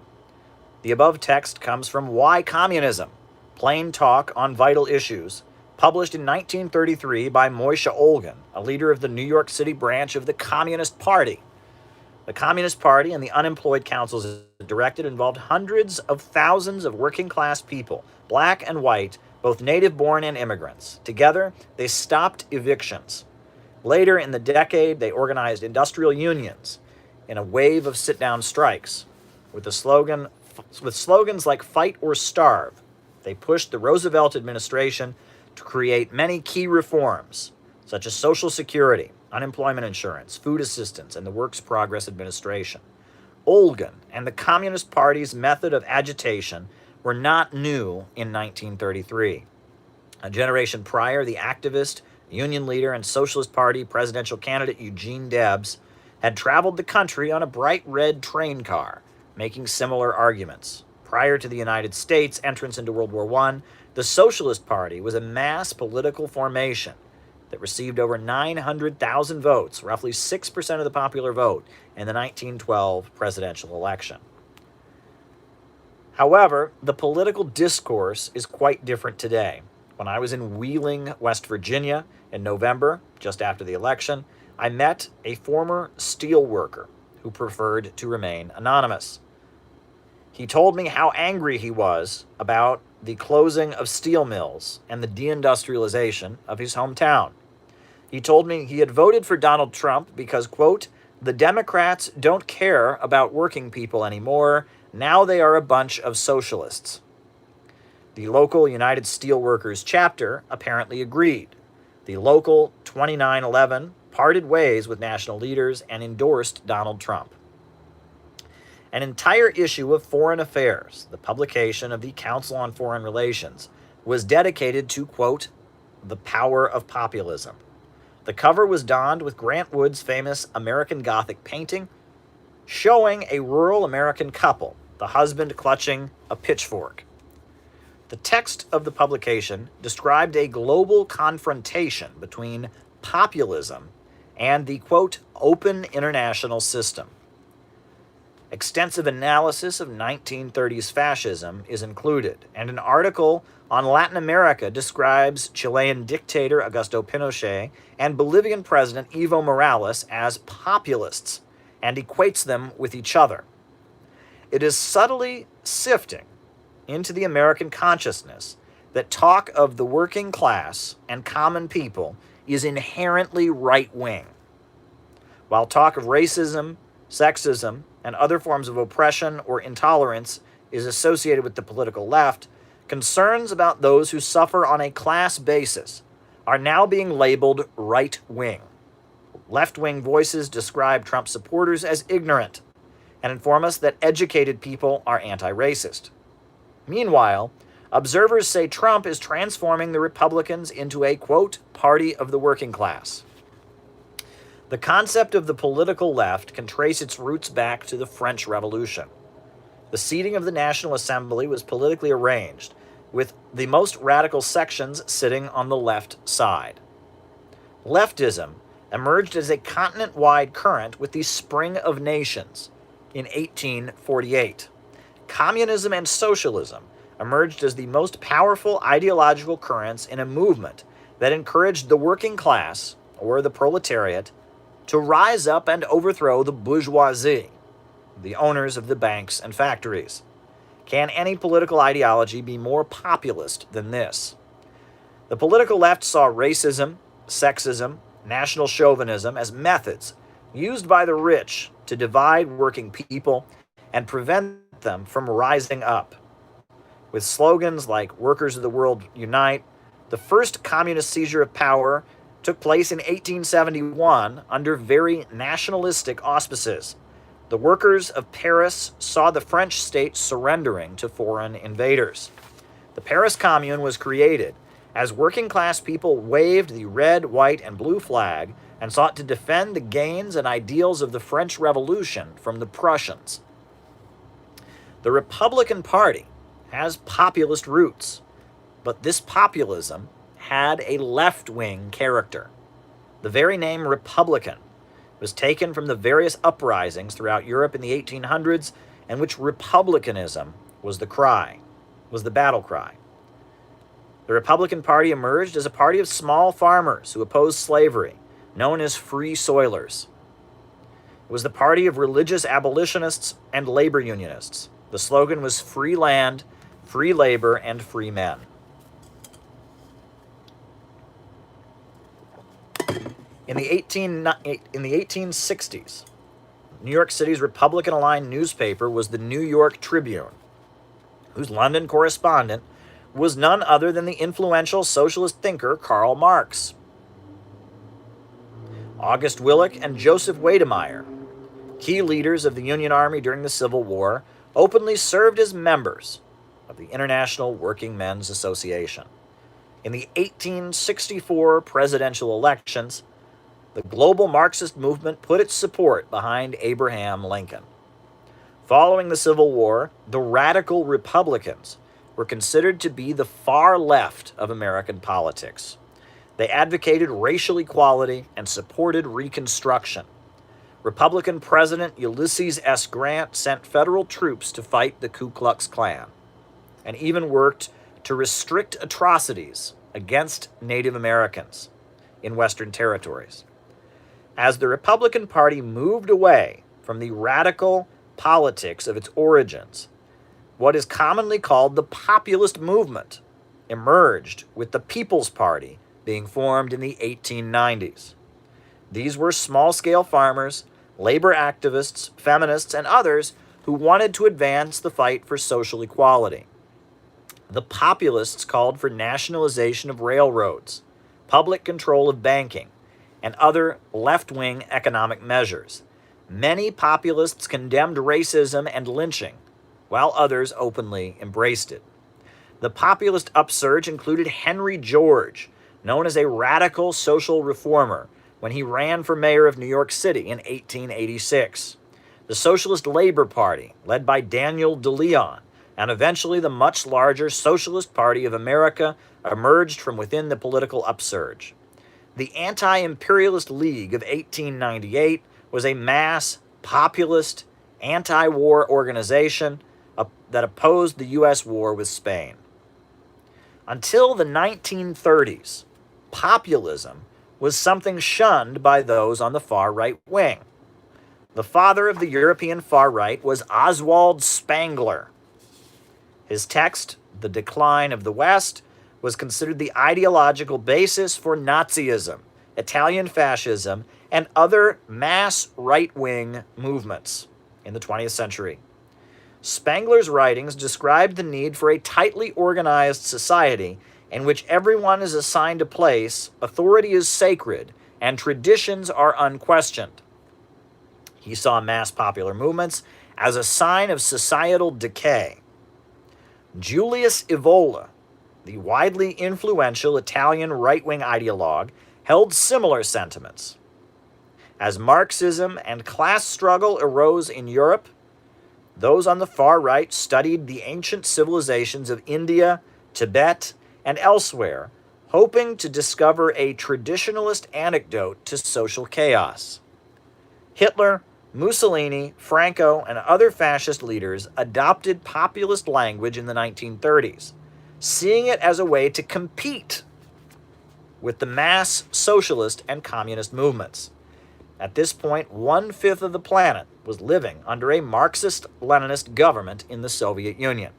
The above text comes from Why Communism? Plain Talk on Vital Issues, published in 1933 by Moishe Olgin, a leader of the New York City branch of the Communist Party. The Communist Party and the unemployed councils it directed involved hundreds of thousands of working-class people, black and white, both native-born and immigrants. Together, they stopped evictions. Later in the decade, they organized industrial unions in a wave of sit-down strikes. With slogans like "Fight or Starve," they pushed the Roosevelt administration to create many key reforms, such as Social Security, unemployment insurance, food assistance, and the Works Progress Administration. Olgan and the Communist Party's method of agitation were not new in 1933. A generation prior, the activist, union leader, and Socialist Party presidential candidate Eugene Debs had traveled the country on a bright red train car, making similar arguments. Prior to the United States' entrance into World War I, the Socialist Party was a mass political formation that received over 900,000 votes, roughly 6% of the popular vote, in the 1912 presidential election. However, the political discourse is quite different today. When I was in Wheeling, West Virginia in November, just after the election, I met a former steel worker who preferred to remain anonymous. He told me how angry he was about the closing of steel mills and the deindustrialization of his hometown. He told me he had voted for Donald Trump because, quote, "the Democrats don't care about working people anymore. Now they are a bunch of socialists." The local United Steelworkers chapter apparently agreed. The local 2911 parted ways with national leaders and endorsed Donald Trump. An entire issue of Foreign Affairs, the publication of the Council on Foreign Relations, was dedicated to, quote, "the power of populism." The cover was donned with Grant Wood's famous American Gothic painting, showing a rural American couple, the husband clutching a pitchfork. The text of the publication described a global confrontation between populism and the, quote, "open international system." Extensive analysis of 1930s fascism is included, and an article on Latin America describes Chilean dictator Augusto Pinochet and Bolivian President Evo Morales as populists and equates them with each other. It is subtly sifting into the American consciousness that talk of the working class and common people is inherently right-wing, while talk of racism, sexism, and other forms of oppression or intolerance is associated with the political left. Concerns about those who suffer on a class basis are now being labeled right-wing. Left-wing voices describe Trump supporters as ignorant and inform us that educated people are anti-racist. Meanwhile, observers say Trump is transforming the Republicans into a, quote, "party of the working class." The concept of the political left can trace its roots back to the French Revolution. The seating of the National Assembly was politically arranged, with the most radical sections sitting on the left side. Leftism emerged as a continent-wide current with the Spring of Nations in 1848. Communism and socialism emerged as the most powerful ideological currents in a movement that encouraged the working class, or the proletariat, to rise up and overthrow the bourgeoisie, the owners of the banks and factories. Can any political ideology be more populist than this? The political left saw racism, sexism, national chauvinism as methods used by the rich to divide working people and prevent them from rising up. With slogans like "Workers of the World Unite," the first communist seizure of power took place in 1871 under very nationalistic auspices. The workers of Paris saw the French state surrendering to foreign invaders. The Paris Commune was created as working class people waved the red, white, and blue flag and sought to defend the gains and ideals of the French Revolution from the Prussians. The Republican Party has populist roots, but this populism had a left-wing character. The very name Republican was taken from the various uprisings throughout Europe in the 1800s, in which republicanism was the battle cry. The Republican Party emerged as a party of small farmers who opposed slavery, known as free soilers. It was the party of religious abolitionists and labor unionists. The slogan was "free land, free labor, and free men." In the 1860s, New York City's Republican-aligned newspaper was the New York Tribune, whose London correspondent was none other than the influential socialist thinker Karl Marx. August Willich and Joseph Wedemeyer, key leaders of the Union Army during the Civil War, openly served as members of the International Working Men's Association. In the 1864 presidential elections, the global Marxist movement put its support behind Abraham Lincoln. Following the Civil War, the radical Republicans were considered to be the far left of American politics. They advocated racial equality and supported Reconstruction. Republican President Ulysses S. Grant sent federal troops to fight the Ku Klux Klan, and even worked to restrict atrocities against Native Americans in Western territories. As the Republican Party moved away from the radical politics of its origins, what is commonly called the populist movement emerged, with the People's Party being formed in the 1890s. These were small-scale farmers, labor activists, feminists, and others who wanted to advance the fight for social equality. The populists called for nationalization of railroads, public control of banking, and other left-wing economic measures. Many populists condemned racism and lynching, while others openly embraced it. The populist upsurge included Henry George, known as a radical social reformer, when he ran for mayor of New York City in 1886. The Socialist Labor Party, led by Daniel De Leon, and eventually the much larger Socialist Party of America, emerged from within the political upsurge. The Anti-Imperialist League of 1898 was a mass, populist, anti-war organization that opposed the U.S. war with Spain. Until the 1930s, populism was something shunned by those on the far right wing. The father of the European far right was Oswald Spengler. His text, The Decline of the West, was considered the ideological basis for Nazism, Italian fascism, and other mass right-wing movements in the 20th century. Spengler's writings described the need for a tightly organized society in which everyone is assigned a place, authority is sacred, and traditions are unquestioned. He saw mass popular movements as a sign of societal decay. Julius Evola, the widely influential Italian right-wing ideologue, held similar sentiments. As Marxism and class struggle arose in Europe, those on the far right studied the ancient civilizations of India, Tibet, and elsewhere, hoping to discover a traditionalist antidote to social chaos. Hitler, Mussolini, Franco, and other fascist leaders adopted populist language in the 1930s, seeing it as a way to compete with the mass socialist and communist movements. At this point, 1/5 of the planet was living under a Marxist-Leninist government in the Soviet Union.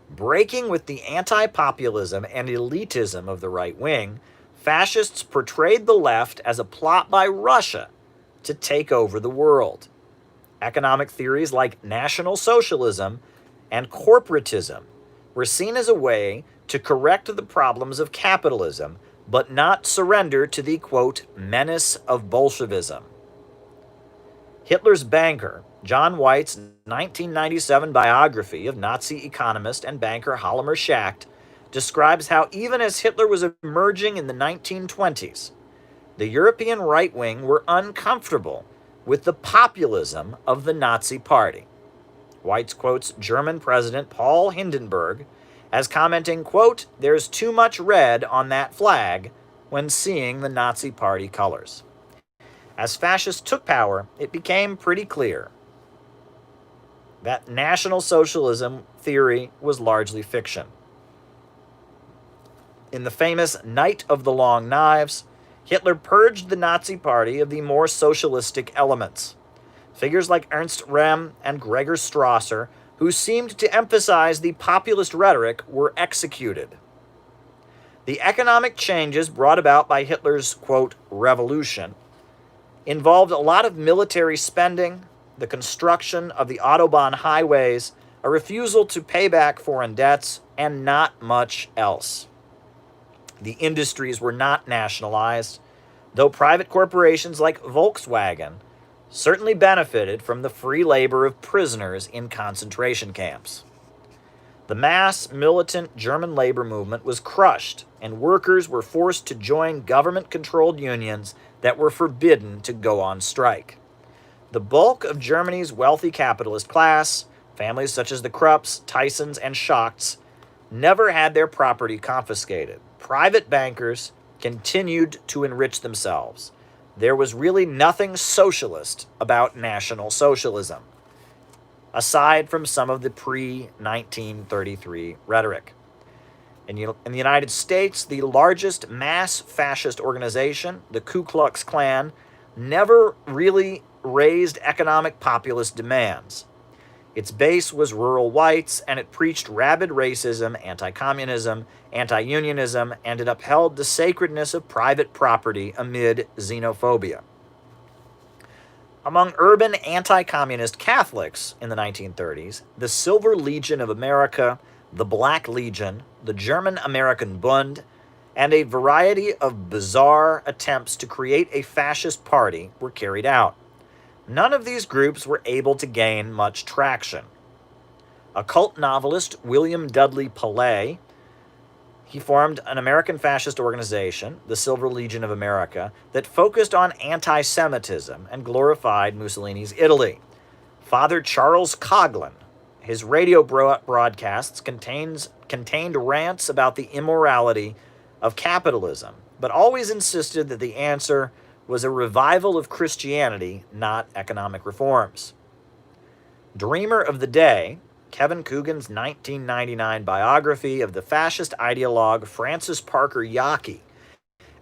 Breaking with the anti-populism and elitism of the right wing, fascists portrayed the left as a plot by Russia to take over the world. Economic theories like National Socialism and corporatism were seen as a way to correct the problems of capitalism, but not surrender to the, quote, menace of Bolshevism. Hitler's banker, John White's 1997 biography of Nazi economist and banker Hjalmar Schacht, describes how even as Hitler was emerging in the 1920s, the European right wing were uncomfortable with the populism of the Nazi Party. White quotes German President Paul Hindenburg as commenting, quote, "There's too much red on that flag," when seeing the Nazi Party colors. As fascists took power, it became pretty clear that National Socialism theory was largely fiction. In the famous Night of the Long Knives, Hitler purged the Nazi Party of the more socialistic elements. Figures like Ernst Röhm and Gregor Strasser, who seemed to emphasize the populist rhetoric, were executed. The economic changes brought about by Hitler's, quote, revolution involved a lot of military spending, the construction of the Autobahn highways, a refusal to pay back foreign debts, and not much else. The industries were not nationalized, though private corporations like Volkswagen certainly benefited from the free labor of prisoners in concentration camps. The mass militant German labor movement was crushed, and workers were forced to join government-controlled unions that were forbidden to go on strike. The bulk of Germany's wealthy capitalist class, families such as the Krupps, Tysons, and Schachts, never had their property confiscated. Private bankers continued to enrich themselves. There was really nothing socialist about National Socialism, aside from some of the pre-1933 rhetoric. In the United States, the largest mass fascist organization, the Ku Klux Klan, never really raised economic populist demands. Its base was rural whites, and it preached rabid racism, anti-communism, anti-unionism, and it upheld the sacredness of private property amid xenophobia. Among urban anti-communist Catholics in the 1930s, the Silver Legion of America, the Black Legion, the German American Bund, and a variety of bizarre attempts to create a fascist party were carried out. None of these groups were able to gain much traction. Occult novelist William Dudley Pillay, he formed an American fascist organization, the Silver Legion of America, that focused on anti-Semitism and glorified Mussolini's Italy. Father Charles Coughlin, his radio broadcasts contained rants about the immorality of capitalism, but always insisted that the answer was a revival of Christianity, not economic reforms. Dreamer of the day, Kevin Coogan's 1999 biography of the fascist ideologue Francis Parker Yockey,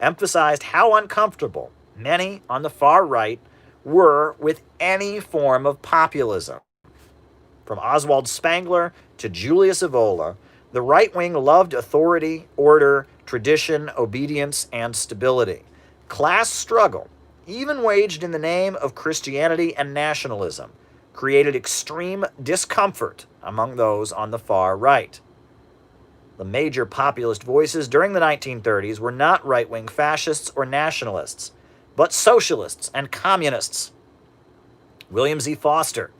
emphasized how uncomfortable many on the far right were with any form of populism. From Oswald Spengler to Julius Evola, the right wing loved authority, order, tradition, obedience, and stability. Class struggle, even waged in the name of Christianity and nationalism, created extreme discomfort among those on the far right. The major populist voices during the 1930s were not right-wing fascists or nationalists, but socialists and communists. William Z. Foster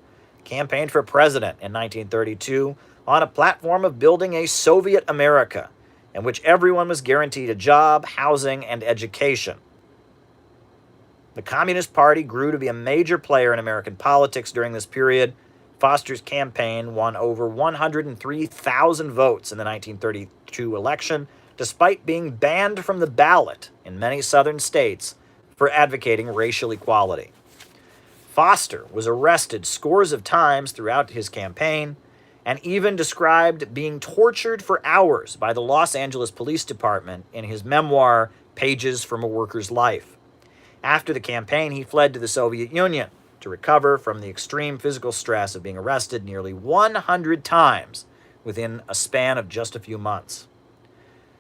campaigned for president in 1932 on a platform of building a Soviet America in which everyone was guaranteed a job, housing, and education. The Communist Party grew to be a major player in American politics during this period. Foster's campaign won over 103,000 votes in the 1932 election, despite being banned from the ballot in many southern states for advocating racial equality. Foster was arrested scores of times throughout his campaign and even described being tortured for hours by the Los Angeles Police Department in his memoir, Pages from a Worker's Life. After the campaign, he fled to the Soviet Union to recover from the extreme physical stress of being arrested nearly 100 times within a span of just a few months.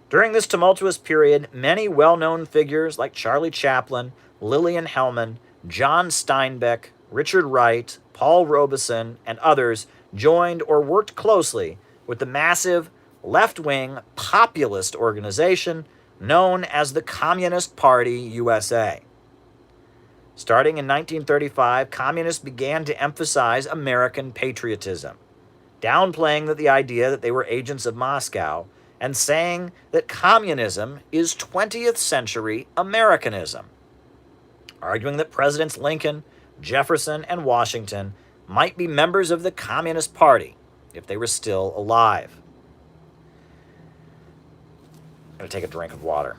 During this tumultuous period, many well-known figures like Charlie Chaplin, Lillian Hellman, John Steinbeck, Richard Wright, Paul Robeson, and others joined or worked closely with the massive left-wing populist organization known as the Communist Party USA. Starting in 1935, communists began to emphasize American patriotism, downplaying the idea that they were agents of Moscow and saying that communism is 20th century Americanism, arguing that Presidents Lincoln, Jefferson, and Washington might be members of the Communist Party if they were still alive. I'm going to take a drink of water.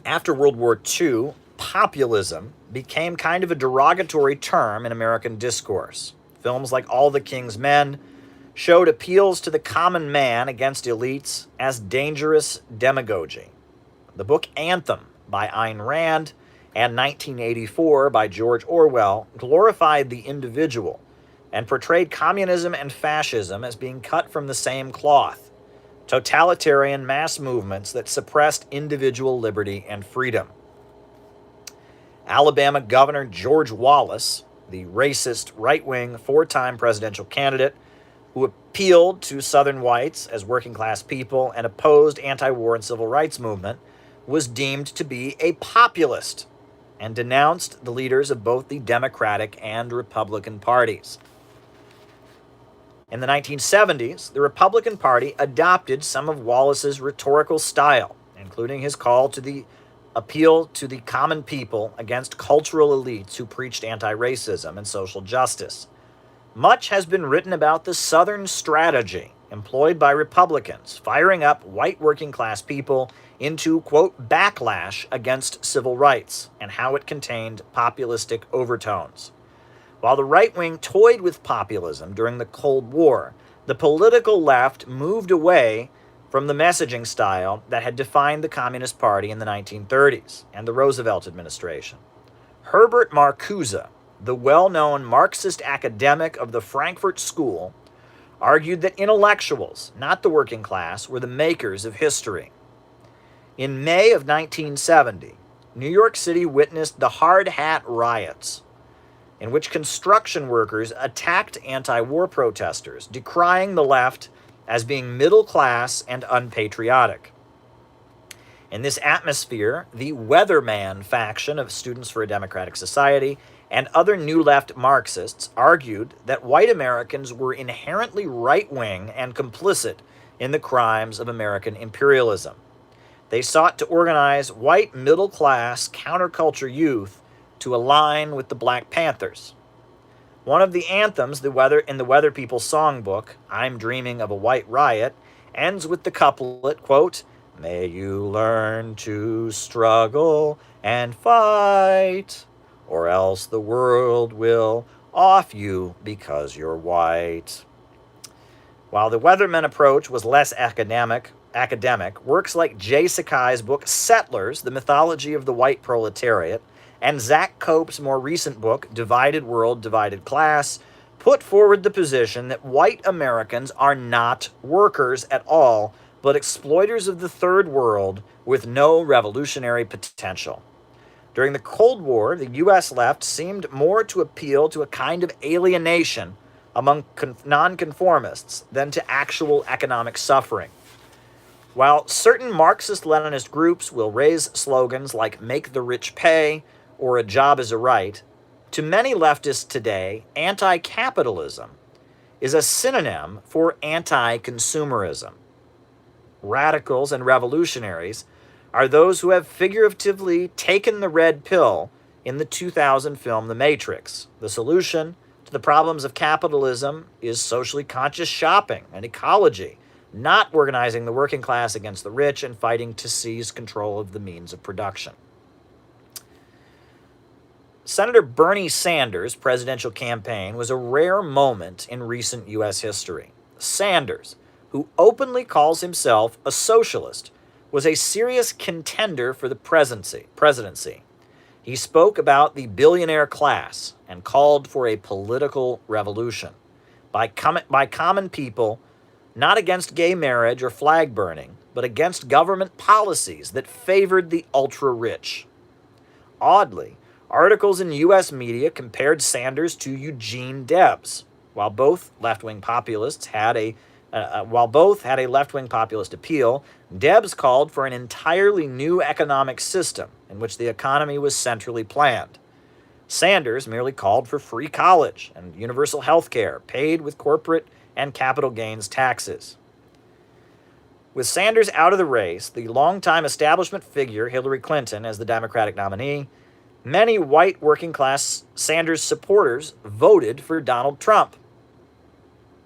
After World War II, populism became kind of a derogatory term in American discourse. Films like All the King's Men showed appeals to the common man against elites as dangerous demagogy. The book Anthem by Ayn Rand and 1984 by George Orwell glorified the individual and portrayed communism and fascism as being cut from the same cloth, totalitarian mass movements that suppressed individual liberty and freedom. Alabama Governor George Wallace, the racist right-wing four-time presidential candidate who appealed to Southern whites as working-class people and opposed anti-war and civil rights movement, was deemed to be a populist and denounced the leaders of both the Democratic and Republican parties. In the 1970s, the Republican Party adopted some of Wallace's rhetorical style, including his call to the appeal to the common people against cultural elites who preached anti-racism and social justice. Much has been written about the Southern strategy employed by Republicans, firing up white working-class people into, quote, backlash against civil rights, and how it contained populistic overtones. While the right wing toyed with populism during the Cold War, the political left moved away from the messaging style that had defined the Communist Party in the 1930s and the Roosevelt administration. Herbert Marcuse, the well-known Marxist academic of the Frankfurt School, argued that intellectuals, not the working class, were the makers of history. In May of 1970, New York City witnessed the Hard Hat riots, in which construction workers attacked anti-war protesters, decrying the left as being middle class and unpatriotic. In this atmosphere, the Weatherman faction of Students for a Democratic Society and other New Left Marxists argued that white Americans were inherently right-wing and complicit in the crimes of American imperialism. They sought to organize white middle-class counterculture youth to align with the Black Panthers. One of the anthems in the Weather People songbook, I'm Dreaming of a White Riot, ends with the couplet, quote, "May you learn to struggle and fight, or else the world will off you because you're white." While the Weatherman approach was less academic, works like Jay Sakai's book Settlers, The Mythology of the White Proletariat, and Zach Cope's more recent book, Divided World, Divided Class, put forward the position that white Americans are not workers at all, but exploiters of the third world with no revolutionary potential. During the Cold War, the U.S. left seemed more to appeal to a kind of alienation among nonconformists than to actual economic suffering. While certain Marxist-Leninist groups will raise slogans like "Make the Rich Pay" or "A Job is a Right," to many leftists today, anti-capitalism is a synonym for anti-consumerism. Radicals and revolutionaries are those who have figuratively taken the red pill in the 2000 film The Matrix. The solution to the problems of capitalism is socially conscious shopping and ecology, not organizing the working class against the rich and fighting to seize control of the means of production. Senator Bernie Sanders' presidential campaign was a rare moment in recent U.S. history. Sanders, who openly calls himself a socialist, was a serious contender for the presidency. He spoke about the billionaire class and called for a political revolution by common people, not against gay marriage or flag burning, but against government policies that favored the ultra-rich. Oddly, articles in U.S. media compared Sanders to Eugene Debs. While both left-wing populists had a left-wing populist appeal, Debs called for an entirely new economic system in which the economy was centrally planned. Sanders merely called for free college and universal health care paid with corporate and capital gains taxes. With Sanders out of the race, the longtime establishment figure Hillary Clinton as the Democratic nominee, many white working-class Sanders supporters voted for Donald Trump.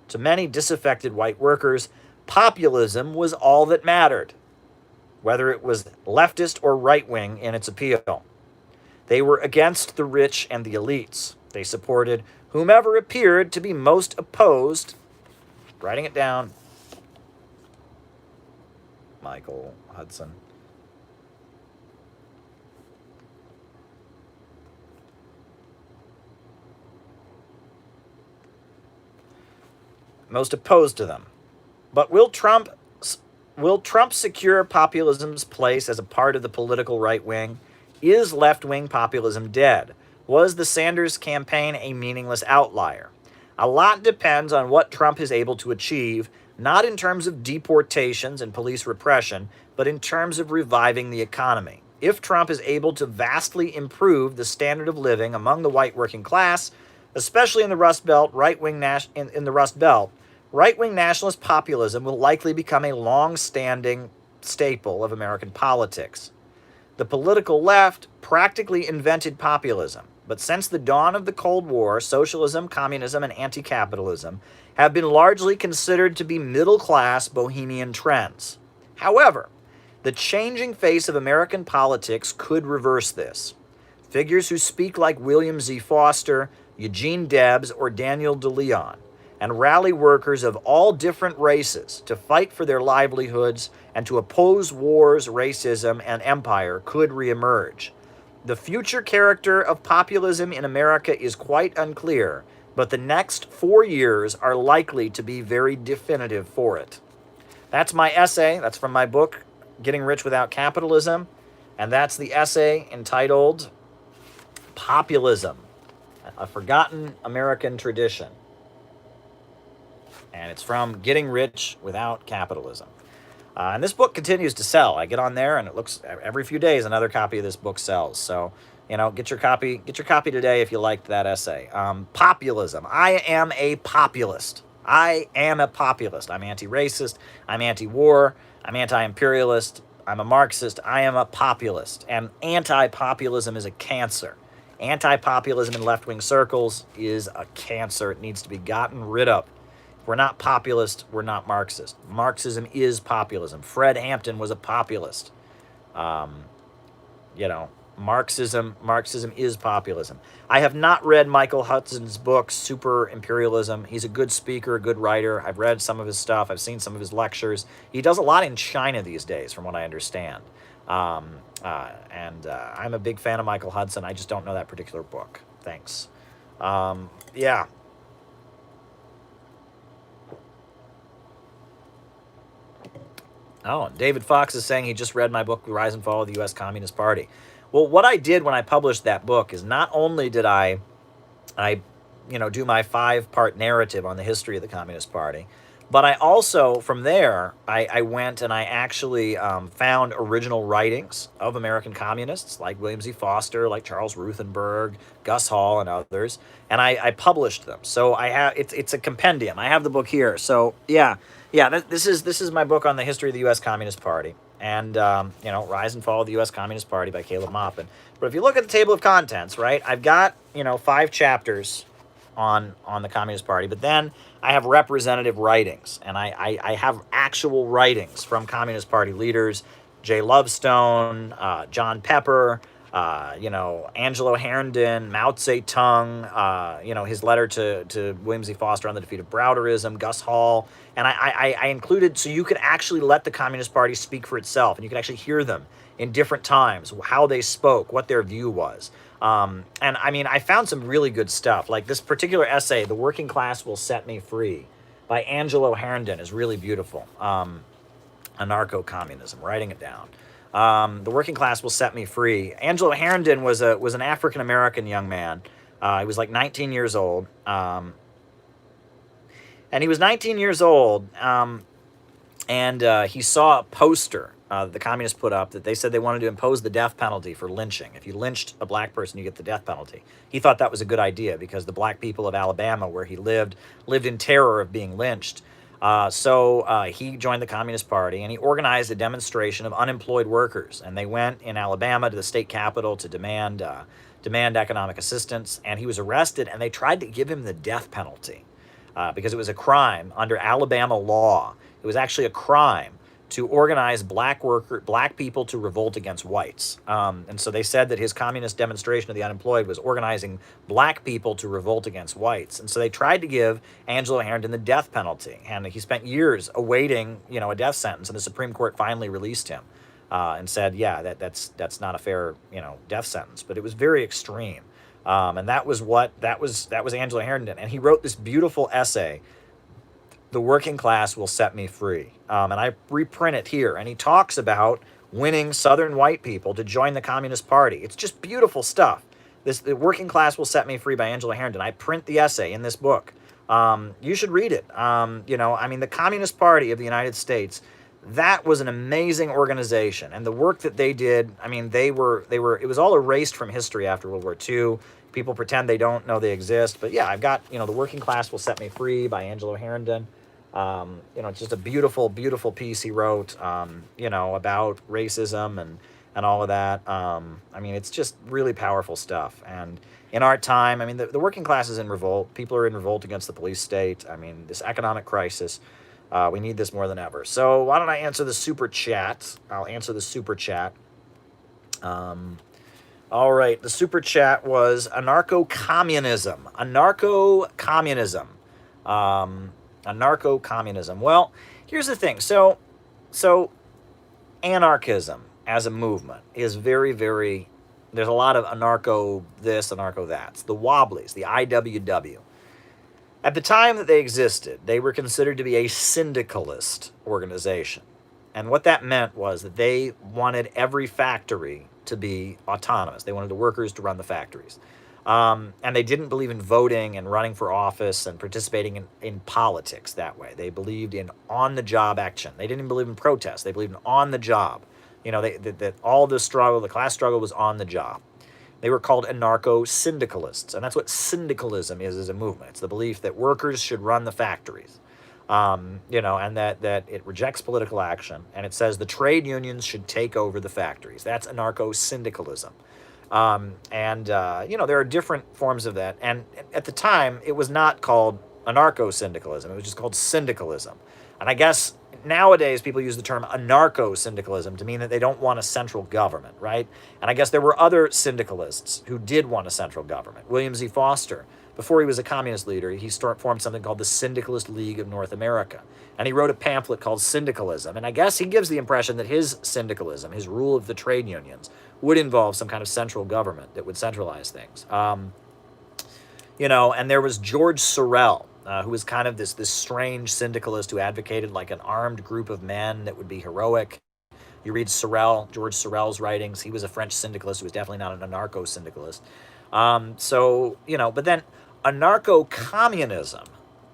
To many disaffected white workers, populism was all that mattered, whether it was leftist or right-wing in its appeal. They were against the rich and the elites. They supported whomever appeared to be most opposed, writing it down, Michael Hudson, most opposed to them. But will Trump secure populism's place as a part of the political right wing? Is left-wing populism dead? Was the Sanders campaign a meaningless outlier? A lot depends on what Trump is able to achieve, not in terms of deportations and police repression, but in terms of reviving the economy. If Trump is able to vastly improve the standard of living among the white working class, especially in the Rust Belt, right-wing nationalist populism will likely become a long-standing staple of American politics. The political left practically invented populism, but since the dawn of the Cold War, socialism, communism, and anti-capitalism have been largely considered to be middle-class bohemian trends. However, the changing face of American politics could reverse this. Figures who speak like William Z. Foster, Eugene Debs, or Daniel DeLeon, and rally workers of all different races to fight for their livelihoods and to oppose wars, racism, and empire could reemerge. The future character of populism in America is quite unclear, but the next 4 years are likely to be very definitive for it. That's my essay. That's from my book, Getting Rich Without Capitalism, and that's the essay entitled Populism, a Forgotten American Tradition. And it's from Getting Rich Without Capitalism. And this book continues to sell. I get on there, and it looks every few days another copy of this book sells. So, get your copy. Get your copy today if you liked that essay. Populism. I am a populist. I am a populist. I'm anti-racist. I'm anti-war. I'm anti-imperialist. I'm a Marxist. I am a populist. And anti-populism is a cancer. Anti-populism in left-wing circles is a cancer. It needs to be gotten rid of. If we're not populist, we're not Marxist. Marxism is populism. Fred Hampton was a populist. Marxism is populism. I have not read Michael Hudson's book, Super Imperialism. He's a good speaker, a good writer. I've read some of his stuff. I've seen some of his lectures. He does a lot in China these days, from what I understand. I'm a big fan of Michael Hudson. I just don't know that particular book. Thanks. Yeah. Oh, David Fox is saying he just read my book, Rise and Fall of the U.S. Communist Party. Well, what I did when I published that book is not only did I do my 5-part narrative on the history of the Communist Party, but I also, from there, I went and I actually found original writings of American communists like William Z. Foster, like Charles Ruthenberg, Gus Hall, and others, and I published them. So I have it's a compendium. I have the book here. So yeah. This is my book on the history of the U.S. Communist Party, and Rise and Fall of the U.S. Communist Party by Caleb Maupin. But if you look at the table of contents, right, I've got 5 chapters on the Communist Party, but then I have representative writings, and I have actual writings from Communist Party leaders, Jay Lovestone, John Pepper, Angelo Herndon, Mao Zedong, his letter to William Z. Foster on the defeat of Browderism, Gus Hall, and I included, so you could actually let the Communist Party speak for itself, and you could actually hear them in different times, how they spoke, what their view was. And I found some really good stuff. Like this particular essay, The Working Class Will Set Me Free, by Angelo Herndon, is really beautiful. Anarcho-communism, writing it down. The Working Class Will Set Me Free. Angelo Herndon was an African-American young man. He was like 19 years old. And he was 19 years old, and he saw a poster the communists put up that they said they wanted to impose the death penalty for lynching. If you lynched a black person, you get the death penalty. He thought that was a good idea because the black people of Alabama, where he lived in terror of being lynched. So he joined the Communist Party, and he organized a demonstration of unemployed workers. And they went in Alabama to the state capitol to demand economic assistance. And he was arrested, and they tried to give him the death penalty because it was a crime under Alabama law. It was actually a crime to organize black people to revolt against whites. And so they said that his communist demonstration of the unemployed was organizing black people to revolt against whites. And so they tried to give Angelo Herndon the death penalty. And he spent years awaiting, a death sentence. And the Supreme Court finally released him and said, yeah, that's not a fair, death sentence. But it was very extreme. And that was Angelo Herndon. And he wrote this beautiful essay the working class will set me free. And I reprint it here. And he talks about winning Southern white people to join the Communist Party. It's just beautiful stuff. The working class will set me free by Angela Harrington. I print the essay in this book. You should read it. The Communist Party of the United States, that was an amazing organization. And the work that they did, it was all erased from history after World War II. People pretend they don't know they exist. But yeah, I've got, The Working Class Will Set Me Free by Angelo Harrington. It's just a beautiful, beautiful piece he wrote, about racism and all of that. It's just really powerful stuff. And in our time, the working class is in revolt. People are in revolt against the police state. This economic crisis, we need this more than ever. So why don't I answer the super chat? I'll answer the super chat. All right, the super chat was anarcho-communism. Anarcho-communism. Anarcho-communism. Well, here's the thing. So anarchism as a movement is very, very, there's a lot of anarcho this, anarcho that. The Wobblies, the IWW. At the time that they existed, they were considered to be a syndicalist organization. And what that meant was that they wanted every factory to be autonomous. They wanted the workers to run the factories. And they didn't believe in voting and running for office and participating in politics that way. They believed in on-the-job action. They didn't believe in protest. They believed in on-the-job. That all the struggle, the class struggle, was on the job. They were called anarcho-syndicalists. And that's what syndicalism is as a movement. It's the belief that workers should run the factories. And that it rejects political action. And it says the trade unions should take over the factories. That's anarcho-syndicalism. There are different forms of that. And at the time, it was not called anarcho-syndicalism. It was just called syndicalism. And I guess nowadays people use the term anarcho-syndicalism to mean that they don't want a central government, right? And I guess there were other syndicalists who did want a central government. William Z. Foster, before he was a communist leader, he formed something called the Syndicalist League of North America. And he wrote a pamphlet called Syndicalism. And I guess he gives the impression that his syndicalism, his rule of the trade unions, would involve some kind of central government that would centralize things. And there was George Sorel, who was kind of this strange syndicalist who advocated like an armed group of men that would be heroic. You read George Sorel's writings. He was a French syndicalist who was definitely not an anarcho-syndicalist. But then anarcho-communism,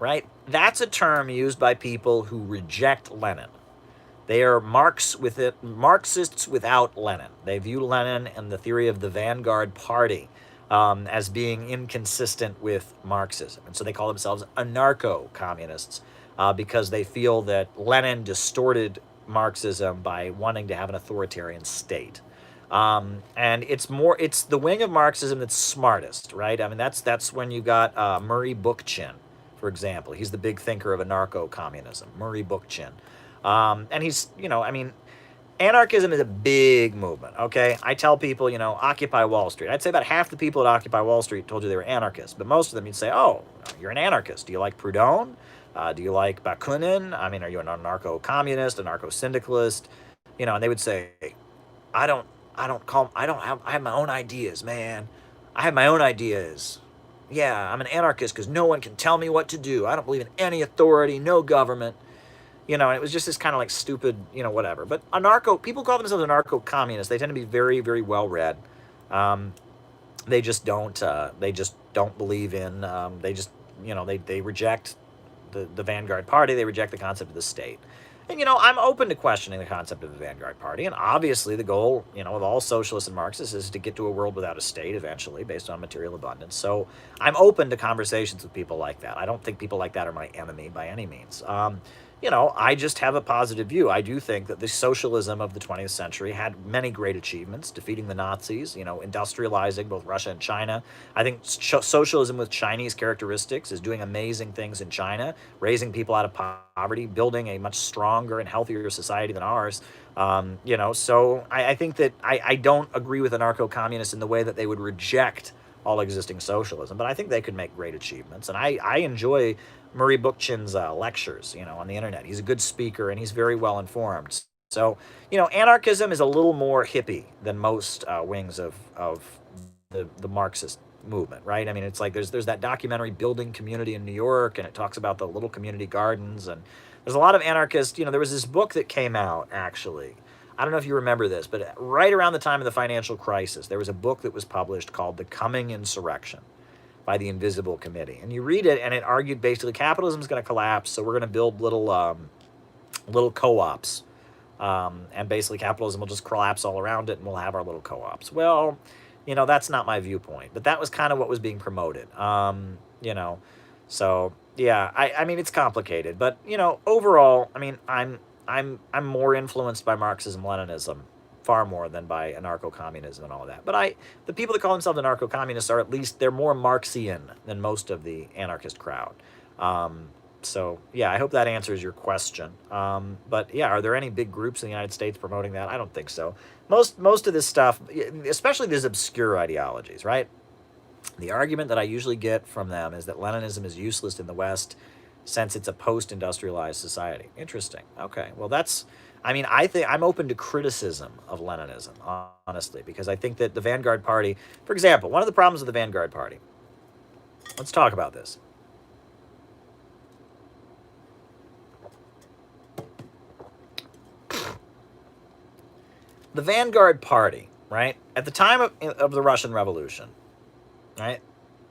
right? That's a term used by people who reject Lenin. They are Marxists without Lenin. They view Lenin and the theory of the vanguard party as being inconsistent with Marxism. And so they call themselves anarcho-communists because they feel that Lenin distorted Marxism by wanting to have an authoritarian state. And it's the wing of Marxism that's smartest, right? That's when you got Murray Bookchin, for example. He's the big thinker of anarcho-communism, Murray Bookchin. And he's, anarchism is a big movement, okay? I tell people, Occupy Wall Street. I'd say about half the people at Occupy Wall Street told you they were anarchists, but most of them you'd say, oh, you're an anarchist. Do you like Proudhon? Do you like Bakunin? Are you an anarcho-communist, anarcho-syndicalist? And they would say, I have my own ideas, man. I have my own ideas. Yeah, I'm an anarchist because no one can tell me what to do. I don't believe in any authority, no government. And it was just this kind of like stupid, whatever. But people call themselves anarcho-communists. They tend to be very, very well read. They just don't believe in, they reject the vanguard party. They reject the concept of the state. And, I'm open to questioning the concept of the vanguard party. And obviously the goal, of all socialists and Marxists is to get to a world without a state eventually based on material abundance. So I'm open to conversations with people like that. I don't think people like that are my enemy by any means. I just have a positive view. I do think that the socialism of the 20th century had many great achievements, defeating the Nazis, industrializing both Russia and China. I think socialism with Chinese characteristics is doing amazing things in China, raising people out of poverty, building a much stronger and healthier society than ours. So I think that I don't agree with anarcho-communists in the way that they would reject all existing socialism, but I think they could make great achievements. And I enjoy Murray Bookchin's lectures, on the internet. He's a good speaker and he's very well informed. So, anarchism is a little more hippie than most wings of the Marxist movement, right? I mean, it's like there's that documentary Building Community in New York, and it talks about the little community gardens, and there's a lot of anarchists. There was this book that came out, actually. I don't know if you remember this, but right around the time of the financial crisis, there was a book that was published called The Coming Insurrection by the Invisible Committee. And you read it, and it argued basically capitalism is going to collapse, so we're going to build little co-ops. And basically capitalism will just collapse all around it, and we'll have our little co-ops. Well, that's not my viewpoint, but that was kind of what was being promoted. So yeah, I mean, it's complicated, but overall, I mean, I'm more influenced by Marxism, Leninism, far more than by anarcho-communism and all of that. But the people that call themselves anarcho-communists are, at least, they're more Marxian than most of the anarchist crowd. So yeah, I hope that answers your question. But yeah, are there any big groups in the United States promoting that? I don't think so. Most of this stuff, especially these obscure ideologies, right? The argument that I usually get from them is that Leninism is useless in the West since it's a post-industrialized society. Interesting. Okay, well I think I'm open to criticism of Leninism, honestly, because I think that the Vanguard Party, for example, one of the problems with the Vanguard Party, let's talk about this. The Vanguard Party, right, at the time of the Russian Revolution, right,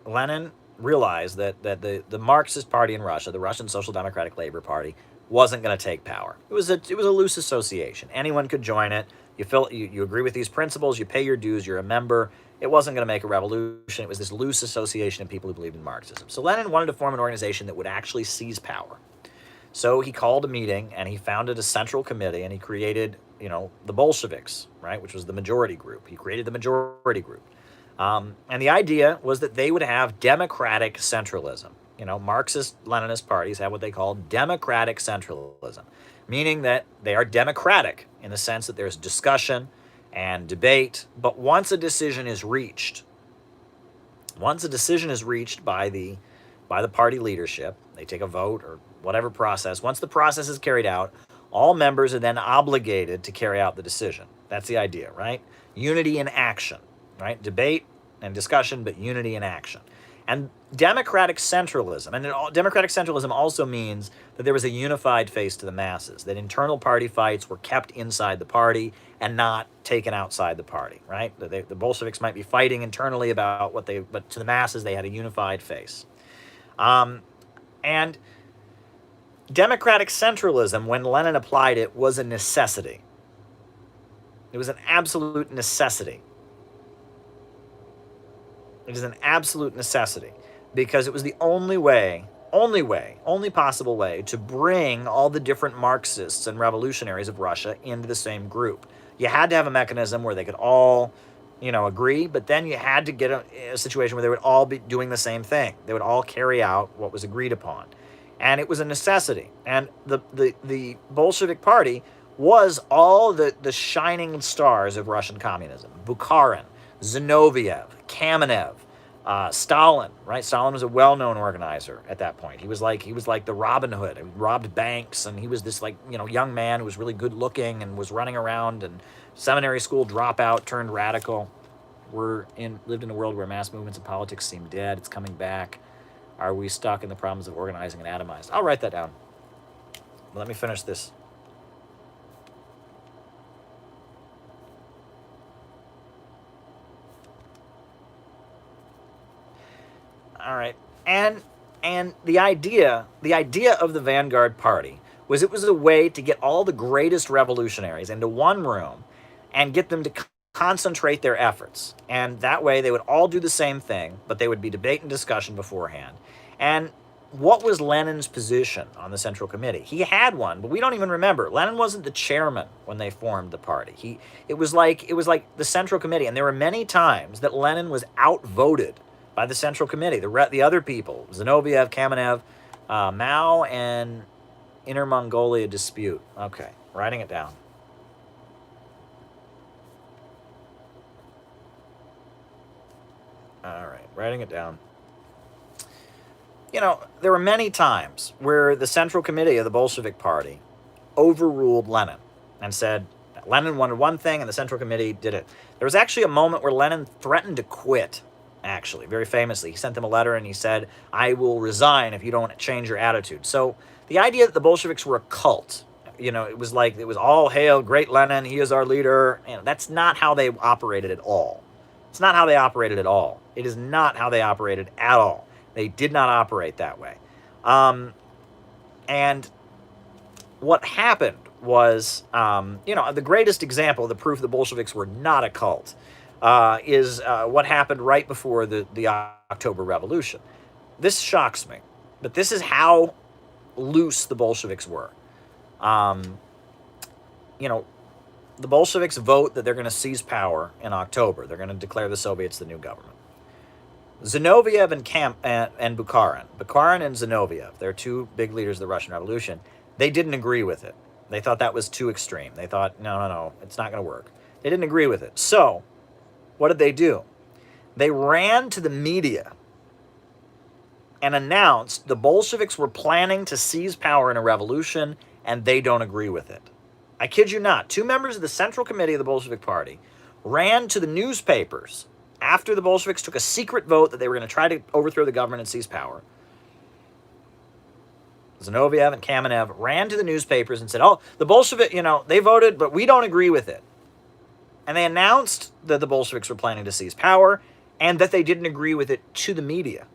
Lenin realized that the Marxist party in Russia, the Russian Social Democratic Labor Party, wasn't going to take power. It was a loose association. Anyone could join it. You agree with these principles, you pay your dues, you're a member. It wasn't going to make a revolution. It was this loose association of people who believed in Marxism. So Lenin wanted to form an organization that would actually seize power. So he called a meeting, and he founded a central committee, and he created, the Bolsheviks, right, which was the majority group. He created the majority group. And the idea was that they would have democratic centralism. Marxist-Leninist parties have what they call democratic centralism, meaning that they are democratic in the sense that there's discussion and debate, but once a decision is reached by the party leadership, they take a vote or whatever process. Once the process is carried out, all members are then obligated to carry out the decision. That's the idea, right? Unity in action, right? Debate and discussion, but unity in action. And democratic centralism, democratic centralism also means that there was a unified face to the masses, that internal party fights were kept inside the party and not taken outside the party, right? The Bolsheviks might be fighting internally about but to the masses, they had a unified face. And democratic centralism, when Lenin applied it, was a necessity. It was an absolute necessity. It is an absolute necessity because it was the only possible way to bring all the different Marxists and revolutionaries of Russia into the same group. You had to have a mechanism where they could all, agree, but then you had to get a situation where they would all be doing the same thing. They would all carry out what was agreed upon. And it was a necessity. And the Bolshevik Party was all the shining stars of Russian communism. Bukharin, Zinoviev, Kamenev, Stalin, right? Stalin was a well-known organizer at that point. He was like the Robin Hood. He robbed banks, and he was this young man who was really good looking and was running around, and seminary school dropout turned radical. Lived in a world where mass movements and politics seem dead. It's coming back. Are we stuck in the problems of organizing and atomized? I'll write that down. Let me finish this. All right. And the idea of the Vanguard Party was it was a way to get all the greatest revolutionaries into one room and get them to concentrate their efforts. And that way they would all do the same thing, but they would be debate and discussion beforehand. And what was Lenin's position on the Central Committee? He had one, but we don't even remember. Lenin wasn't the chairman when they formed the party. It was like the Central Committee, and there were many times that Lenin was outvoted by the Central Committee. The other people, Zinoviev, Kamenev, Mao, and Inner Mongolia dispute. Okay, writing it down. All right, writing it down. There were many times where the Central Committee of the Bolshevik Party overruled Lenin and said Lenin wanted one thing and the Central Committee did it. There was actually a moment where Lenin threatened to quit actually, very famously. He sent them a letter and he said, I will resign if you don't change your attitude. So the idea that the Bolsheviks were a cult, it was like, it was all hail, great Lenin, he is our leader. That's not how they operated at all. It's not how they operated at all. It is not how they operated at all. They did not operate that way. And what happened was, the greatest example, the proof the Bolsheviks were not a cult, is what happened right before the October Revolution. This shocks me, but this is how loose the Bolsheviks were. The Bolsheviks vote that they're going to seize power in October. They're going to declare the Soviets the new government. Zinoviev and Bukharin and Zinoviev, they're two big leaders of the Russian Revolution, they didn't agree with it. They thought that was too extreme. They thought, no, it's not going to work. They didn't agree with it. So, what did they do? They ran to the media and announced the Bolsheviks were planning to seize power in a revolution, and they don't agree with it. I kid you not. 2 members of the Central Committee of the Bolshevik Party ran to the newspapers after the Bolsheviks took a secret vote that they were going to try to overthrow the government and seize power. Zinoviev and Kamenev ran to the newspapers and said, the Bolshevik, they voted, but we don't agree with it. And they announced that the Bolsheviks were planning to seize power and that they didn't agree with it to the media.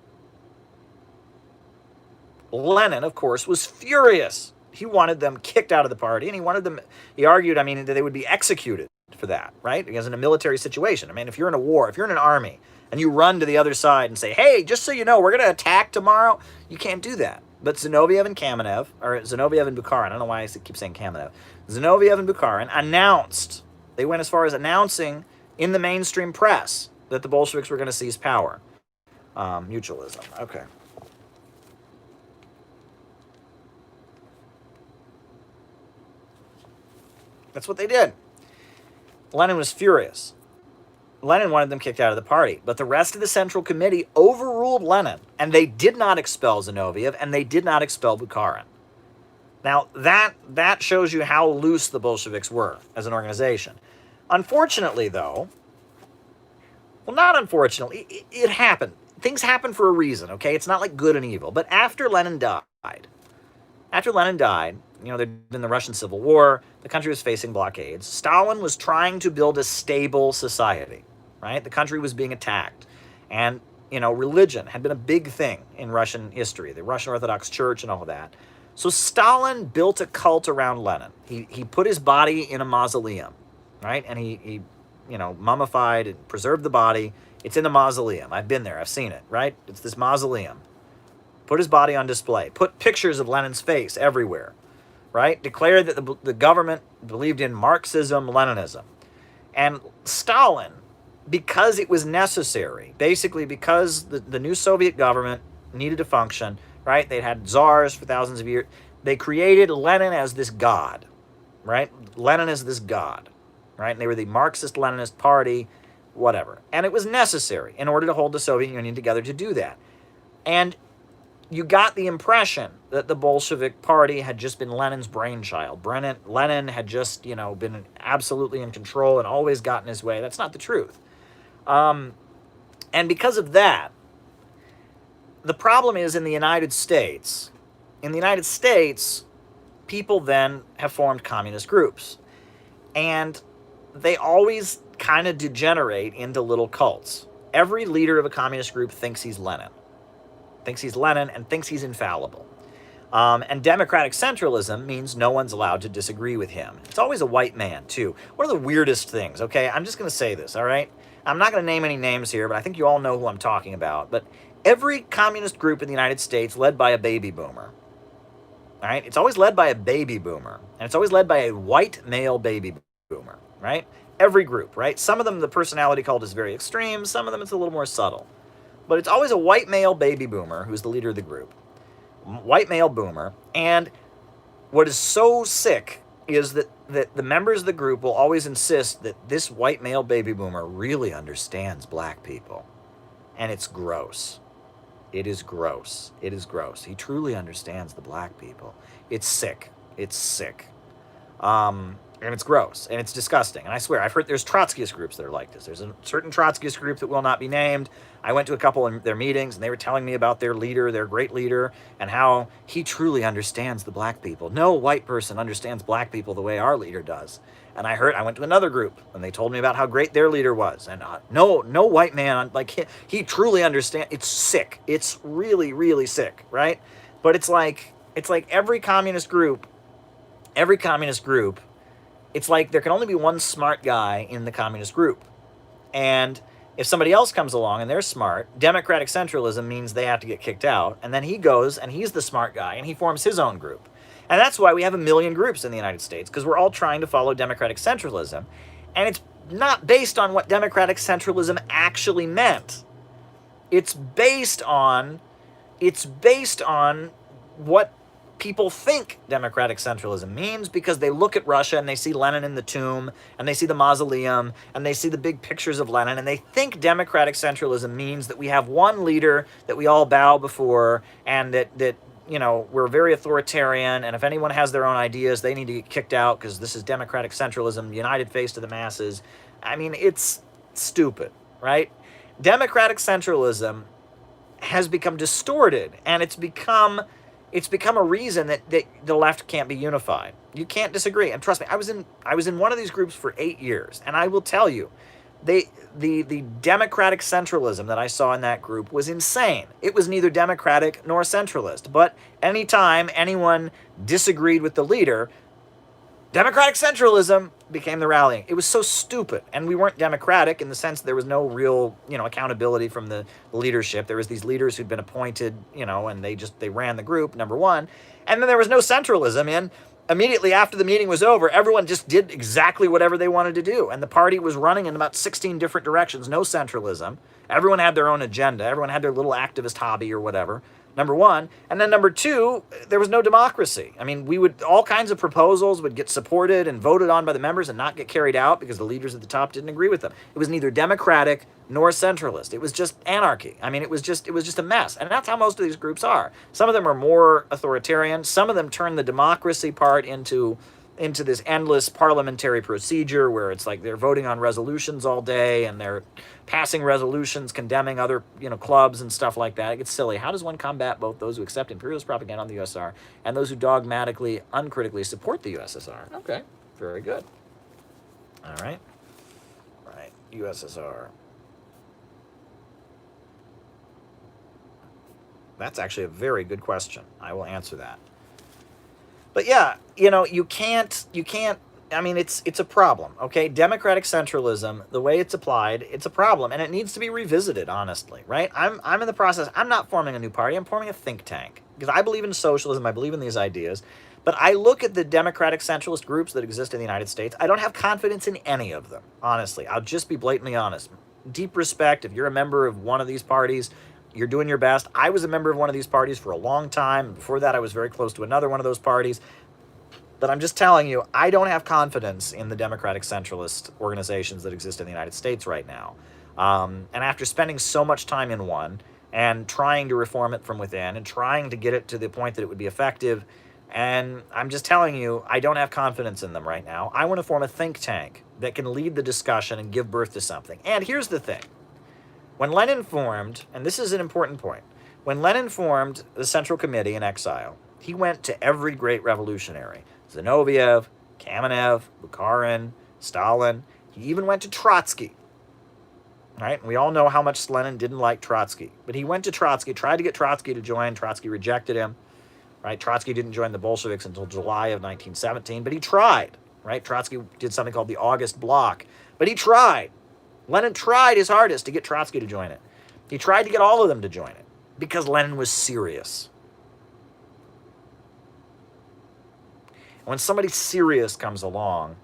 Lenin, of course, was furious. He wanted them kicked out of the party, and he argued, that they would be executed for that, right? Because in a military situation, if you're in a war, if you're in an army, and you run to the other side and say, hey, just so you know, we're going to attack tomorrow, you can't do that. But Zinoviev and Bukharin, I don't know why I keep saying Kamenev, Zinoviev and Bukharin announced, they went as far as announcing in the mainstream press that the Bolsheviks were going to seize power. Mutualism, okay. That's what they did. Lenin was furious. Lenin wanted them kicked out of the party, but the rest of the Central Committee overruled Lenin, and they did not expel Zinoviev, and they did not expel Bukharin. Now, that shows you how loose the Bolsheviks were as an organization. Unfortunately, though, well, not unfortunately, it happened. Things happen for a reason, okay? It's not like good and evil. But after Lenin died, there'd been the Russian Civil War, the country was facing blockades. Stalin was trying to build a stable society, right? The country was being attacked. And, religion had been a big thing in Russian history, the Russian Orthodox Church and all of that. So Stalin built a cult around Lenin. He put his body in a mausoleum, right? And he mummified and preserved the body. It's in the mausoleum. I've been there. I've seen it, right? It's this mausoleum. Put his body on display. Put pictures of Lenin's face everywhere, right? Declared that the government believed in Marxism, Leninism. And Stalin, because it was necessary, basically because the new Soviet government needed to function, right? They'd had czars for thousands of years. They created Lenin as this god, right? Lenin is this god, right? And they were the Marxist-Leninist party, whatever. And it was necessary in order to hold the Soviet Union together to do that. And you got the impression that the Bolshevik Party had just been Lenin's brainchild. Lenin had just, been absolutely in control and always gotten his way. That's not the truth. And because of that, the problem is in the United States, people then have formed communist groups. And they always kind of degenerate into little cults. Every leader of a communist group thinks he's Lenin. And thinks he's infallible. And democratic centralism means no one's allowed to disagree with him. It's always a white man, too. One of the weirdest things, okay? I'm just going to say this, all right? I'm not going to name any names here, but I think you all know who I'm talking about. But every communist group in the United States led by a baby boomer, all right? It's always led by a baby boomer. And it's always led by a white male baby boomer, right? Every group, right? Some of them, the personality cult is very extreme. Some of them, it's a little more subtle. But it's always a white male baby boomer who's the leader of the group. White male boomer. And what is so sick is that the members of the group will always insist that this white male baby boomer really understands black people. And it's gross. It is gross. It is gross. He truly understands the black people. It's sick. It's sick. And it's gross, and it's disgusting. And I swear, I've heard there's Trotskyist groups that are like this. There's a certain Trotskyist group that will not be named. I went to a couple of their meetings, and they were telling me about their leader, their great leader, and how he truly understands the black people. No white person understands black people the way our leader does. And I went to another group, and they told me about how great their leader was. And no white man, like, he truly understands. It's sick. It's really, really sick, right? But it's like every communist group, it's like there can only be one smart guy in the communist group. And if somebody else comes along and they're smart, democratic centralism means they have to get kicked out. And then he goes and he's the smart guy and he forms his own group. And that's why we have 1 million groups in the United States, because we're all trying to follow democratic centralism. And it's not based on what democratic centralism actually meant. It's based on what people think democratic centralism means, because they look at Russia and they see Lenin in the tomb and they see the mausoleum and they see the big pictures of Lenin, and they think democratic centralism means that we have one leader that we all bow before, and that we're very authoritarian, and if anyone has their own ideas, they need to get kicked out because this is democratic centralism, united face to the masses. I mean, it's stupid, right? Democratic centralism has become distorted, and it's become a reason that the left can't be unified. You can't disagree. And trust me, I was in one of these groups for 8 years, and I will tell you, the democratic centralism that I saw in that group was insane. It was neither democratic nor centralist. But anytime anyone disagreed with the leader, democratic centralism became the rallying. It was so stupid. And we weren't democratic in the sense there was no real, accountability from the leadership. There was these leaders who'd been appointed, and they ran the group, number one. And then there was no centralism. And immediately after the meeting was over, everyone just did exactly whatever they wanted to do. And the party was running in about 16 different directions, no centralism. Everyone had their own agenda. Everyone had their little activist hobby or whatever. Number one. And then number two, there was no democracy. I mean, all kinds of proposals would get supported and voted on by the members and not get carried out because the leaders at the top didn't agree with them. It was neither democratic nor centralist. It was just anarchy. I mean, it was just a mess. And that's how most of these groups are. Some of them are more authoritarian. Some of them turn the democracy part into this endless parliamentary procedure where it's like they're voting on resolutions all day and they're passing resolutions condemning other, clubs and stuff like that. It gets silly. How does one combat both those who accept imperialist propaganda on the USSR and those who dogmatically, uncritically support the USSR? Okay, very good. All right. Right, USSR. That's actually a very good question. I will answer that. But yeah, you can't, I mean, it's a problem, okay? Democratic centralism, the way it's applied, it's a problem, and it needs to be revisited, honestly, right? I'm in the process. I'm not forming a new party. I'm forming a think tank, because I believe in socialism. I believe in these ideas. But I look at the democratic centralist groups that exist in the United States. I don't have confidence in any of them, honestly. I'll just be blatantly honest. Deep respect, if you're a member of one of these parties, you're doing your best. I was a member of one of these parties for a long time. Before that, I was very close to another one of those parties. But I'm just telling you, I don't have confidence in the democratic centralist organizations that exist in the United States right now. And after spending so much time in one and trying to reform it from within and trying to get it to the point that it would be effective, and I'm just telling you, I don't have confidence in them right now. I want to form a think tank that can lead the discussion and give birth to something. And here's the thing. When Lenin formed, and this is an important point, when Lenin formed the Central Committee in exile, he went to every great revolutionary. Zinoviev, Kamenev, Bukharin, Stalin. He even went to Trotsky. Right? And we all know how much Lenin didn't like Trotsky. But he went to Trotsky, tried to get Trotsky to join. Trotsky rejected him. Right? Trotsky didn't join the Bolsheviks until July of 1917, but he tried. Right? Trotsky did something called the August Bloc. But he tried. Lenin tried his hardest to get Trotsky to join it. He tried to get all of them to join it because Lenin was serious. And when somebody serious comes along,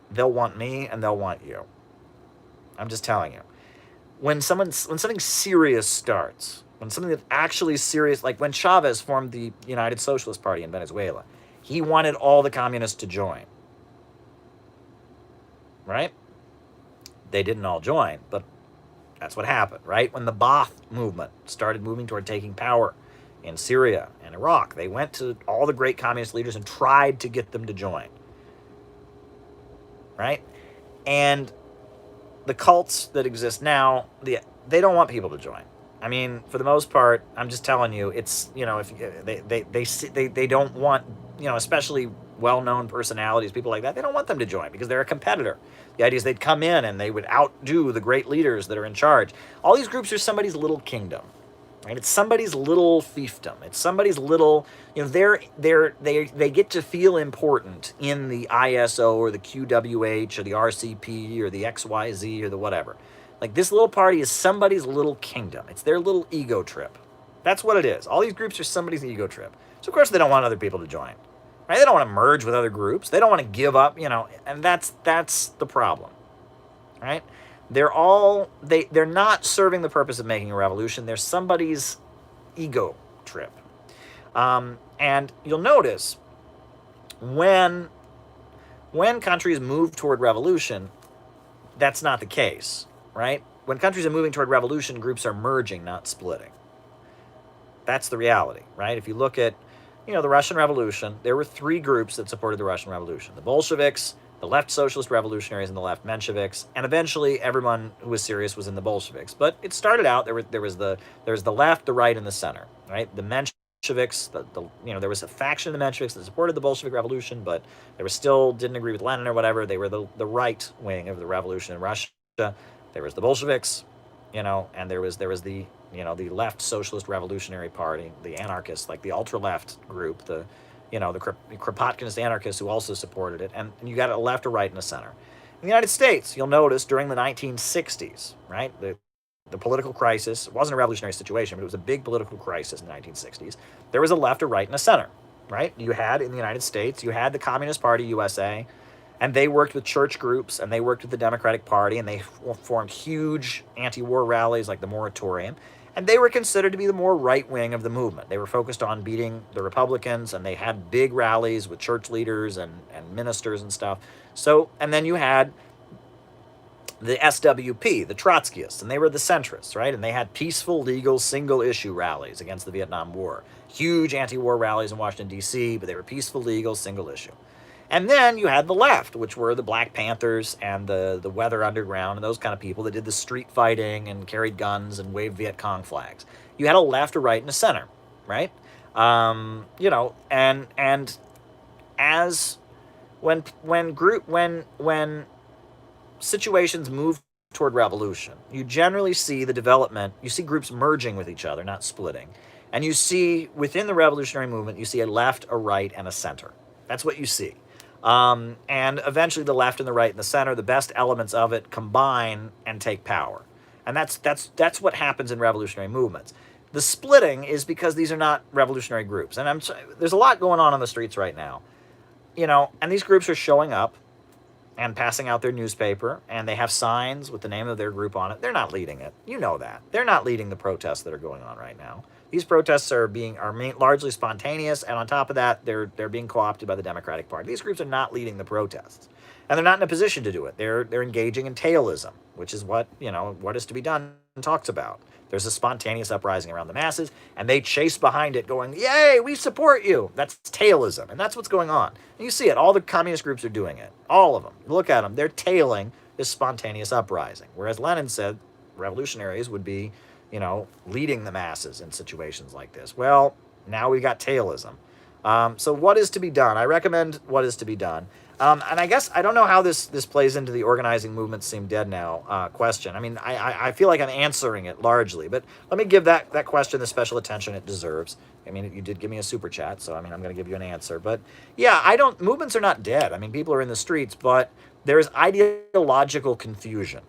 they'll want me and they'll want you. I'm just telling you. When something serious starts, when something that's actually serious, like when Chavez formed the United Socialist Party in Venezuela, he wanted all the communists to join. Right? They didn't all join, but that's what happened, right? When the Ba'ath movement started moving toward taking power in Syria and Iraq, they went to all the great communist leaders and tried to get them to join. right? And the cults that exist now, they don't want people to join. I mean, for the most part, I'm just telling you, it's, you know, if they don't want, you know, especially well-known personalities, people like that, they don't want them to join because they're a competitor. The idea is they'd come in and they would outdo the great leaders that are in charge. All these groups are somebody's little kingdom, right? It's somebody's little fiefdom. It's somebody's little, you know, they get to feel important in the ISO or the QWH or the RCP or the XYZ or the whatever. Like, this little party is somebody's little kingdom. It's their little ego trip. That's what it is. All these groups are somebody's ego trip. So of course they don't want other people to join. Right? They don't want to merge with other groups. They don't want to give up, you know, and that's the problem. Right? They're not serving the purpose of making a revolution. They're somebody's ego trip. And you'll notice when countries move toward revolution, that's not the case, right? When countries are moving toward revolution, groups are merging, not splitting. That's the reality, right? If you look at, you know, the Russian Revolution, there were three groups that supported the Russian Revolution: the Bolsheviks, the left socialist revolutionaries, and the left Mensheviks. And eventually, everyone who was serious was in the Bolsheviks. But it started out there was the left, the right, and the center, right? The Mensheviks, you know, there was a faction of the Mensheviks that supported the Bolshevik Revolution, but they were still didn't agree with Lenin or whatever. They were the right wing of the revolution in Russia. There was the Bolsheviks, you know, and there was the, you know, the left Socialist Revolutionary Party, the anarchists, like the ultra-left group, the, you know, the Kropotkinist anarchists who also supported it, and you got a left, a right, and a center. In the United States, you'll notice during the 1960s, right, the political crisis, it wasn't a revolutionary situation, but it was a big political crisis in the 1960s. There was a left, a right, and a center, right? You had, in the United States, you had the Communist Party USA, and they worked with church groups, and they worked with the Democratic Party, and they formed huge anti-war rallies like the Moratorium. And they were considered to be the more right wing of the movement. They were focused on beating the Republicans, and they had big rallies with church leaders and ministers and stuff. So, and then you had the SWP, the Trotskyists, and they were the centrists, right? And they had peaceful, legal, single-issue rallies against the Vietnam War. Huge anti-war rallies in Washington, D.C., but they were peaceful, legal, single-issue. And then you had the left, which were the Black Panthers and the Weather Underground and those kind of people that did the street fighting and carried guns and waved Viet Cong flags. You had a left, a right, and a center, right? You know, and as when situations move toward revolution, you generally see the development. You see groups merging with each other, not splitting, and you see within the revolutionary movement, you see a left, a right, and a center. That's what you see. And eventually the left and the right and the center, the best elements of it, combine and take power. And that's what happens in revolutionary movements. The splitting is because these are not revolutionary groups. And there's a lot going on the streets right now. You know, and these groups are showing up and passing out their newspaper, and they have signs with the name of their group on it. They're not leading it. You know that. They're not leading the protests that are going on right now. These protests are largely spontaneous, and on top of that, they're being co-opted by the Democratic Party. These groups are not leading the protests, and they're not in a position to do it. They're engaging in tailism, which is what, you know, what is to be done talks about. There's a spontaneous uprising around the masses, and they chase behind it going, yay, we support you. That's tailism, and that's what's going on. And you see it. All the communist groups are doing it. All of them. Look at them. They're tailing this spontaneous uprising. Whereas Lenin said revolutionaries would be, you know, leading the masses in situations like this. Well, now we've got tailism. So what is to be done? I recommend what is to be done. And I guess I don't know how this plays into the organizing movements seem dead now question. I mean, I feel like I'm answering it largely, but let me give that question the special attention it deserves. I mean, you did give me a super chat, so I mean, I'm going to give you an answer. But yeah, movements are not dead. I mean, people are in the streets, but there's ideological confusion.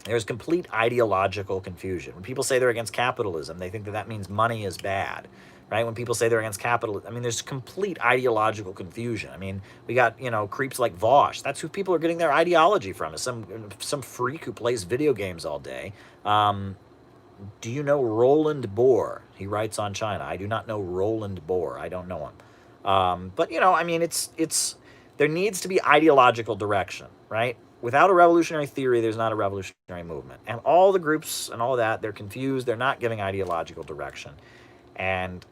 There's complete ideological confusion. When people say they're against capitalism, they think that means money is bad, right? When people say they're against capitalism, I mean, there's complete ideological confusion. I mean, we got, you know, creeps like Vosh. That's who people are getting their ideology from, is some freak who plays video games all day. Do you know Roland Bohr? He writes on China. I do not know Roland Bohr. I don't know him. But, you know, I mean, there needs to be ideological direction, right? Without a revolutionary theory, there's not a revolutionary movement. And all the groups and all that, they're confused. They're not giving ideological direction. And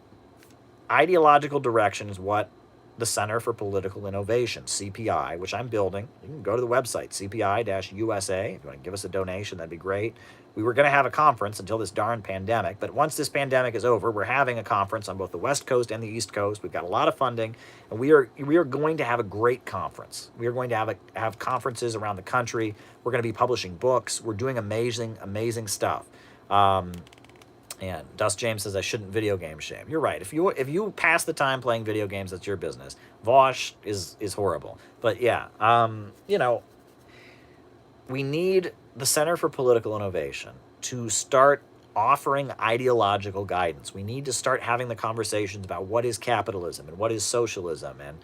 ideological direction is what the Center for Political Innovation, CPI, which I'm building. You can go to the website, CPI-USA. If you want to give us a donation, that'd be great. We were going to have a conference until this darn pandemic, but once this pandemic is over, we're having a conference on both the West Coast and the East Coast. We've got a lot of funding, and we are going to have a great conference. We are going to have conferences around the country. We're going to be publishing books. We're doing amazing stuff. And Dust James says I shouldn't video game shame. You're right. If you pass the time playing video games, that's your business. Vosh is horrible. But yeah, we need the Center for Political Innovation to start offering ideological guidance. We need to start having the conversations about what is capitalism and what is socialism and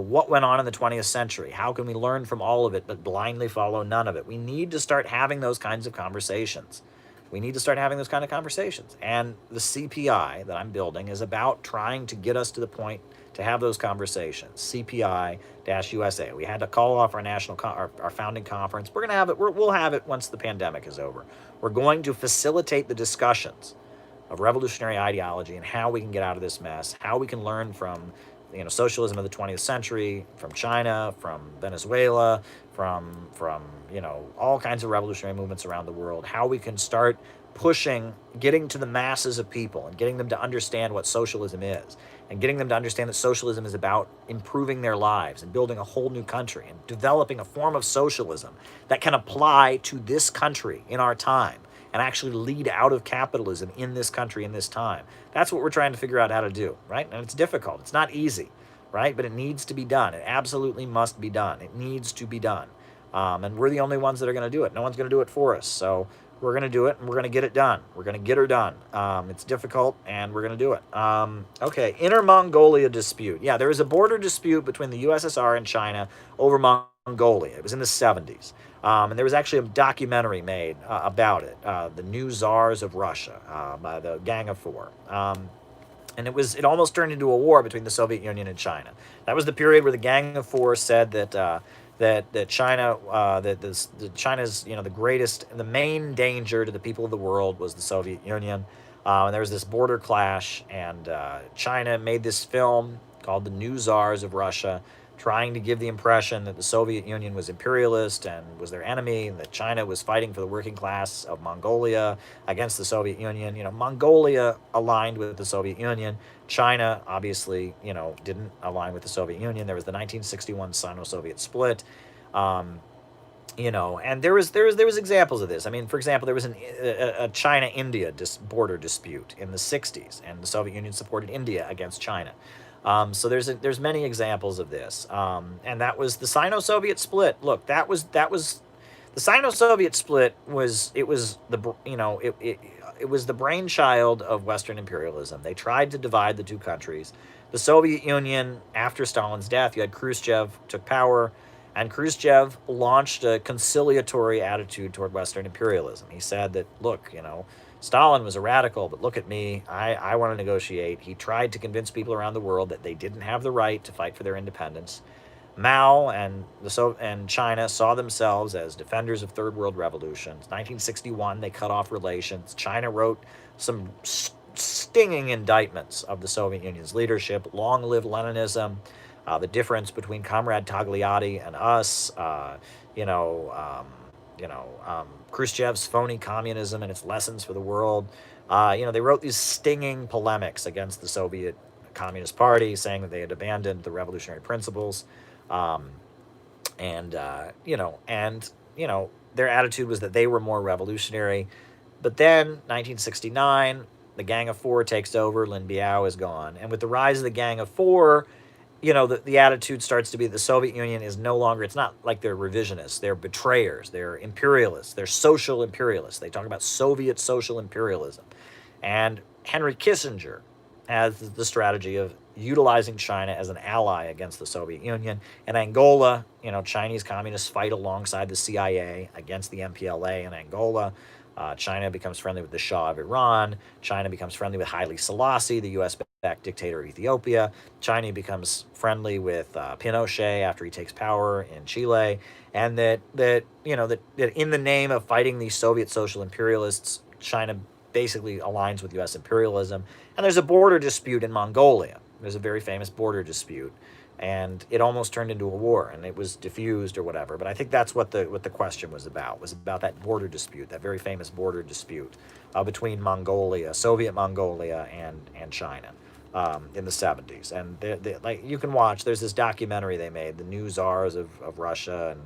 what went on in the 20th century. How can we learn from all of it but blindly follow none of it? We need to start having those kinds of conversations. And the CPI that I'm building is about trying to get us to the point to have those conversations. CPI-USA. We had to call off our founding conference. We're going to have it. We'll have it once the pandemic is over. We're going to facilitate the discussions of revolutionary ideology and how we can get out of this mess, how we can learn from socialism of the 20th century, from China, from Venezuela, from all kinds of revolutionary movements around the world, how we can start getting to the masses of people and getting them to understand what socialism is, and getting them to understand that socialism is about improving their lives and building a whole new country and developing a form of socialism that can apply to this country in our time and actually lead out of capitalism in this country in this time. That's what we're trying to figure out how to do, right? And it's difficult. It's not easy, right? But it needs to be done. It absolutely must be done. It needs to be done. And we're the only ones that are going to do it. No one's going to do it for us. So we're going to do it, and we're going to get it done. We're going to get her done. It's difficult, and we're going to do it. Okay, Inner Mongolia dispute. Yeah, there was a border dispute between the USSR and China over Mongolia. It was in the 70s. And there was actually a documentary made about it, The New Tsars of Russia, by the Gang of Four. And it almost turned into a war between the Soviet Union and China. That was the period where the Gang of Four said that China, China's the main danger to the people of the world was the Soviet Union. And there was this border clash, and China made this film called The New Tsars of Russia, trying to give the impression that the Soviet Union was imperialist and was their enemy, and that China was fighting for the working class of Mongolia against the Soviet Union. Mongolia aligned with the Soviet Union. China, obviously, didn't align with the Soviet Union. There was the 1961 Sino-Soviet split. And there was examples of this. I mean, for example, there was a China-India border dispute in the 60s, and the Soviet Union supported India against China. So there's many examples of this, and that was the Sino-Soviet split. Look, that was the Sino-Soviet split was the brainchild of Western imperialism. They tried to divide the two countries. The Soviet Union, after Stalin's death, you had Khrushchev took power, and Khrushchev launched a conciliatory attitude toward Western imperialism. He said that, look, Stalin was a radical, but look at me. I want to negotiate. He tried to convince people around the world that they didn't have the right to fight for their independence. Mao and China saw themselves as defenders of third world revolutions. 1961, they cut off relations. China wrote some stinging indictments of the Soviet Union's leadership. Long live Leninism. The difference between Comrade Togliatti and us. Khrushchev's phony communism and its lessons for the world. They wrote these stinging polemics against the Soviet Communist Party, saying that they had abandoned the revolutionary principles. Their attitude was that they were more revolutionary. But then, 1969, the Gang of Four takes over, Lin Biao is gone. And with the rise of the Gang of Four, the attitude starts to be the Soviet Union is no longer, it's not like they're revisionists, they're betrayers, they're imperialists, they're social imperialists. They talk about Soviet social imperialism. And Henry Kissinger has the strategy of utilizing China as an ally against the Soviet Union. In Angola, Chinese communists fight alongside the CIA against the MPLA in Angola. China becomes friendly with the Shah of Iran. China becomes friendly with Haile Selassie, the U.S.-backed dictator of Ethiopia. China becomes friendly with Pinochet after he takes power in Chile. And that in the name of fighting these Soviet social imperialists, China basically aligns with U.S. imperialism. And there's a border dispute in Mongolia. There's a very famous border dispute. and it almost turned into a war, and it was diffused or whatever. But I think that's what the question was about that border dispute, that very famous border dispute between Mongolia, Soviet Mongolia, and China in the 70s. And like you can watch, there's this documentary they made, the new czars of Russia, and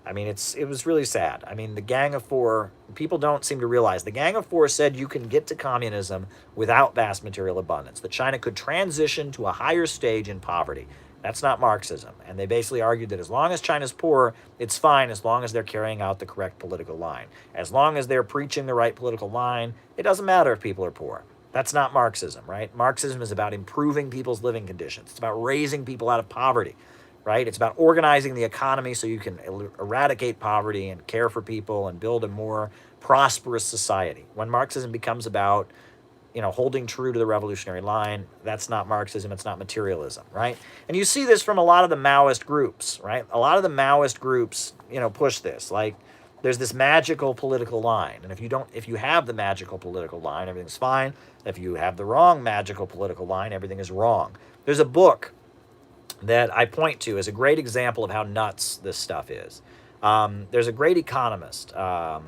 I mean, it was really sad. I mean, the Gang of Four, people don't seem to realize, the Gang of Four said you can get to communism without vast material abundance, that China could transition to a higher stage in poverty. That's not Marxism. And they basically argued that as long as China's poor, it's fine as long as they're carrying out the correct political line. As long as they're preaching the right political line, it doesn't matter if people are poor. That's not Marxism, right? Marxism is about improving people's living conditions. It's about raising people out of poverty, right? It's about organizing the economy so you can eradicate poverty and care for people and build a more prosperous society. When Marxism becomes about, holding true to the revolutionary line, that's not Marxism, it's not materialism, right? And you see this from a lot of the Maoist groups, right? A lot of the Maoist groups, push this. Like, there's this magical political line, and if you have the magical political line, everything's fine. If you have the wrong magical political line, everything is wrong. There's a book that I point to as a great example of how nuts this stuff is. There's a great economist. Now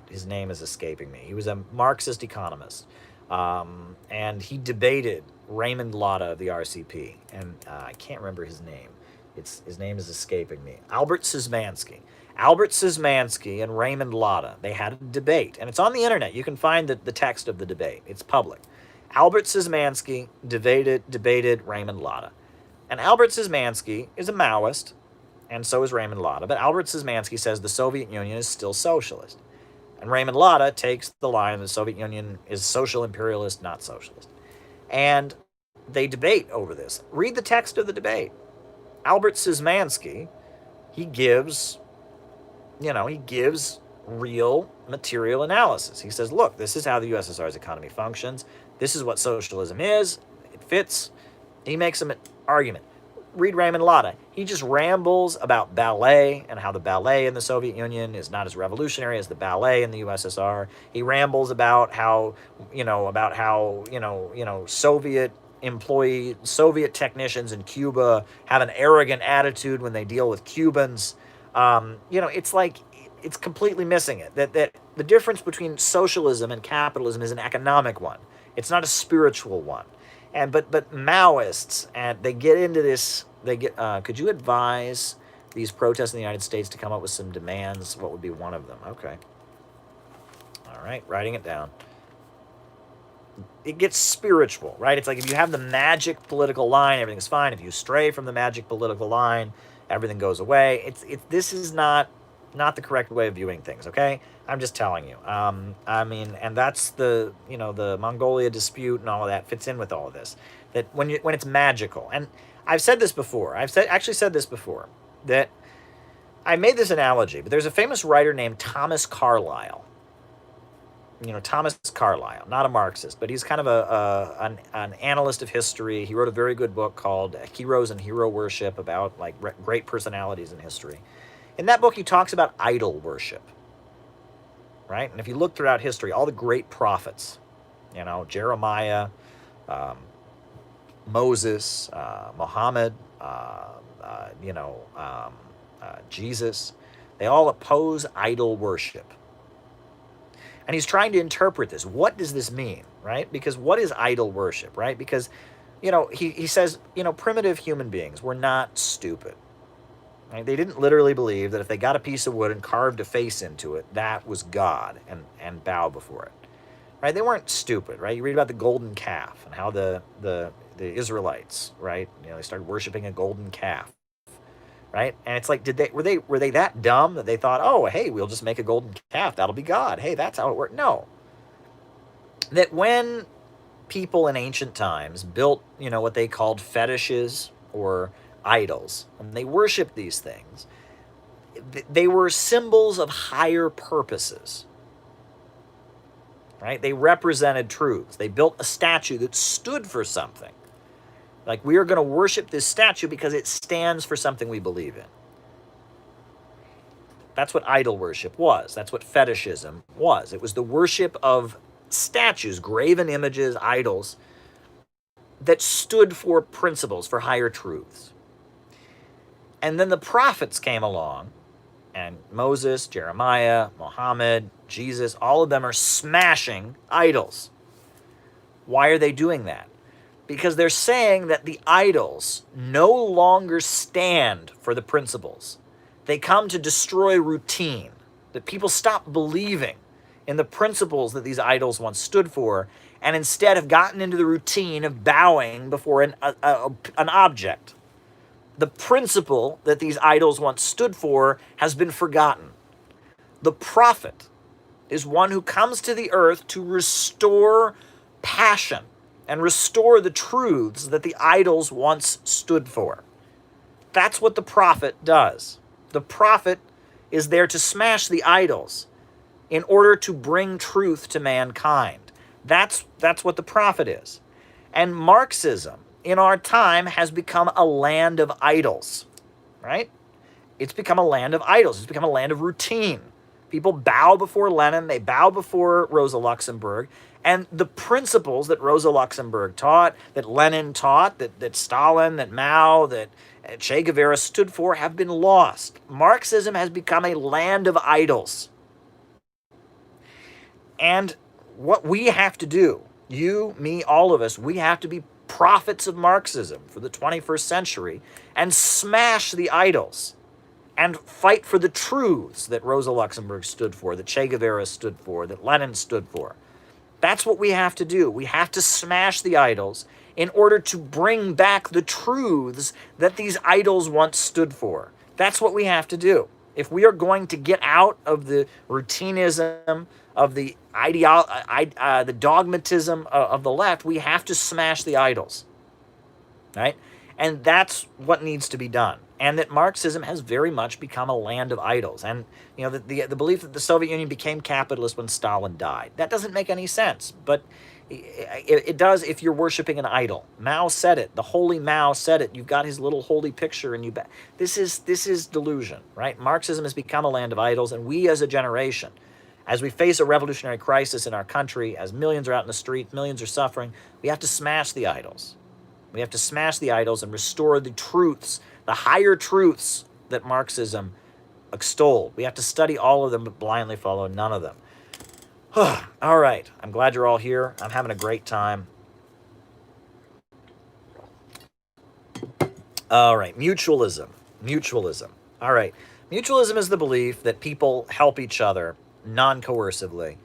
his name is escaping me. He was a Marxist economist, and he debated Raymond Lotta of the RCP, and I can't remember his name. His name is escaping me. Albert Szymanski. Albert Szymanski and Raymond Lotta, they had a debate, and it's on the internet. You can find the text of the debate. It's public. Albert Szymanski debated Raymond Lotta. And Albert Szymanski is a Maoist, and so is Raymond Lotta. But Albert Szymanski says the Soviet Union is still socialist. And Raymond Lotta takes the line the Soviet Union is social imperialist, not socialist. And they debate over this. Read the text of the debate. Albert Szymanski, he gives real material analysis. He says, look, this is how the USSR's economy functions. This is what socialism is. It fits. He makes an argument. Read Raymond Lotta. He just rambles about ballet and how the ballet in the Soviet Union is not as revolutionary as the ballet in the USSR. He rambles about how Soviet technicians in Cuba have an arrogant attitude when they deal with Cubans. It's like it's completely missing it. That the difference between socialism and capitalism is an economic one. It's not a spiritual one. But Maoists, and they get into this. Could you advise these protests in the United States to come up with some demands? What would be one of them? Okay. All right, writing it down. It gets spiritual, right? It's like if you have the magic political line, everything's fine. If you stray from the magic political line, everything goes away. This is not the correct way of viewing things, okay? I'm just telling you. And that's the Mongolia dispute and all of that fits in with all of this. That when it's magical, and I've said this before. Actually said this before, that I made this analogy, but there's a famous writer named Thomas Carlyle. Thomas Carlyle, not a Marxist, but he's kind of an analyst of history. He wrote a very good book called Heroes and Hero Worship about like great personalities in history. In that book, he talks about idol worship, right? And if you look throughout history, all the great prophets, Jeremiah, Moses, Muhammad, Jesus, they all oppose idol worship. And he's trying to interpret this. What does this mean, right? Because what is idol worship, right? Because, he says, primitive human beings were not stupid. Right? They didn't literally believe that if they got a piece of wood and carved a face into it, that was God and bow before it. Right? They weren't stupid, right? You read about the golden calf and how the Israelites, right? They started worshiping a golden calf. Right? And it's like, were they that dumb that they thought, oh, hey, we'll just make a golden calf, that'll be God. Hey, that's how it worked. No. That when people in ancient times built, what they called fetishes or idols, and they worshiped these things, they were symbols of higher purposes. Right? They represented truths. They built a statue that stood for something. Like, we are going to worship this statue because it stands for something we believe in. That's what idol worship was. That's what fetishism was. It was the worship of statues, graven images, idols, that stood for principles, for higher truths. And then the prophets came along, and Moses, Jeremiah, Muhammad, Jesus, all of them are smashing idols. Why are they doing that? Because they're saying that the idols no longer stand for the principles. They come to destroy routine, that people stop believing in the principles that these idols once stood for, and instead have gotten into the routine of bowing before an object. The principle that these idols once stood for has been forgotten. The prophet is one who comes to the earth to restore passion and restore the truths that the idols once stood for. That's what the prophet does. The prophet is there to smash the idols in order to bring truth to mankind. That's what the prophet is. And Marxism, in our time, has become a land of idols, right? It's become a land of idols. It's become a land of routine. People bow before Lenin, they bow before Rosa Luxemburg, and the principles that Rosa Luxemburg taught, that Lenin taught, that Stalin, that Mao, that Che Guevara stood for have been lost. Marxism has become a land of idols. And what we have to do, you, me, all of us, we have to be prophets of Marxism for the 21st century and smash the idols and fight for the truths that Rosa Luxemburg stood for, that Che Guevara stood for, that Lenin stood for. That's what we have to do. We have to smash the idols in order to bring back the truths that these idols once stood for. That's what we have to do. If we are going to get out of the routinism, of the the dogmatism of the left, we have to smash the idols, right? And that's what needs to be done. And that Marxism has very much become a land of idols. And the belief that the Soviet Union became capitalist when Stalin died, that doesn't make any sense. But it does if you're worshiping an idol. Mao said it. The holy Mao said it. You've got his little holy picture, and this is delusion, right? Marxism has become a land of idols, and we as a generation, as we face a revolutionary crisis in our country, as millions are out in the street, millions are suffering, we have to smash the idols. We have to smash the idols and restore the truths, the higher truths that Marxism extolled. We have to study all of them, but blindly follow none of them. All right. I'm glad you're all here. I'm having a great time. All right. Mutualism. All right. Mutualism is the belief that people help each other non-coercively.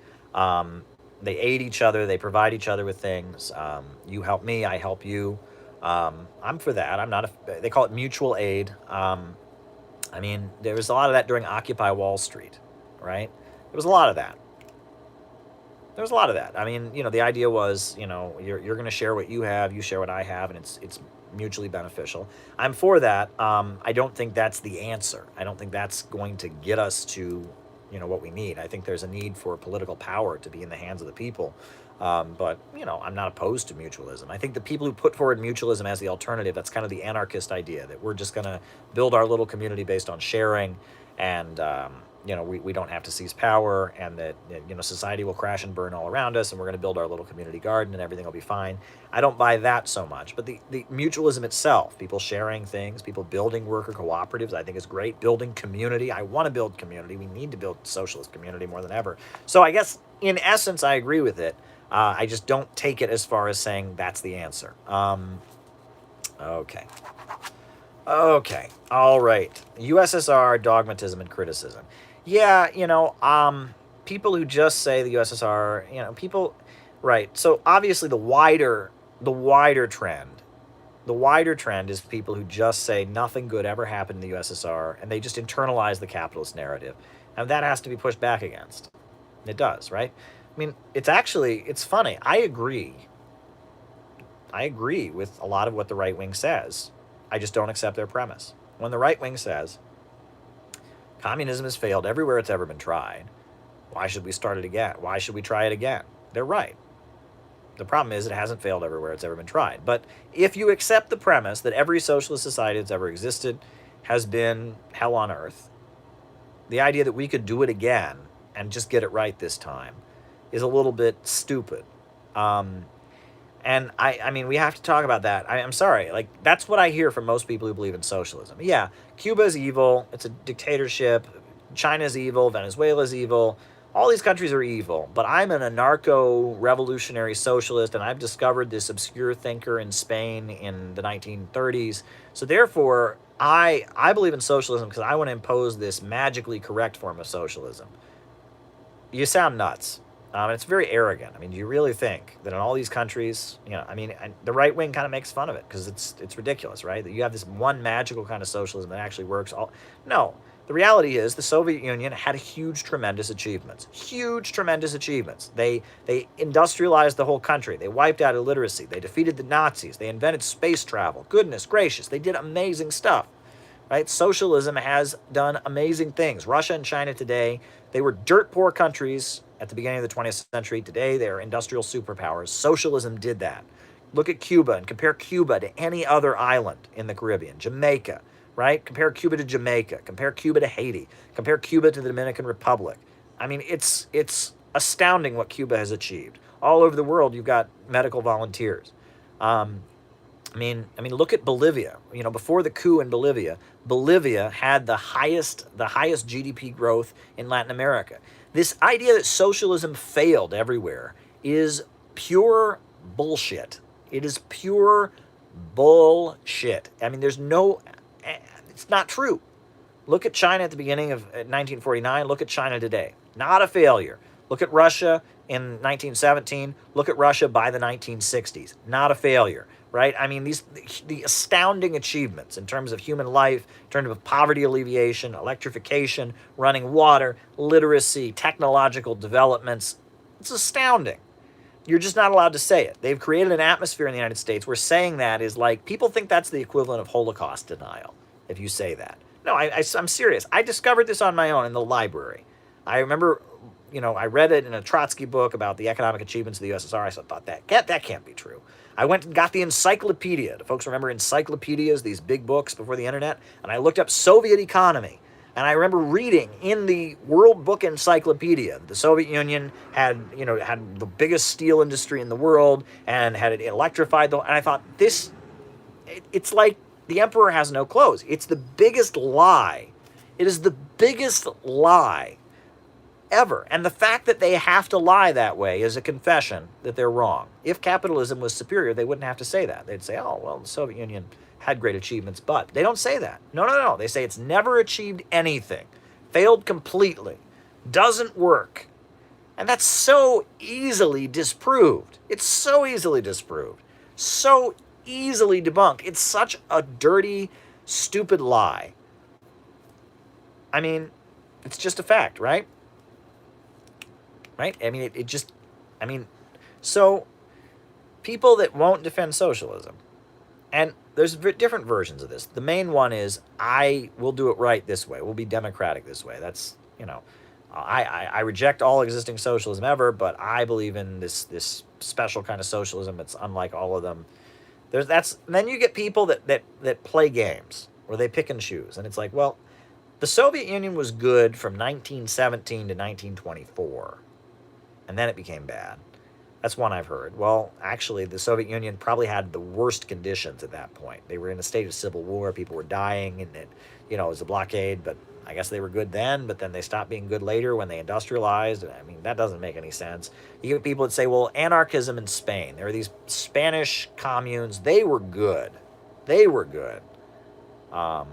They aid each other. They provide each other with things. You help me. I help you. I'm for that. I'm not they call it mutual aid. I mean, there was a lot of that during Occupy Wall Street, right? There was a lot of that. I mean, the idea was, you're going to share what you have, you share what I have, and it's mutually beneficial. I'm for that. I don't think that's the answer. I don't think that's going to get us to, what we need. I think there's a need for political power to be in the hands of the people. But, I'm not opposed to mutualism. I think the people who put forward mutualism as the alternative, that's kind of the anarchist idea, that we're just going to build our little community based on sharing, and, we don't have to seize power, and that, society will crash and burn all around us, and we're going to build our little community garden, and everything will be fine. I don't buy that so much. But the mutualism itself, people sharing things, people building worker cooperatives, I think is great. Building community. I want to build community. We need to build socialist community more than ever. So I guess, in essence, I agree with it. I just don't take it as far as saying that's the answer. Okay. All right. USSR, dogmatism, and criticism. Yeah, people who just say the USSR, people, right. So obviously the wider trend is people who just say nothing good ever happened in the USSR, and they just internalize the capitalist narrative. And that has to be pushed back against. It does, right? I mean, it's funny. I agree with a lot of what the right wing says. I just don't accept their premise. When the right wing says communism has failed everywhere it's ever been tried, why should we start it again? Why should we try it again? They're right. The problem is it hasn't failed everywhere it's ever been tried. But if you accept the premise that every socialist society that's ever existed has been hell on earth, the idea that we could do it again and just get it right this time is a little bit stupid. And I mean, we have to talk about that. I'm sorry. Like, that's what I hear from most people who believe in socialism. Yeah, Cuba's evil. It's a dictatorship. China's evil. Venezuela's evil. All these countries are evil. But I'm an anarcho-revolutionary socialist, and I've discovered this obscure thinker in Spain in the 1930s. So therefore, I believe in socialism because I want to impose this magically correct form of socialism. You sound nuts. It's very arrogant. I mean, do you really think that in all these countries, I mean, the right wing kind of makes fun of it because it's ridiculous, right? That you have this one magical kind of socialism that actually works. No, the reality is the Soviet Union had huge, tremendous achievements. Huge, tremendous achievements. They industrialized the whole country. They wiped out illiteracy. They defeated the Nazis. They invented space travel. Goodness gracious, they did amazing stuff. Right? Socialism has done amazing things. Russia and China today, they were dirt poor countries at the beginning of the 20th century. Today, they are industrial superpowers. Socialism did that. Look at Cuba and compare Cuba to any other island in the Caribbean. Jamaica, right? Compare Cuba to Jamaica. Compare Cuba to Haiti. Compare Cuba to the Dominican Republic. I mean, it's astounding what Cuba has achieved. All over the world, you've got medical volunteers. I mean, look at Bolivia. Before the coup in Bolivia, Bolivia had the highest GDP growth in Latin America. This idea that socialism failed everywhere is pure bullshit. It is pure bullshit. I mean, it's not true. Look at China at the beginning of 1949. Look at China today. Not a failure. Look at Russia in 1917. Look at Russia by the 1960s. Not a failure. Right? I mean, the astounding achievements in terms of human life, in terms of poverty alleviation, electrification, running water, literacy, technological developments, it's astounding. You're just not allowed to say it. They've created an atmosphere in the United States where saying that is like, people think that's the equivalent of Holocaust denial, if you say that. No, I'm serious. I discovered this on my own in the library. I remember, I read it in a Trotsky book about the economic achievements of the USSR. I thought that can't be true. I went and got the encyclopedia. Do folks remember encyclopedias, these big books before the internet? And I looked up Soviet economy. And I remember reading in the World Book Encyclopedia, the Soviet Union had the biggest steel industry in the world and had it electrified. And I thought, it's like the emperor has no clothes. It's the biggest lie. It is the biggest lie ever. And the fact that they have to lie that way is a confession that they're wrong. If capitalism was superior, they wouldn't have to say that. They'd say, oh, well, the Soviet Union had great achievements, but they don't say that. No. They say it's never achieved anything, failed completely, doesn't work. And that's so easily disproved. It's so easily disproved, so easily debunked. It's such a dirty, stupid lie. I mean, it's just a fact, right? Right? I mean, so people that won't defend socialism, and there's different versions of this. The main one is, I will do it right this way. We'll be democratic this way. That's, I reject all existing socialism ever, but I believe in this special kind of socialism that's unlike all of them. Then you get people that play games, or they pick and choose. And it's like, well, the Soviet Union was good from 1917 to 1924. And then it became bad. That's one I've heard. Well, actually, the Soviet Union probably had the worst conditions at that point. They were in a state of civil war. People were dying, and it was a blockade. But I guess they were good then, but then they stopped being good later when they industrialized. I mean, that doesn't make any sense. You get people that say, well, anarchism in Spain. There were these Spanish communes. They were good. They were good. But,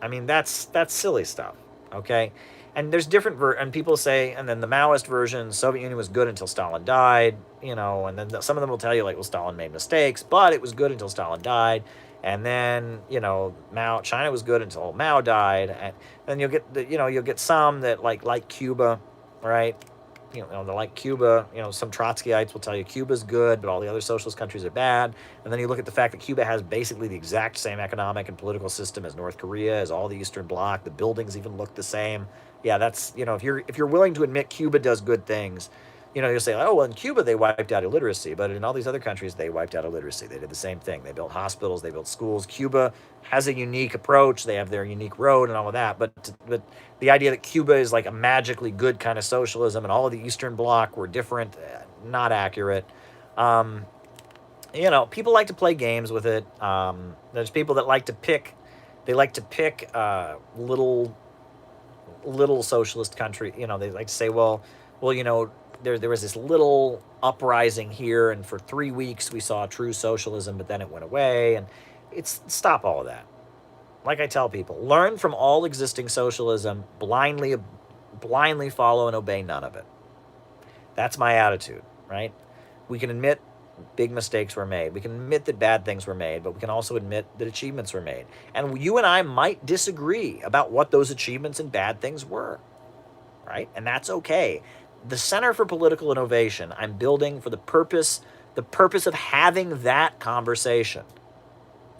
I mean, that's silly stuff, okay? And there's different and people say, and then the Maoist version, Soviet Union was good until Stalin died, and then some of them will tell you, like, well, Stalin made mistakes, but it was good until Stalin died. And then, China was good until Mao died. And then you'll get some that like Cuba, right? They like Cuba. Some Trotskyites will tell you Cuba's good, but all the other socialist countries are bad. And then you look at the fact that Cuba has basically the exact same economic and political system as North Korea, as all the Eastern Bloc. The buildings even look the same. Yeah, that's, if you're willing to admit Cuba does good things, You'll say, oh, well, in Cuba, they wiped out illiteracy, but in all these other countries, they wiped out illiteracy. They did the same thing. They built hospitals, they built schools. Cuba has a unique approach. They have their unique road and all of that. But the idea that Cuba is like a magically good kind of socialism and all of the Eastern Bloc were different, not accurate. People like to play games with it. There's people that like to pick, little socialist country. They like to say, well, there was this little uprising here, and for 3 weeks we saw true socialism, but then it went away. And stop all of that. Like I tell people, learn from all existing socialism, blindly follow and obey none of it. That's my attitude, right? We can admit big mistakes were made. We can admit that bad things were made, but we can also admit that achievements were made. And you and I might disagree about what those achievements and bad things were, right? And that's okay. The Center for Political Innovation I'm building for the purpose of having that conversation,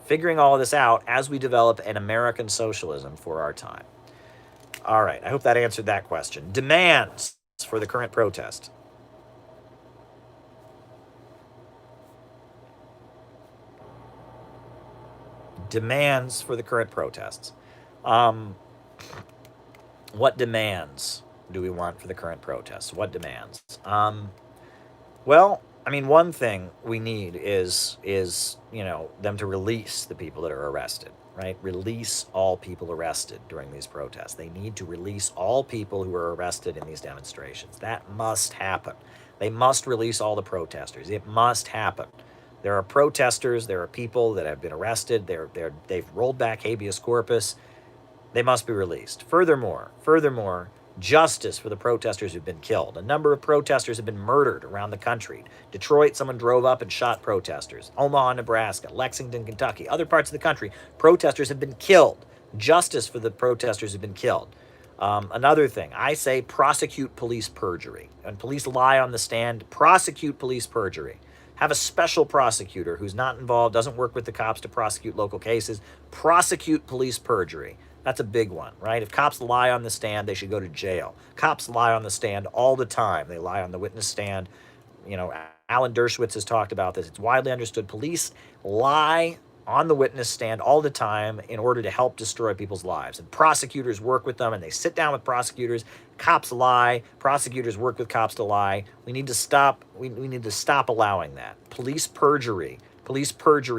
figuring all of this out as we develop an American socialism for our time. All right, I hope that answered that question. Demands for the current protest. Demands for the current protests. What demands do we want for the current protests? What demands? Well, one thing we need is them to release the people that are arrested, right? Release all people arrested during these protests. They need to release all people who were arrested in these demonstrations. That must happen. They must release all the protesters. It must happen. There are protesters. There are people that have been arrested. They've rolled back habeas corpus. They must be released. Furthermore, justice for the protesters who've been killed. A number of protesters have been murdered around the country. Detroit, someone drove up and shot protesters. Omaha, Nebraska, Lexington, Kentucky, other parts of the country, protesters have been killed. Justice for the protesters who've been killed. Another thing, I say prosecute police perjury. When police lie on the stand, prosecute police perjury. Have a special prosecutor who's not involved, doesn't work with the cops to prosecute local cases. Prosecute police perjury. That's a big one, right? If cops lie on the stand, they should go to jail. Cops lie on the stand all the time. They lie on the witness stand. Alan Dershowitz has talked about this. It's widely understood. Police lie on the witness stand all the time in order to help destroy people's lives. And prosecutors work with them, and they sit down with prosecutors. Cops lie. Prosecutors work with cops to lie. We need to stop. We need to stop allowing that. Police perjury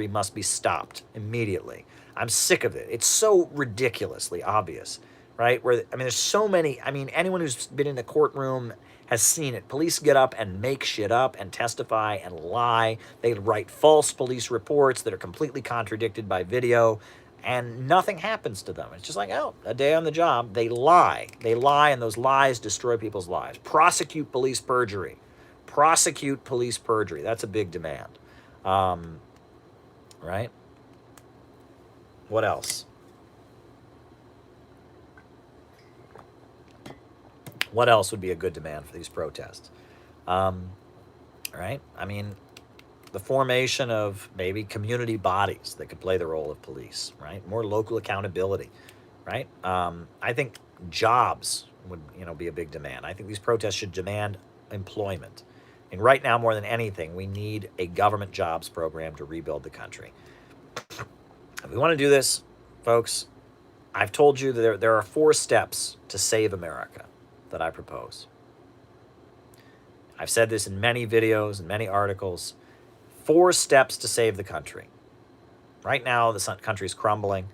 must be stopped immediately. I'm sick of it. It's so ridiculously obvious, right? There's so many. Anyone who's been in the courtroom has seen it. Police get up and make shit up and testify and lie. They write false police reports that are completely contradicted by video, and nothing happens to them. It's just like, oh, a day on the job. They lie, and those lies destroy people's lives. Prosecute police perjury. Prosecute police perjury. That's a big demand, right? What else? What else would be a good demand for these protests? Right? The formation of maybe community bodies that could play the role of police, right? More local accountability, right? I think jobs would, be a big demand. I think these protests should demand employment. And right now, more than anything, we need a government jobs program to rebuild the country. If we want to do this, folks, I've told you that there are 4 steps to save America that I propose. I've said this in many videos and many articles. 4 steps to save the country. Right now, the country is crumbling.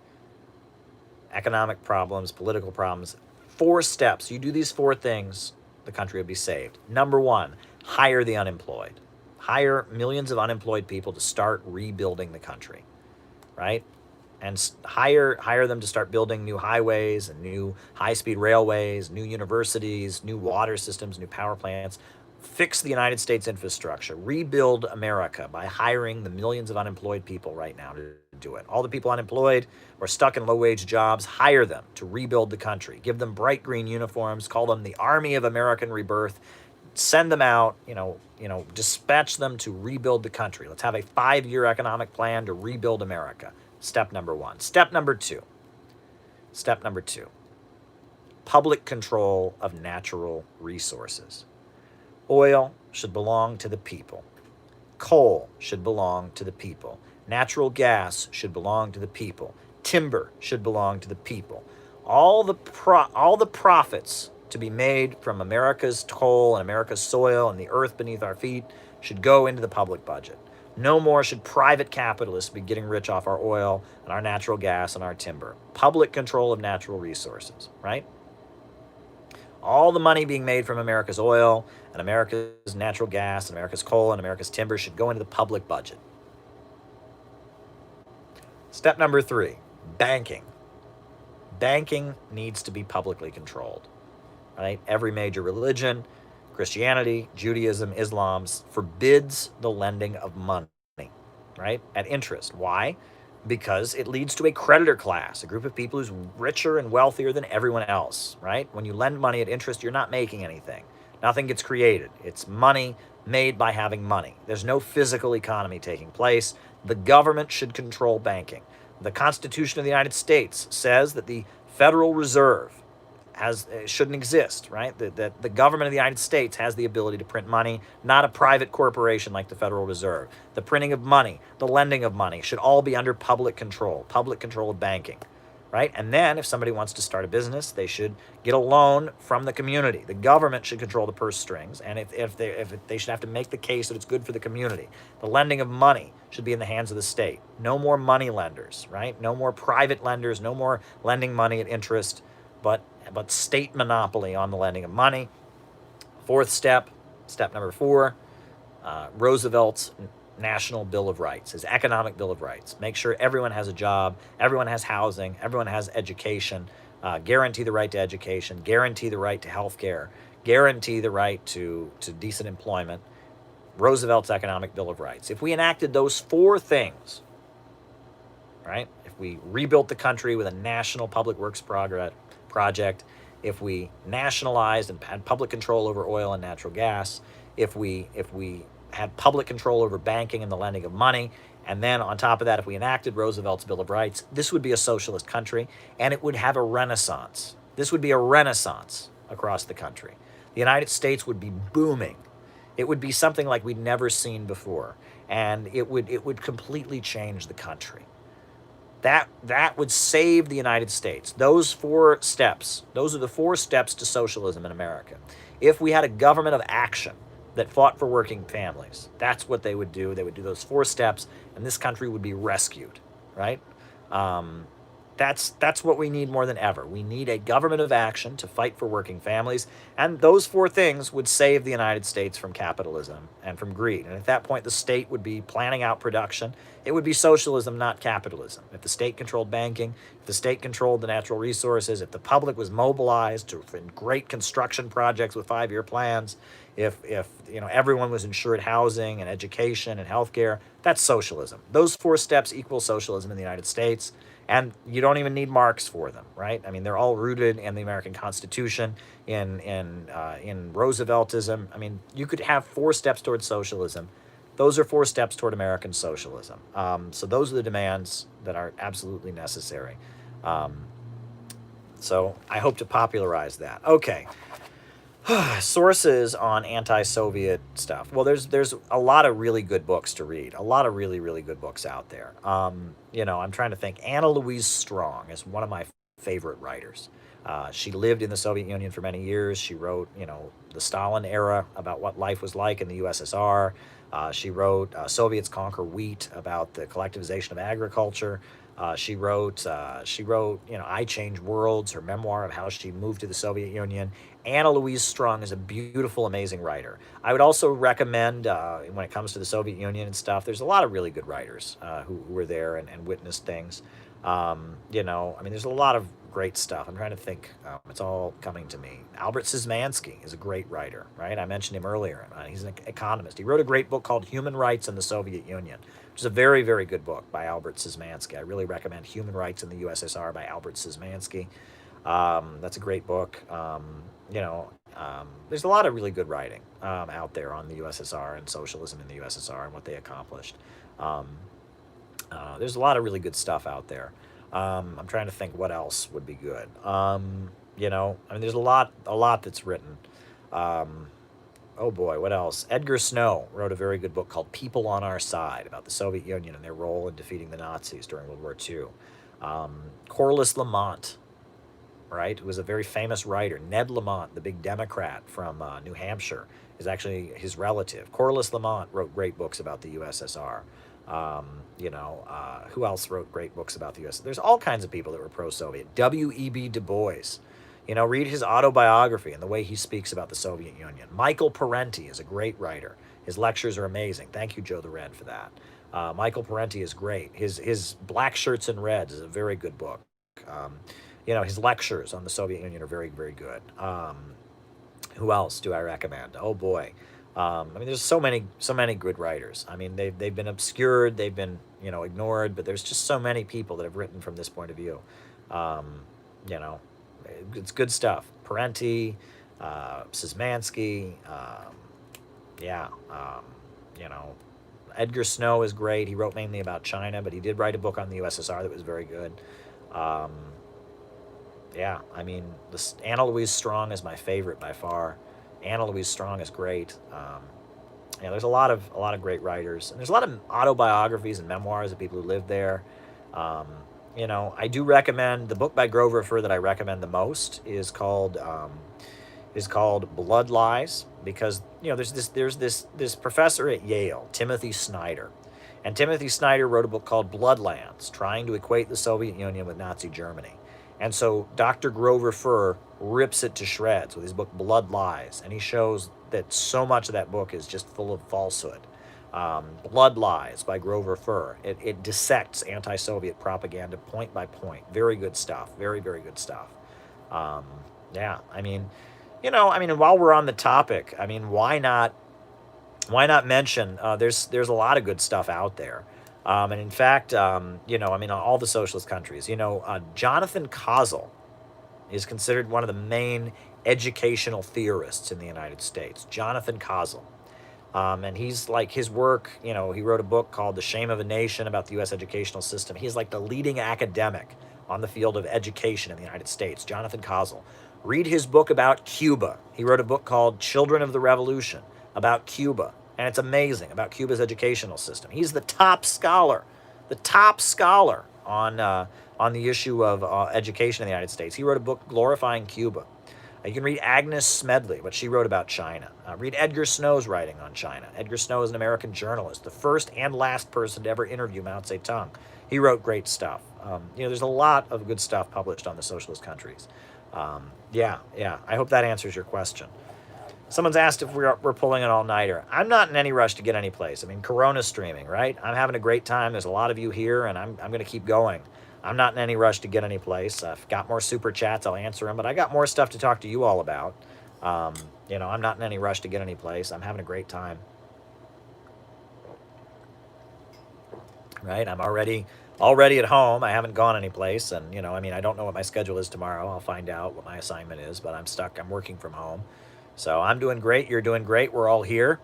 Economic problems, political problems. 4 steps. You do these 4 things, the country will be saved. Number 1, hire the unemployed. Hire millions of unemployed people to start rebuilding the country, right? And hire them to start building new highways and new high-speed railways, new universities, new water systems, new power plants. Fix the United States infrastructure. Rebuild America by hiring the millions of unemployed people right now to do it. All the people unemployed or stuck in low-wage jobs, hire them to rebuild the country. Give them bright green uniforms. Call them the Army of American Rebirth. Send them out, dispatch them to rebuild the country. Let's have a 5-year economic plan to rebuild America. Step number 1. Step number 2. Public control of natural resources. Oil should belong to the people. Coal should belong to the people. Natural gas should belong to the people. Timber should belong to the people. All the profits to be made from America's coal and America's soil and the earth beneath our feet should go into the public budget. No more should private capitalists be getting rich off our oil and our natural gas and our timber. Public control of natural resources, right? All the money being made from America's oil and America's natural gas and America's coal and America's timber should go into the public budget. Step number 3, banking. Banking needs to be publicly controlled, right? Every major religion, Christianity, Judaism, Islam, forbids the lending of money, right, at interest. Why? Because it leads to a creditor class, a group of people who's richer and wealthier than everyone else, right? When you lend money at interest, you're not making anything. Nothing gets created. It's money made by having money. There's no physical economy taking place. The government should control banking. The Constitution of the United States says that the Federal Reserve shouldn't exist, right? That the government of the United States has the ability to print money, not a private corporation like the Federal Reserve. The printing of money, the lending of money should all be under public control of banking, right? And then if somebody wants to start a business, they should get a loan from the community. The government should control the purse strings, and if they should have to make the case that it's good for the community. The lending of money should be in the hands of the state. No more money lenders, right? No more private lenders, no more lending money at interest, but state monopoly on the lending of money. Fourth step number 4, Roosevelt's National Bill of Rights, his economic Bill of Rights. Make sure everyone has a job, everyone has housing, everyone has education, guarantee the right to education, guarantee the right to health care, guarantee the right to decent employment. Roosevelt's economic Bill of Rights. If we enacted those 4 things, right? If we rebuilt the country with a national public works project, if we nationalized and had public control over oil and natural gas, if we had public control over banking and the lending of money, and then on top of that, if we enacted Roosevelt's Bill of Rights, this would be a socialist country, and it would have a renaissance. This would be a renaissance across the country. The United States would be booming. It would be something like we'd never seen before, and it would completely change the country. That would save the United States. Those 4 steps, those are the 4 steps to socialism in America. If we had a government of action that fought for working families, that's what they would do. They would do those 4 steps, and this country would be rescued, right? That's what we need more than ever. We need a government of action to fight for working families, and those 4 things would save the United States from capitalism and from greed. And at that point, the state would be planning out production. It would be socialism, not capitalism. If the state controlled banking, if the state controlled the natural resources, if the public was mobilized in great construction projects with 5-year plans, if everyone was insured housing and education and healthcare, that's socialism. Those 4 steps equal socialism in the United States. And you don't even need Marx for them, right? I mean, they're all rooted in the American Constitution, in Rooseveltism. I mean, you could have 4 steps towards socialism. Those are 4 steps toward American socialism. So those are the demands that are absolutely necessary. So I hope to popularize that. Okay. Sources on anti-Soviet stuff. Well, there's a lot of really good books to read. A lot of really, really good books out there. I'm trying to think. Anna Louise Strong is one of my favorite writers. She lived in the Soviet Union for many years. She wrote, the Stalin era, about what life was like in the USSR. She wrote Soviets Conquer Wheat, about the collectivization of agriculture. She wrote, I Change Worlds, her memoir of how she moved to the Soviet Union. Anna Louise Strong is a beautiful, amazing writer. I would also recommend, when it comes to the Soviet Union and stuff, there's a lot of really good writers who were there and witnessed things. There's a lot of great stuff. I'm trying to think. It's all coming to me. Albert Szymanski is a great writer, right? I mentioned him earlier. He's an economist. He wrote a great book called Human Rights in the Soviet Union, which is a very, very good book by Albert Szymanski. I really recommend Human Rights in the USSR by Albert Szymanski. That's a great book. There's a lot of really good writing out there on the USSR and socialism in the USSR and what they accomplished. There's a lot of really good stuff out there. I'm trying to think what else would be good. There's a lot that's written. Oh boy, what else? Edgar Snow wrote a very good book called People on Our Side about the Soviet Union and their role in defeating the Nazis during World War II. Corliss Lamont, right, who was a very famous writer. Ned Lamont, the big Democrat from New Hampshire, is actually his relative. Corliss Lamont wrote great books about the USSR. Who else wrote great books about the U.S.? There's all kinds of people that were pro-Soviet. W.E.B. Du Bois. Read his autobiography and the way he speaks about the Soviet Union. Michael Parenti is a great writer. His lectures are amazing. Thank you, Joe the Red, for that. Michael Parenti is great. His Black Shirts and Reds is a very good book. His lectures on the Soviet Union are very, very good. Who else do I recommend? Oh boy. There's so many good writers. They've been obscured, they've been, ignored, but there's just so many people that have written from this point of view. It's good stuff. Parenti, Szymanski, Edgar Snow is great. He wrote mainly about China, but he did write a book on the USSR that was very good. Anna Louise Strong is my favorite by far. Anna Louise Strong is great. There's a lot of great writers, and there's a lot of autobiographies and memoirs of people who lived there. I do recommend the book by Grover Furr that I recommend the most is called Blood Lies, because there's this professor at Yale, Timothy Snyder, and Timothy Snyder wrote a book called Bloodlands, trying to equate the Soviet Union with Nazi Germany. And so Dr. Grover Furr rips it to shreds with his book Blood Lies, and he shows that so much of that book is just full of falsehood. Blood Lies by Grover Furr. It dissects anti-Soviet propaganda point by point. Very good stuff. Very, very good stuff. And while we're on the topic, why not mention, there's a lot of good stuff out there. And in fact, all the socialist countries, Jonathan Kozol is considered one of the main educational theorists in the United States. Jonathan Kozol. And he's like, his work, he wrote a book called The Shame of a Nation about the U.S. educational system. He's like the leading academic on the field of education in the United States, Jonathan Kozol. Read his book about Cuba. He wrote a book called Children of the Revolution about Cuba. And it's amazing about Cuba's educational system. He's the top scholar on the issue of education in the United States. He wrote a book glorifying Cuba. You can read Agnes Smedley, what she wrote about China. Read Edgar Snow's writing on China. Edgar Snow is an American journalist, the first and last person to ever interview Mao Zedong. He wrote great stuff. There's a lot of good stuff published on the socialist countries. I hope that answers your question. Someone's asked if we're pulling an all-nighter. I'm not in any rush to get any place. Corona streaming, right? I'm having a great time. There's a lot of you here, and I'm going to keep going. I'm not in any rush to get any place. I've got more super chats. I'll answer them, but I got more stuff to talk to you all about. I'm not in any rush to get any place. I'm having a great time. Right? I'm already at home. I haven't gone any place, and I don't know what my schedule is tomorrow. I'll find out what my assignment is, but I'm stuck. I'm working from home. So I'm doing great. You're doing great. We're all here.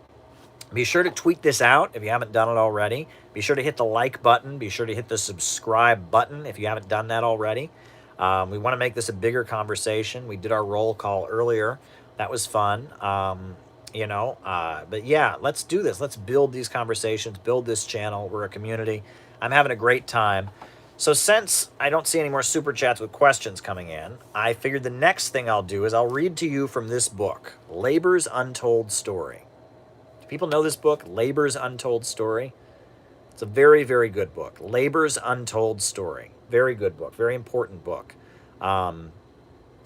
Be sure to tweet this out if you haven't done it already. Be sure to hit the like button. Be sure to hit the subscribe button if you haven't done that already. We want to make this a bigger conversation. We did our roll call earlier. That was fun. But yeah, let's do this. Let's build these conversations, build this channel. We're a community. I'm having a great time. So since I don't see any more super chats with questions coming in, I figured the next thing I'll do is I'll read to you from this book, Labor's Untold Story. Do people know this book, Labor's Untold Story? It's a very, very good book. Labor's Untold Story. Very good book. Very important book. And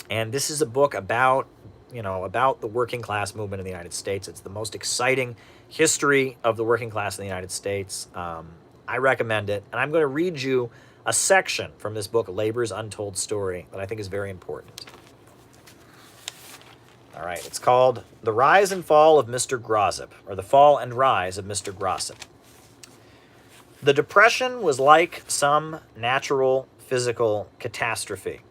this is a book about the working class movement in the United States. It's the most exciting history of the working class in the United States. I recommend it. And I'm going to read you a section from this book, Labor's Untold Story, that I think is very important. All right, it's called The Rise and Fall of Mr. Grossip, or The Fall and Rise of Mr. Grossip. The Depression was like some natural physical catastrophe,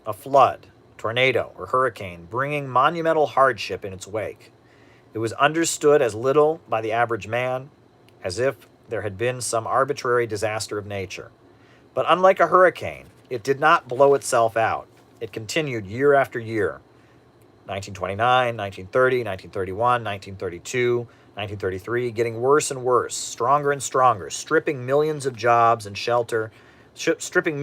a flood, tornado, or hurricane bringing monumental hardship in its wake. It was understood as little by the average man as if there had been some arbitrary disaster of nature. But unlike a hurricane, it did not blow itself out. It continued year after year, 1929, 1930, 1931, 1932, 1933, getting worse and worse, stronger and stronger, stripping millions of jobs and shelter, forcing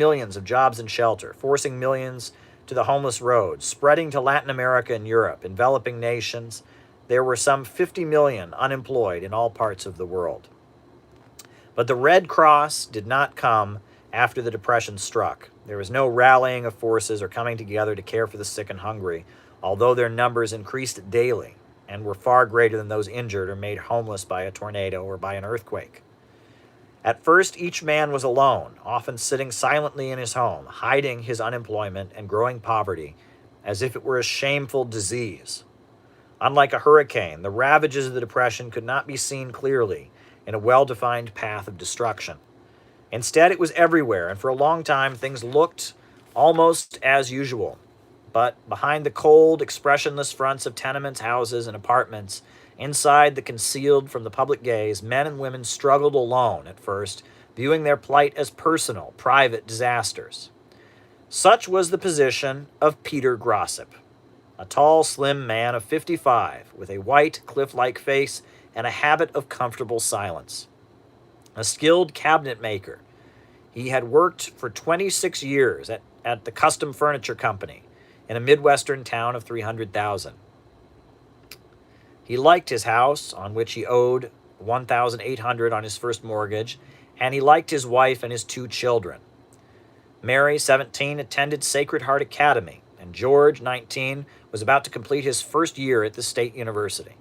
millions to the homeless roads, spreading to Latin America and Europe, enveloping nations. There were some 50 million unemployed in all parts of the world. But the Red Cross did not come after the Depression struck. There was no rallying of forces or coming together to care for the sick and hungry, although their numbers increased daily and were far greater than those injured or made homeless by a tornado or by an earthquake. At first, each man was alone, often sitting silently in his home, hiding his unemployment and growing poverty as if it were a shameful disease. Unlike a hurricane, the ravages of the Depression could not be seen clearly in a well-defined path of destruction. Instead, it was everywhere, and for a long time, things looked almost as usual. But behind the cold, expressionless fronts of tenements, houses, and apartments, inside the concealed from the public gaze, men and women struggled alone at first, viewing their plight as personal, private disasters. Such was the position of Peter Grossip, a tall, slim man of 55, with a white, cliff-like face and a habit of comfortable silence. A skilled cabinet maker, he had worked for 26 years at the Custom Furniture Company in a Midwestern town of 300,000. He liked his house, on which he owed $1,800 on his first mortgage, and he liked his wife and his 2 children. Mary, 17, attended Sacred Heart Academy, and George, 19, was about to complete his first year at the State University.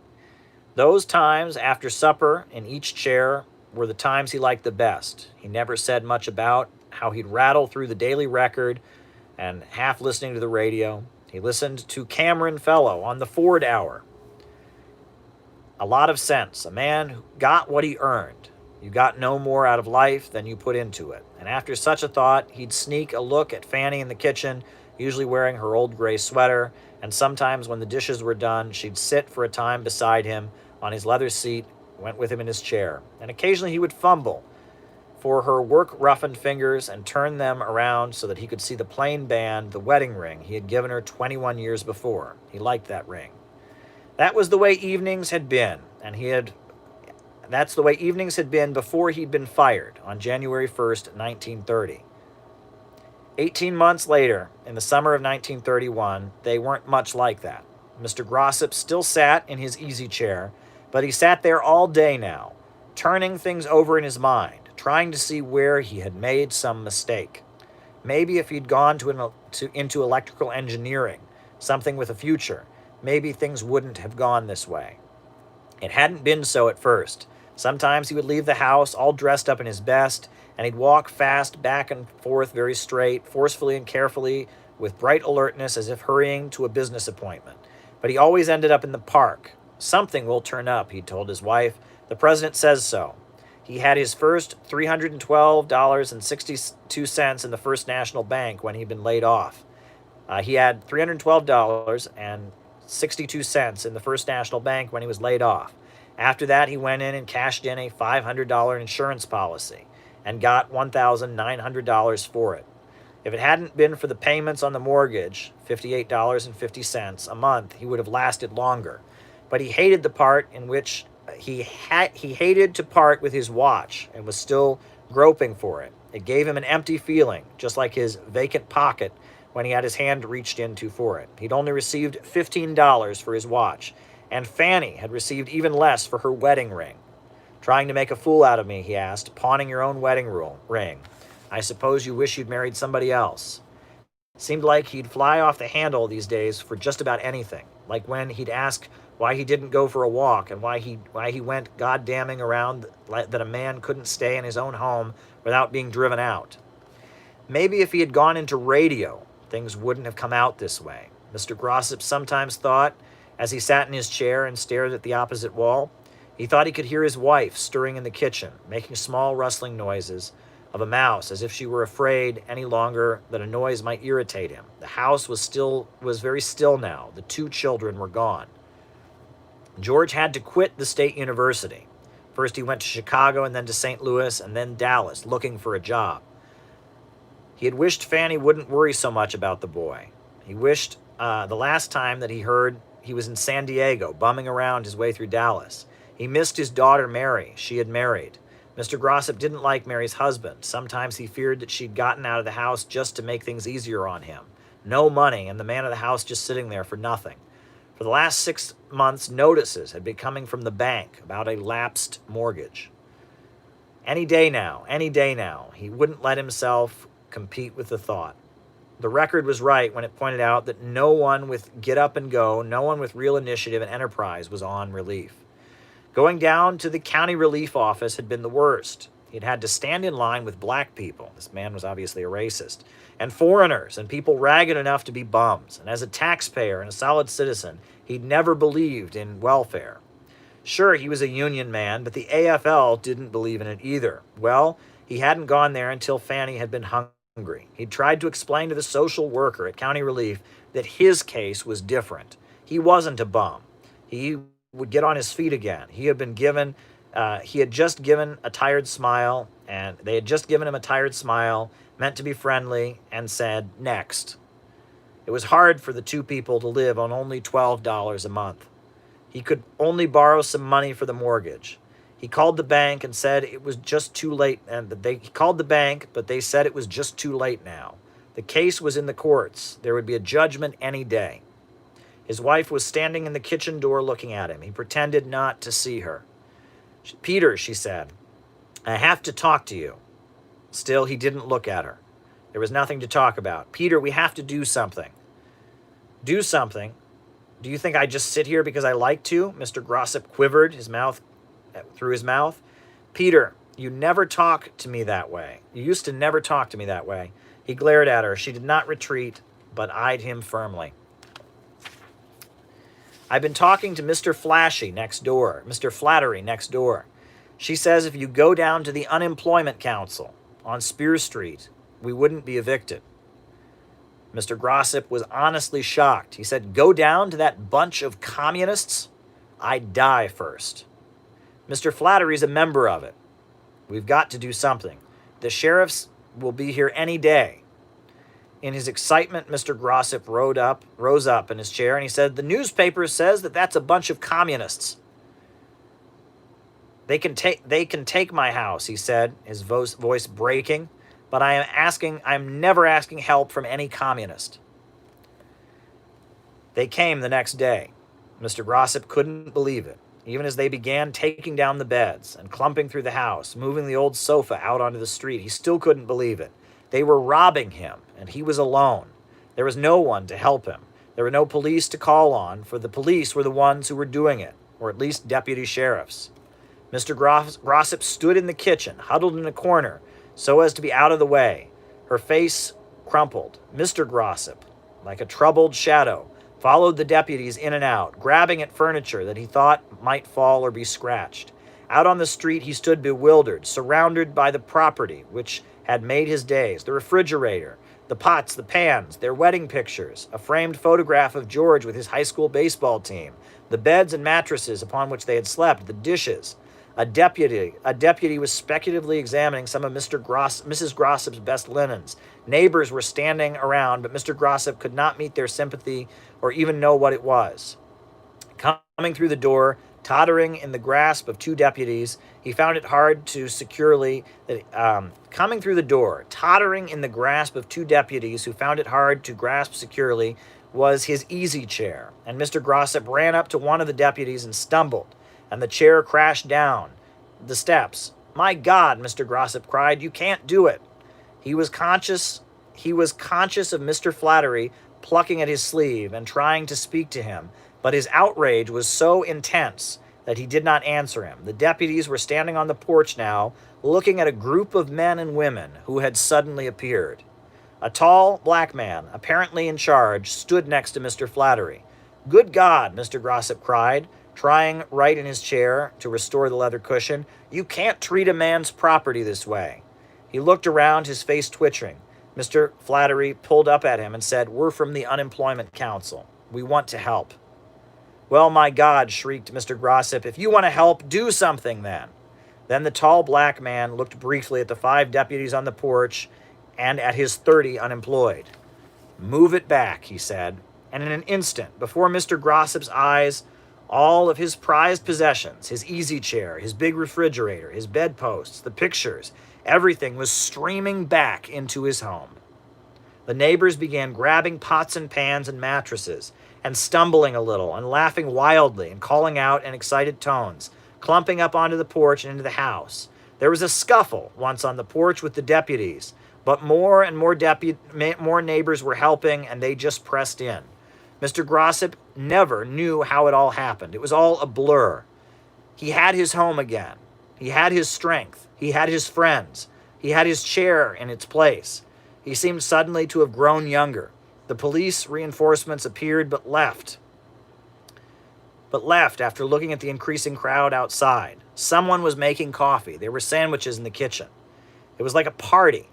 Those times after supper in each chair were the times he liked the best. He never said much about how he'd rattle through the Daily Record and half listening to the radio. He listened to Cameron Fellow on the Ford Hour. A lot of sense. A man who got what he earned. You got no more out of life than you put into it. And after such a thought, he'd sneak a look at Fanny in the kitchen, usually wearing her old gray sweater, and sometimes when the dishes were done, she'd sit for a time beside him on his leather seat, went with him in his chair. And occasionally he would fumble for her work-roughened fingers and turn them around so that he could see the plain band, the wedding ring he had given her 21 years before. He liked that ring. That was the way evenings had been, and that's the way evenings had been before he'd been fired on January 1st, 1930. 18 months later, in the summer of 1931, they weren't much like that. Mr. Grossip still sat in his easy chair, but he sat there all day now, turning things over in his mind, trying to see where he had made some mistake. Maybe if he'd gone into electrical engineering, something with a future, maybe things wouldn't have gone this way. It hadn't been so at first. Sometimes he would leave the house all dressed up in his best, and he'd walk fast back and forth very straight, forcefully and carefully, with bright alertness as if hurrying to a business appointment. But he always ended up in the park. Something will turn up, he told his wife. The president says so. He had his first $312.62 in the First National Bank when he'd been laid off. He had $312.62 in the First National Bank when he was laid off. After that, he went in and cashed in a $500 insurance policy and got $1,900 for it. If it hadn't been for the payments on the mortgage, $58.50 a month, he would have lasted longer. But he hated the part in which he hated to part with his watch and was still groping for it. It gave him an empty feeling, just like his vacant pocket when he had his hand reached into for it. He'd only received $15 for his watch, and Fanny had received even less for her wedding ring. Trying to make a fool out of me, he asked, pawning your own wedding ring. I suppose you wish you'd married somebody else. Seemed like he'd fly off the handle these days for just about anything, like when he'd ask why he didn't go for a walk and why he went goddamming around that a man couldn't stay in his own home without being driven out. Maybe if he had gone into radio, things wouldn't have come out this way. Mr. Grossip sometimes thought, as he sat in his chair and stared at the opposite wall, he thought he could hear his wife stirring in the kitchen, making small rustling noises of a mouse, as if she were afraid any longer that a noise might irritate him. The house was very still now. The 2 children were gone. George had to quit the State University. First he went to Chicago and then to St. Louis and then Dallas, looking for a job. He had wished Fanny wouldn't worry so much about the boy. He wished the last time that he heard, he was in San Diego, bumming around his way through Dallas. He missed his daughter, Mary. She had married. Mr. Grossip didn't like Mary's husband. Sometimes he feared that she'd gotten out of the house just to make things easier on him. No money, and the man of the house just sitting there for nothing. For the last 6 months, notices had been coming from the bank about a lapsed mortgage. Any day now, he wouldn't let himself compete with the thought. The Record was right when it pointed out that no one with get up and go, no one with real initiative and enterprise was on relief. Going down to the county relief office had been the worst. He'd had to stand in line with black people. This man was obviously a racist. And foreigners and people ragged enough to be bums. And as a taxpayer and a solid citizen, he'd never believed in welfare. Sure, he was a union man, but the AFL didn't believe in it either. Well, he hadn't gone there until Fanny had been hungry. He'd tried to explain to the social worker at County Relief that his case was different. He wasn't a bum. He would get on his feet again. He had just given a tired smile, and they had just given him a tired smile, meant to be friendly, and said, next. It was hard for the two people to live on only $12 a month. He could only borrow some money for the mortgage. He called the bank and said it was just too late, and he called the bank, but they said it was just too late now. The case was in the courts. There would be a judgment any day. His wife was standing in the kitchen door looking at him. He pretended not to see her. Peter, she said, I have to talk to you. Still, he didn't look at her. There was nothing to talk about. Peter, we have to do something. Do something? Do you think I just sit here because I like to? Mr. Grossip quivered through his mouth. Peter, you never talk to me that way. You used to never talk to me that way. He glared at her. She did not retreat, but eyed him firmly. I've been talking to Mr. Flashy next door, Mr. Flattery next door. She says if you go down to the Unemployment Council on Spear Street, we wouldn't be evicted. Mr. Grossip was honestly shocked. He said, go down to that bunch of communists? I'd die first. Mr. Flattery's a member of it. We've got to do something. The sheriffs will be here any day. In his excitement, Mr. Grossip rose up in his chair, and he said, the newspaper says that that's a bunch of communists. They can take my house, he said, his voice breaking, but I'm never asking help from any communist. They came the next day. Mr. Grossip couldn't believe it, even as they began taking down the beds and clumping through the house, moving the old sofa out onto the street. He still couldn't believe it. They were robbing him, and he was alone. There was no one to help him. There were no police to call on, for the police were the ones who were doing it, or at least deputy sheriffs. Mr. Grossip stood in the kitchen, huddled in a corner, so as to be out of the way. Her face crumpled. Mr. Grossip, like a troubled shadow, followed the deputies in and out, grabbing at furniture that he thought might fall or be scratched. Out on the street he stood bewildered, surrounded by the property which had made his days, the refrigerator, the pots, the pans, their wedding pictures, a framed photograph of George with his high school baseball team, the beds and mattresses upon which they had slept, the dishes. A deputy was speculatively examining some of Mrs. Grossip's best linens. Neighbors were standing around, but Mr. Grossip could not meet their sympathy or even know what it was. Coming through the door, tottering in the grasp of two deputies, he found it hard to securely... coming through the door, tottering in the grasp of two deputies who found it hard to grasp securely, was his easy chair, and Mr. Grossip ran up to one of the deputies and stumbled, and the chair crashed down the steps. My God, Mr. Grossip cried, you can't do it. He was conscious of Mr. Flattery plucking at his sleeve and trying to speak to him, but his outrage was so intense that he did not answer him. The deputies were standing on the porch now, looking at a group of men and women who had suddenly appeared. A tall black man, apparently in charge, stood next to Mr. Flattery. Good God, Mr. Grossip cried, trying right in his chair to restore the leather cushion. You can't treat a man's property this way. He looked around, his face twitching. Mr. Flattery pulled up at him and said, we're from the Unemployment Council. We want to help. Well, my God, shrieked Mr. Grossip, if you want to help, do something then. Then the tall black man looked briefly at the 5 deputies on the porch and at his 30 unemployed. Move it back, he said. and in an instant, before Mr. Grossip's eyes, all of his prized possessions, his easy chair, his big refrigerator, his bedposts, the pictures, everything was streaming back into his home. The neighbors began grabbing pots and pans and mattresses, and stumbling a little, and laughing wildly, and calling out in excited tones, clumping up onto the porch and into the house. There was a scuffle once on the porch with the deputies, but more and more neighbors were helping, and they just pressed in. Mr. Grossip never knew how it all happened. It was all a blur. He had his home again. He had his strength. He had his friends. He had his chair in its place. He seemed suddenly to have grown younger. The police reinforcements appeared but left after looking at the increasing crowd outside. Someone was making coffee. There were sandwiches in the kitchen. It was like a party.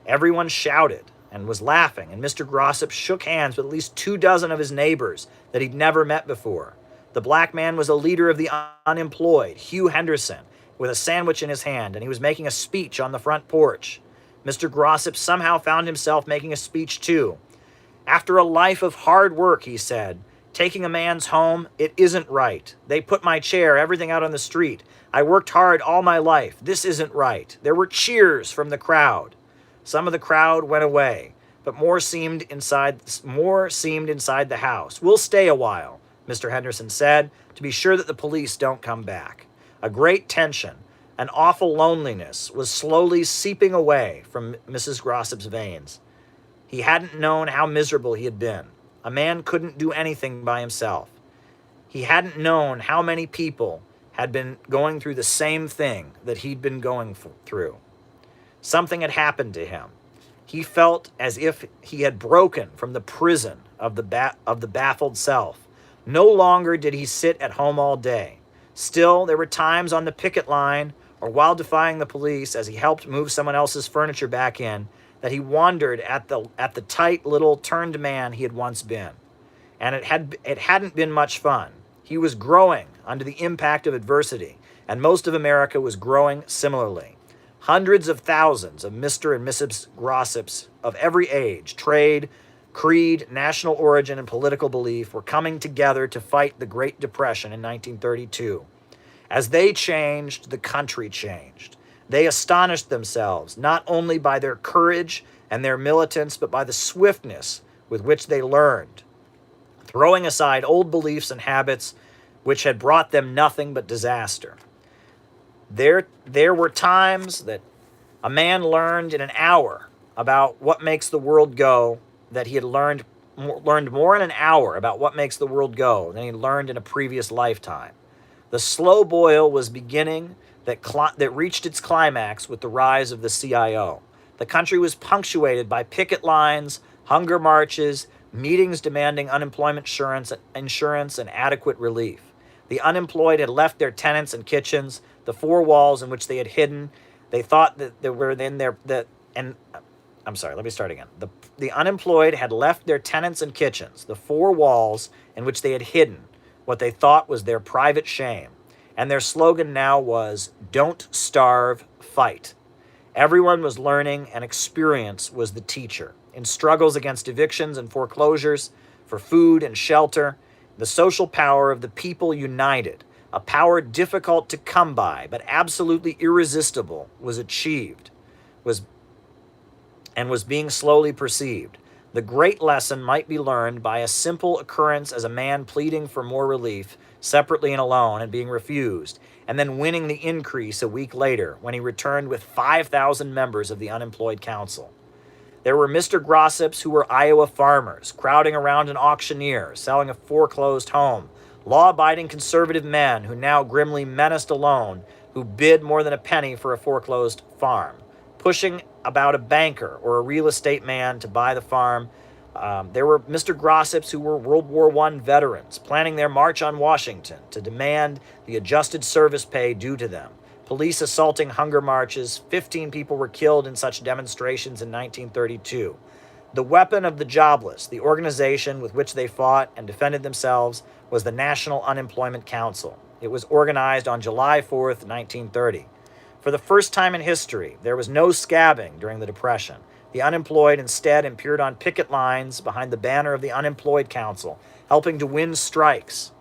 Everyone shouted and was laughing, and Mr. Grossip shook hands with at least 24 of his neighbors that he'd never met before. The black man was a leader of the unemployed, Hugh Henderson, with a sandwich in his hand, and he was making a speech on the front porch. Mr. Grossip somehow found himself making a speech too. After a life of hard work, he said, taking a man's home, it isn't right. They put my chair, everything out on the street. I worked hard all my life. This isn't right. There were cheers from the crowd. Some of the crowd went away, but more seemed inside the house. We'll stay a while, Mr. Henderson said, to be sure that the police don't come back. A great tension, an awful loneliness was slowly seeping away from Mrs. Grossip's veins. He hadn't known how miserable he had been. A man couldn't do anything by himself. He hadn't known how many people had been going through the same thing that he'd been going through. Something had happened to him. He felt as if he had broken from the prison of the baffled self. No longer did he sit at home all day. Still, there were times on the picket line or while defying the police as he helped move someone else's furniture back in that he wondered at the tight little turned man he had once been. And it hadn't been much fun. He was growing under the impact of adversity, and most of America was growing similarly. Hundreds of thousands of Mr. and Mrs. Grossips of every age, trade, creed, national origin, and political belief were coming together to fight the Great Depression in 1932. As they changed, the country changed. They astonished themselves not only by their courage and their militance, but by the swiftness with which they learned, throwing aside old beliefs and habits which had brought them nothing but disaster. There were times that a man learned in an hour about what makes the world go, that he had learned more in an hour about what makes the world go than he learned in a previous lifetime. The slow boil was beginning that reached its climax with the rise of the CIO. The country was punctuated by picket lines, hunger marches, meetings demanding unemployment insurance and adequate relief. The unemployed had left their tenants and kitchens, the four walls in which they had hidden. They thought that they were in their The unemployed had left their tenants and kitchens, the four walls in which they had hidden what they thought was their private shame. And their slogan now was, "Don't starve, fight." Everyone was learning, and experience was the teacher. In struggles against evictions and foreclosures, for food and shelter, the social power of the people united, a power difficult to come by but absolutely irresistible, was achieved, was being slowly perceived. The great lesson might be learned by a simple occurrence as a man pleading for more relief, separately and alone, and being refused, and then winning the increase a week later when he returned with 5,000 members of the Unemployed Council. There were Mr. Grossips who were Iowa farmers, crowding around an auctioneer, selling a foreclosed home, law-abiding conservative men who now grimly menaced a loan, who bid more than a penny for a foreclosed farm, pushing about a banker or a real estate man to buy the farm. There were Mr. Grossips who were World War I veterans, planning their march on Washington to demand the adjusted service pay due to them. Police assaulting hunger marches. 15 people were killed in such demonstrations in 1932. The weapon of the jobless, the organization with which they fought and defended themselves, was the National Unemployment Council. It was organized on July 4th, 1930. For the first time in history, there was no scabbing during the Depression. The unemployed instead appeared on picket lines behind the banner of the Unemployed Council, helping to win strikes.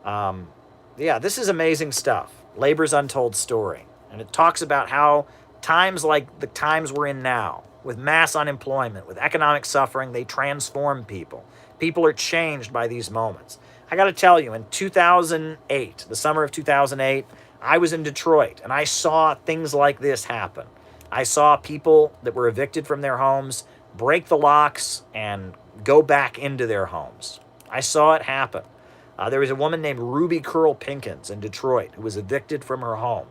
Yeah, this is amazing stuff. Labor's Untold Story. And it talks about how times like the times we're in now, with mass unemployment, with economic suffering, they transform people. People are changed by these moments. I got to tell you, in 2008, the summer of 2008, I was in Detroit and I saw things like this happen. I saw people that were evicted from their homes break the locks and go back into their homes. I saw it happen. There was a woman named Ruby Curl Pinkins in Detroit who was evicted from her home.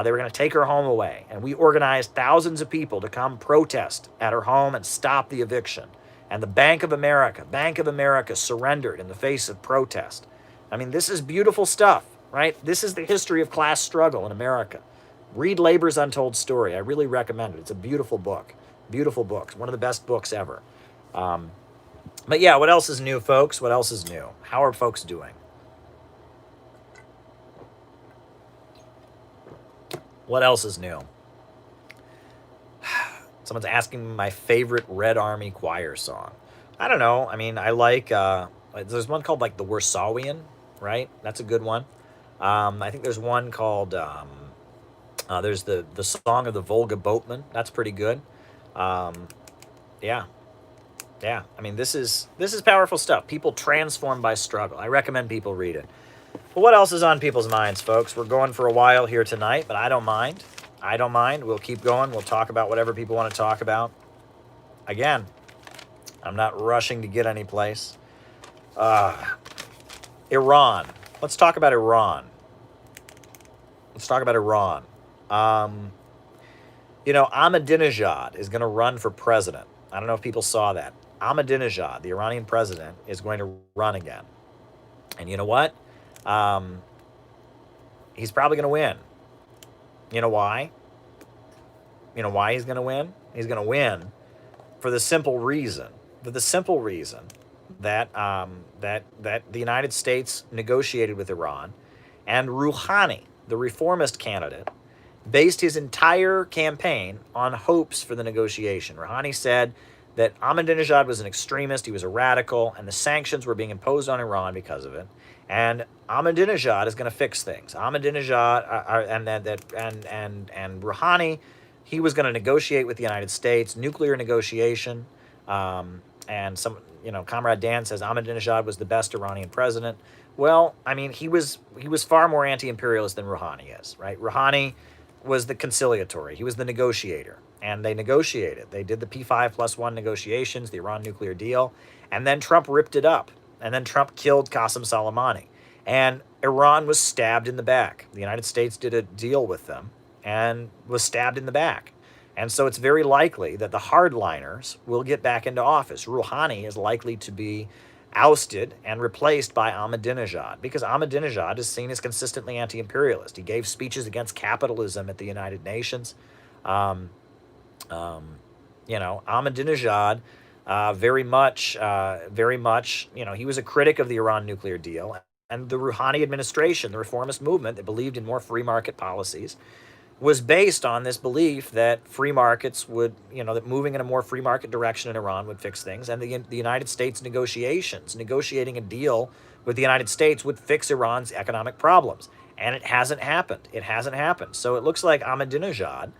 They were going to take her home away, and we organized thousands of people to come protest at her home and stop the eviction. And the Bank of America surrendered in the face of protest. I mean, this is beautiful stuff, right? This is the history of class struggle in America. Read Labor's Untold Story. I really recommend it. It's a beautiful book. Beautiful book. It's one of the best books ever. But yeah, what else is new, folks? What else is new? How are folks doing? What else is new? Someone's asking me my favorite Red Army Choir song. I don't know. I mean, I like, there's one called like The Warszawian, right? That's a good one. I think there's one called, there's the Song of the Volga Boatman. That's pretty good. Yeah. Yeah, I mean, this is powerful stuff. People transformed by struggle. I recommend people read it. But what else is on people's minds, folks? We're going for a while here tonight, but I don't mind. I don't mind. We'll keep going. We'll talk about whatever people want to talk about. Again, I'm not rushing to get any place. Iran. Let's talk about Iran. Let's talk about Iran. Ahmadinejad is going to run for president. I don't know if people saw that. Ahmadinejad, the Iranian president, is going to run again. And you know what? He's probably going to win. You know why? You know why he's going to win? He's going to win for the simple reason. That that the United States negotiated with Iran, and Rouhani, the reformist candidate, based his entire campaign on hopes for the negotiation. Rouhani said that Ahmadinejad was an extremist, he was a radical, and the sanctions were being imposed on Iran because of it. And Ahmadinejad is going to fix things. Ahmadinejad and Rouhani, he was going to negotiate with the United States, nuclear negotiation. And Comrade Dan says Ahmadinejad was the best Iranian president. Well, I mean, he was far more anti-imperialist than Rouhani is, right? Rouhani was the conciliatory. He was the negotiator. And they negotiated. They did the P5+1 negotiations, the Iran nuclear deal, and then Trump ripped it up. And then Trump killed Qasem Soleimani. And Iran was stabbed in the back. The United States did a deal with them and was stabbed in the back. And so it's very likely that the hardliners will get back into office. Rouhani is likely to be ousted and replaced by Ahmadinejad, because Ahmadinejad is seen as consistently anti-imperialist. He gave speeches against capitalism at the United Nations. Ahmadinejad very much, he was a critic of the Iran nuclear deal, and the Rouhani administration, the reformist movement that believed in more free market policies, was based on this belief that free markets would, that moving in a more free market direction in Iran would fix things, and the United States negotiating a deal with the United States would fix Iran's economic problems. And it hasn't happened. So it looks like Ahmadinejad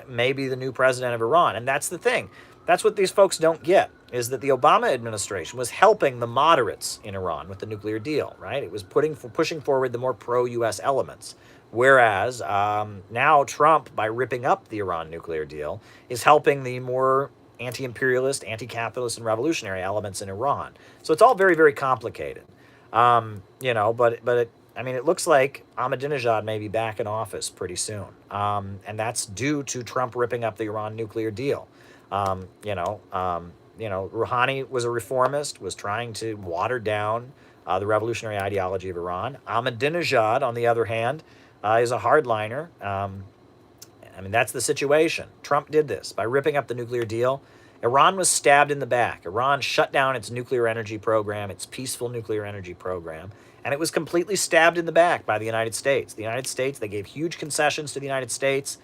may be the new president of Iran. And that's the thing. That's what these folks don't get, is that the Obama administration was helping the moderates in Iran with the nuclear deal, right? It was pushing forward the more pro-U.S. elements. Whereas now Trump, by ripping up the Iran nuclear deal, is helping the more anti-imperialist, anti-capitalist, and revolutionary elements in Iran. So it's all very, very complicated. It looks like Ahmadinejad may be back in office pretty soon. And that's due to Trump ripping up the Iran nuclear deal. Rouhani was a reformist, was trying to water down the revolutionary ideology of Iran. Ahmadinejad, on the other hand, is a hardliner. That's the situation. Trump did this by ripping up the nuclear deal. Iran was stabbed in the back. Iran shut down its nuclear energy program, its peaceful nuclear energy program, and it was completely stabbed in the back by the United States. The United States, they gave huge concessions to the United States.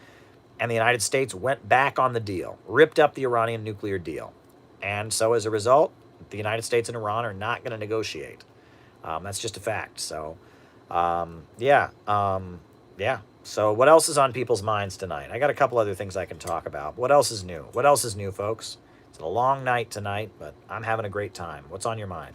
And the United States went back on the deal, ripped up the Iranian nuclear deal. And so as a result, the United States and Iran are not going to negotiate. That's just a fact. So, yeah. Yeah. So what else is on people's minds tonight? I got a couple other things I can talk about. What else is new? What else is new, folks? It's a long night tonight, but I'm having a great time. What's on your mind?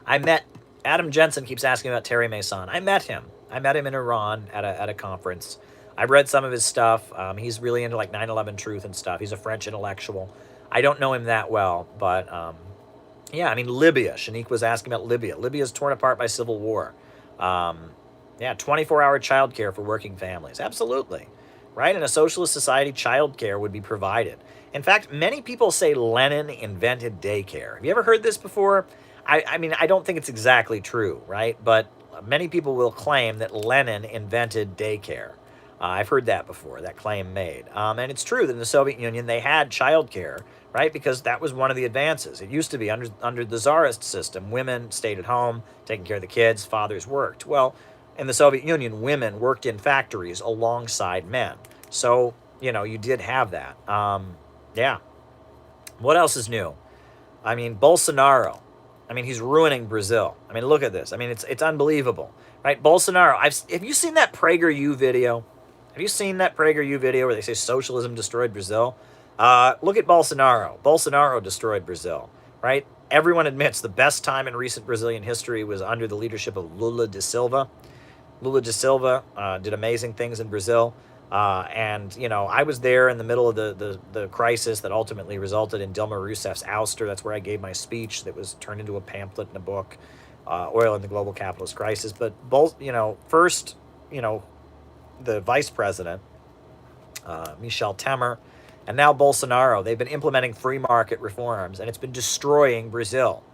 I met Adam Jensen keeps asking about Terry Mason. I met him. I met him in Iran at a conference. I read some of his stuff. He's really into like 9/11 truth and stuff. He's a French intellectual. I don't know him that well, but yeah, I mean, Libya. Shanique was asking about Libya. Libya is torn apart by civil war. Yeah, 24-hour childcare for working families. Absolutely. Right? In a socialist society, childcare would be provided. In fact, many people say Lenin invented daycare. Have you ever heard this before? I mean, I don't think it's exactly true, right? But many people will claim that Lenin invented daycare. I've heard that before, that claim made. And it's true that in the Soviet Union, they had childcare, right? Because that was one of the advances. It used to be under the Tsarist system, women stayed at home, taking care of the kids, fathers worked. Well, in the Soviet Union, women worked in factories alongside men. So, you know, you did have that. Yeah. What else is new? I mean, Bolsonaro. I mean, he's ruining Brazil. I mean, look at this. I mean, it's unbelievable, right? Bolsonaro. Have you seen that PragerU video? Have you seen that PragerU video where they say socialism destroyed Brazil? Look at Bolsonaro. Bolsonaro destroyed Brazil, right? Everyone admits the best time in recent Brazilian history was under the leadership of Lula da Silva. Lula da Silva did amazing things in Brazil. And, you know, I was there in the middle of the crisis that ultimately resulted in Dilma Rousseff's ouster. That's where I gave my speech that was turned into a pamphlet and a book, Oil in the Global Capitalist Crisis. But, first, the vice president, Michel Temer, and now Bolsonaro, they've been implementing free market reforms, and it's been destroying Brazil.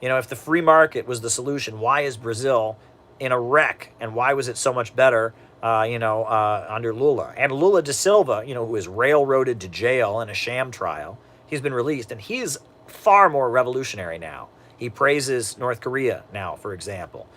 You know, if the free market was the solution, why is Brazil in a wreck? And why was it so much better under Lula? And Lula da Silva, who was railroaded to jail in a sham trial, he's been released, and he's far more revolutionary now. He praises North Korea now, for example.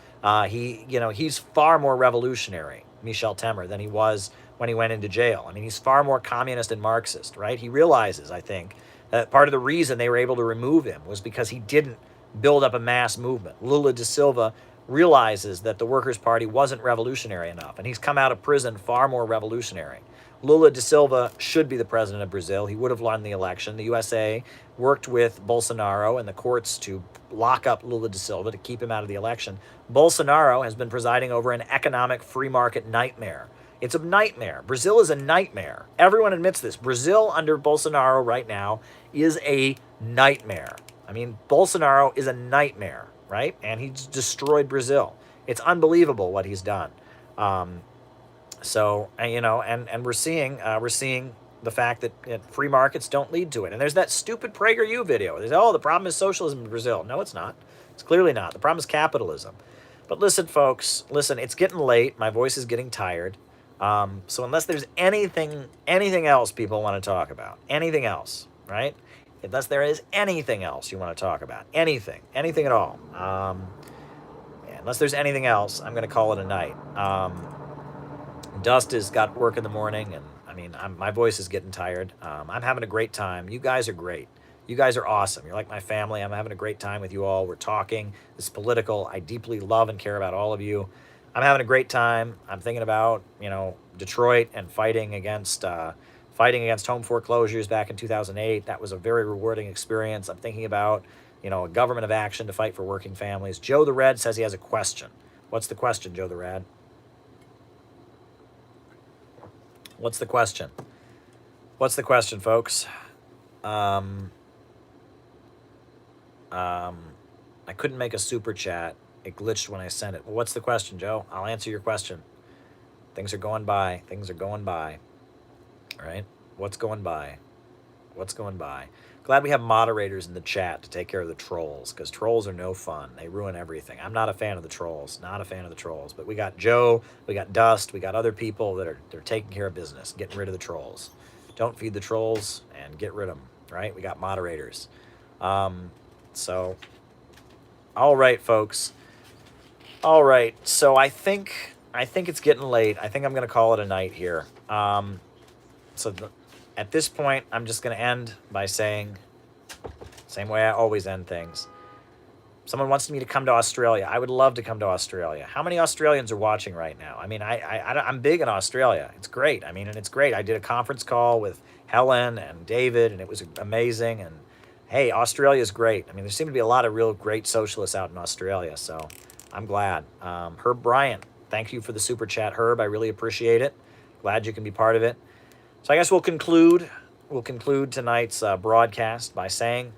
He's far more revolutionary, Michel Temer, than he was when he went into jail. I mean, he's far more communist and Marxist, right? He realizes, I think, that part of the reason they were able to remove him was because he didn't build up a mass movement. Lula da Silva realizes that the Workers' Party wasn't revolutionary enough, and he's come out of prison far more revolutionary. Lula da Silva should be the president of Brazil. He would have won the election. The USA worked with Bolsonaro and the courts to lock up Lula da Silva to keep him out of the election. Bolsonaro has been presiding over an economic free market nightmare. It's a nightmare. Brazil is a nightmare. Everyone admits this. Brazil under Bolsonaro right now is a nightmare. I mean, Bolsonaro is a nightmare, right? And he's destroyed Brazil. It's unbelievable what he's done. So we're seeing the fact that free markets don't lead to it. And there's that stupid PragerU video. There's, the problem is socialism in Brazil. No, it's not. It's clearly not. The problem is capitalism. But listen, folks, it's getting late. My voice is getting tired. So unless there's anything else people want to talk about, anything else, right? Unless there is anything else you want to talk about, anything at all. Unless there's anything else, I'm going to call it a night. Dust has got work in the morning, and my voice is getting tired. I'm having a great time. You guys are great. You guys are awesome. You're like my family. I'm having a great time with you all. We're talking. This is political. I deeply love and care about all of you. I'm having a great time. I'm thinking about, Detroit and fighting against home foreclosures back in 2008. That was a very rewarding experience. I'm thinking about, a government of action to fight for working families. Joe the Red says he has a question. What's the question, Joe the Red? What's the question? What's the question, folks? I couldn't make a super chat. It glitched when I sent it. Well, what's the question, Joe? I'll answer your question. Things are going by. All right? What's going by? Glad we have moderators in the chat to take care of the trolls, because trolls are no fun. They ruin everything. I'm not a fan of the trolls. But we got Joe, we got Dust, we got other people they're taking care of business, getting rid of the trolls. Don't feed the trolls and get rid of them, right? We got moderators. All right, folks. All right, so I think I think it's getting late. I think I'm going to call it a night here. At this point, I'm just going to end by saying, same way I always end things. Someone wants me to come to Australia. I would love to come to Australia. How many Australians are watching right now? I mean, I'm big in Australia. It's great. I mean, and it's great. I did a conference call with Helen and David, and it was amazing. And hey, Australia is great. I mean, there seem to be a lot of real great socialists out in Australia, so I'm glad. Herb Bryant, thank you for the super chat, Herb. I really appreciate it. Glad you can be part of it. So I guess we'll conclude tonight's broadcast by saying,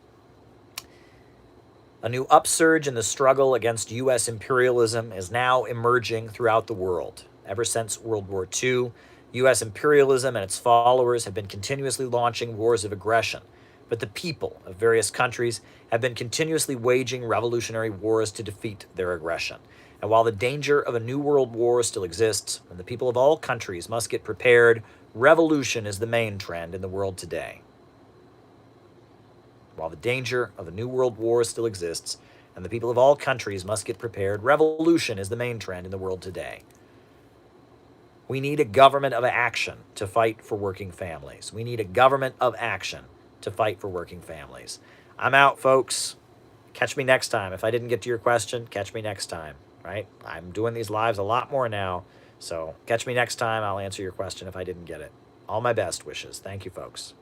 a new upsurge in the struggle against U.S. imperialism is now emerging throughout the world. Ever since World War II, U.S. imperialism and its followers have been continuously launching wars of aggression, but the people of various countries have been continuously waging revolutionary wars to defeat their aggression. And while the danger of a new world war still exists, and the people of all countries must get prepared, revolution is the main trend in the world today. While the danger of a new world war still exists, and the people of all countries must get prepared, revolution is the main trend in the world today. We need a government of action to fight for working families. We need a government of action to fight for working families. I'm out, folks. Catch me next time. If I didn't get to your question, catch me next time, right? I'm doing these lives a lot more now, so catch me next time. I'll answer your question if I didn't get it. All my best wishes. Thank you, folks.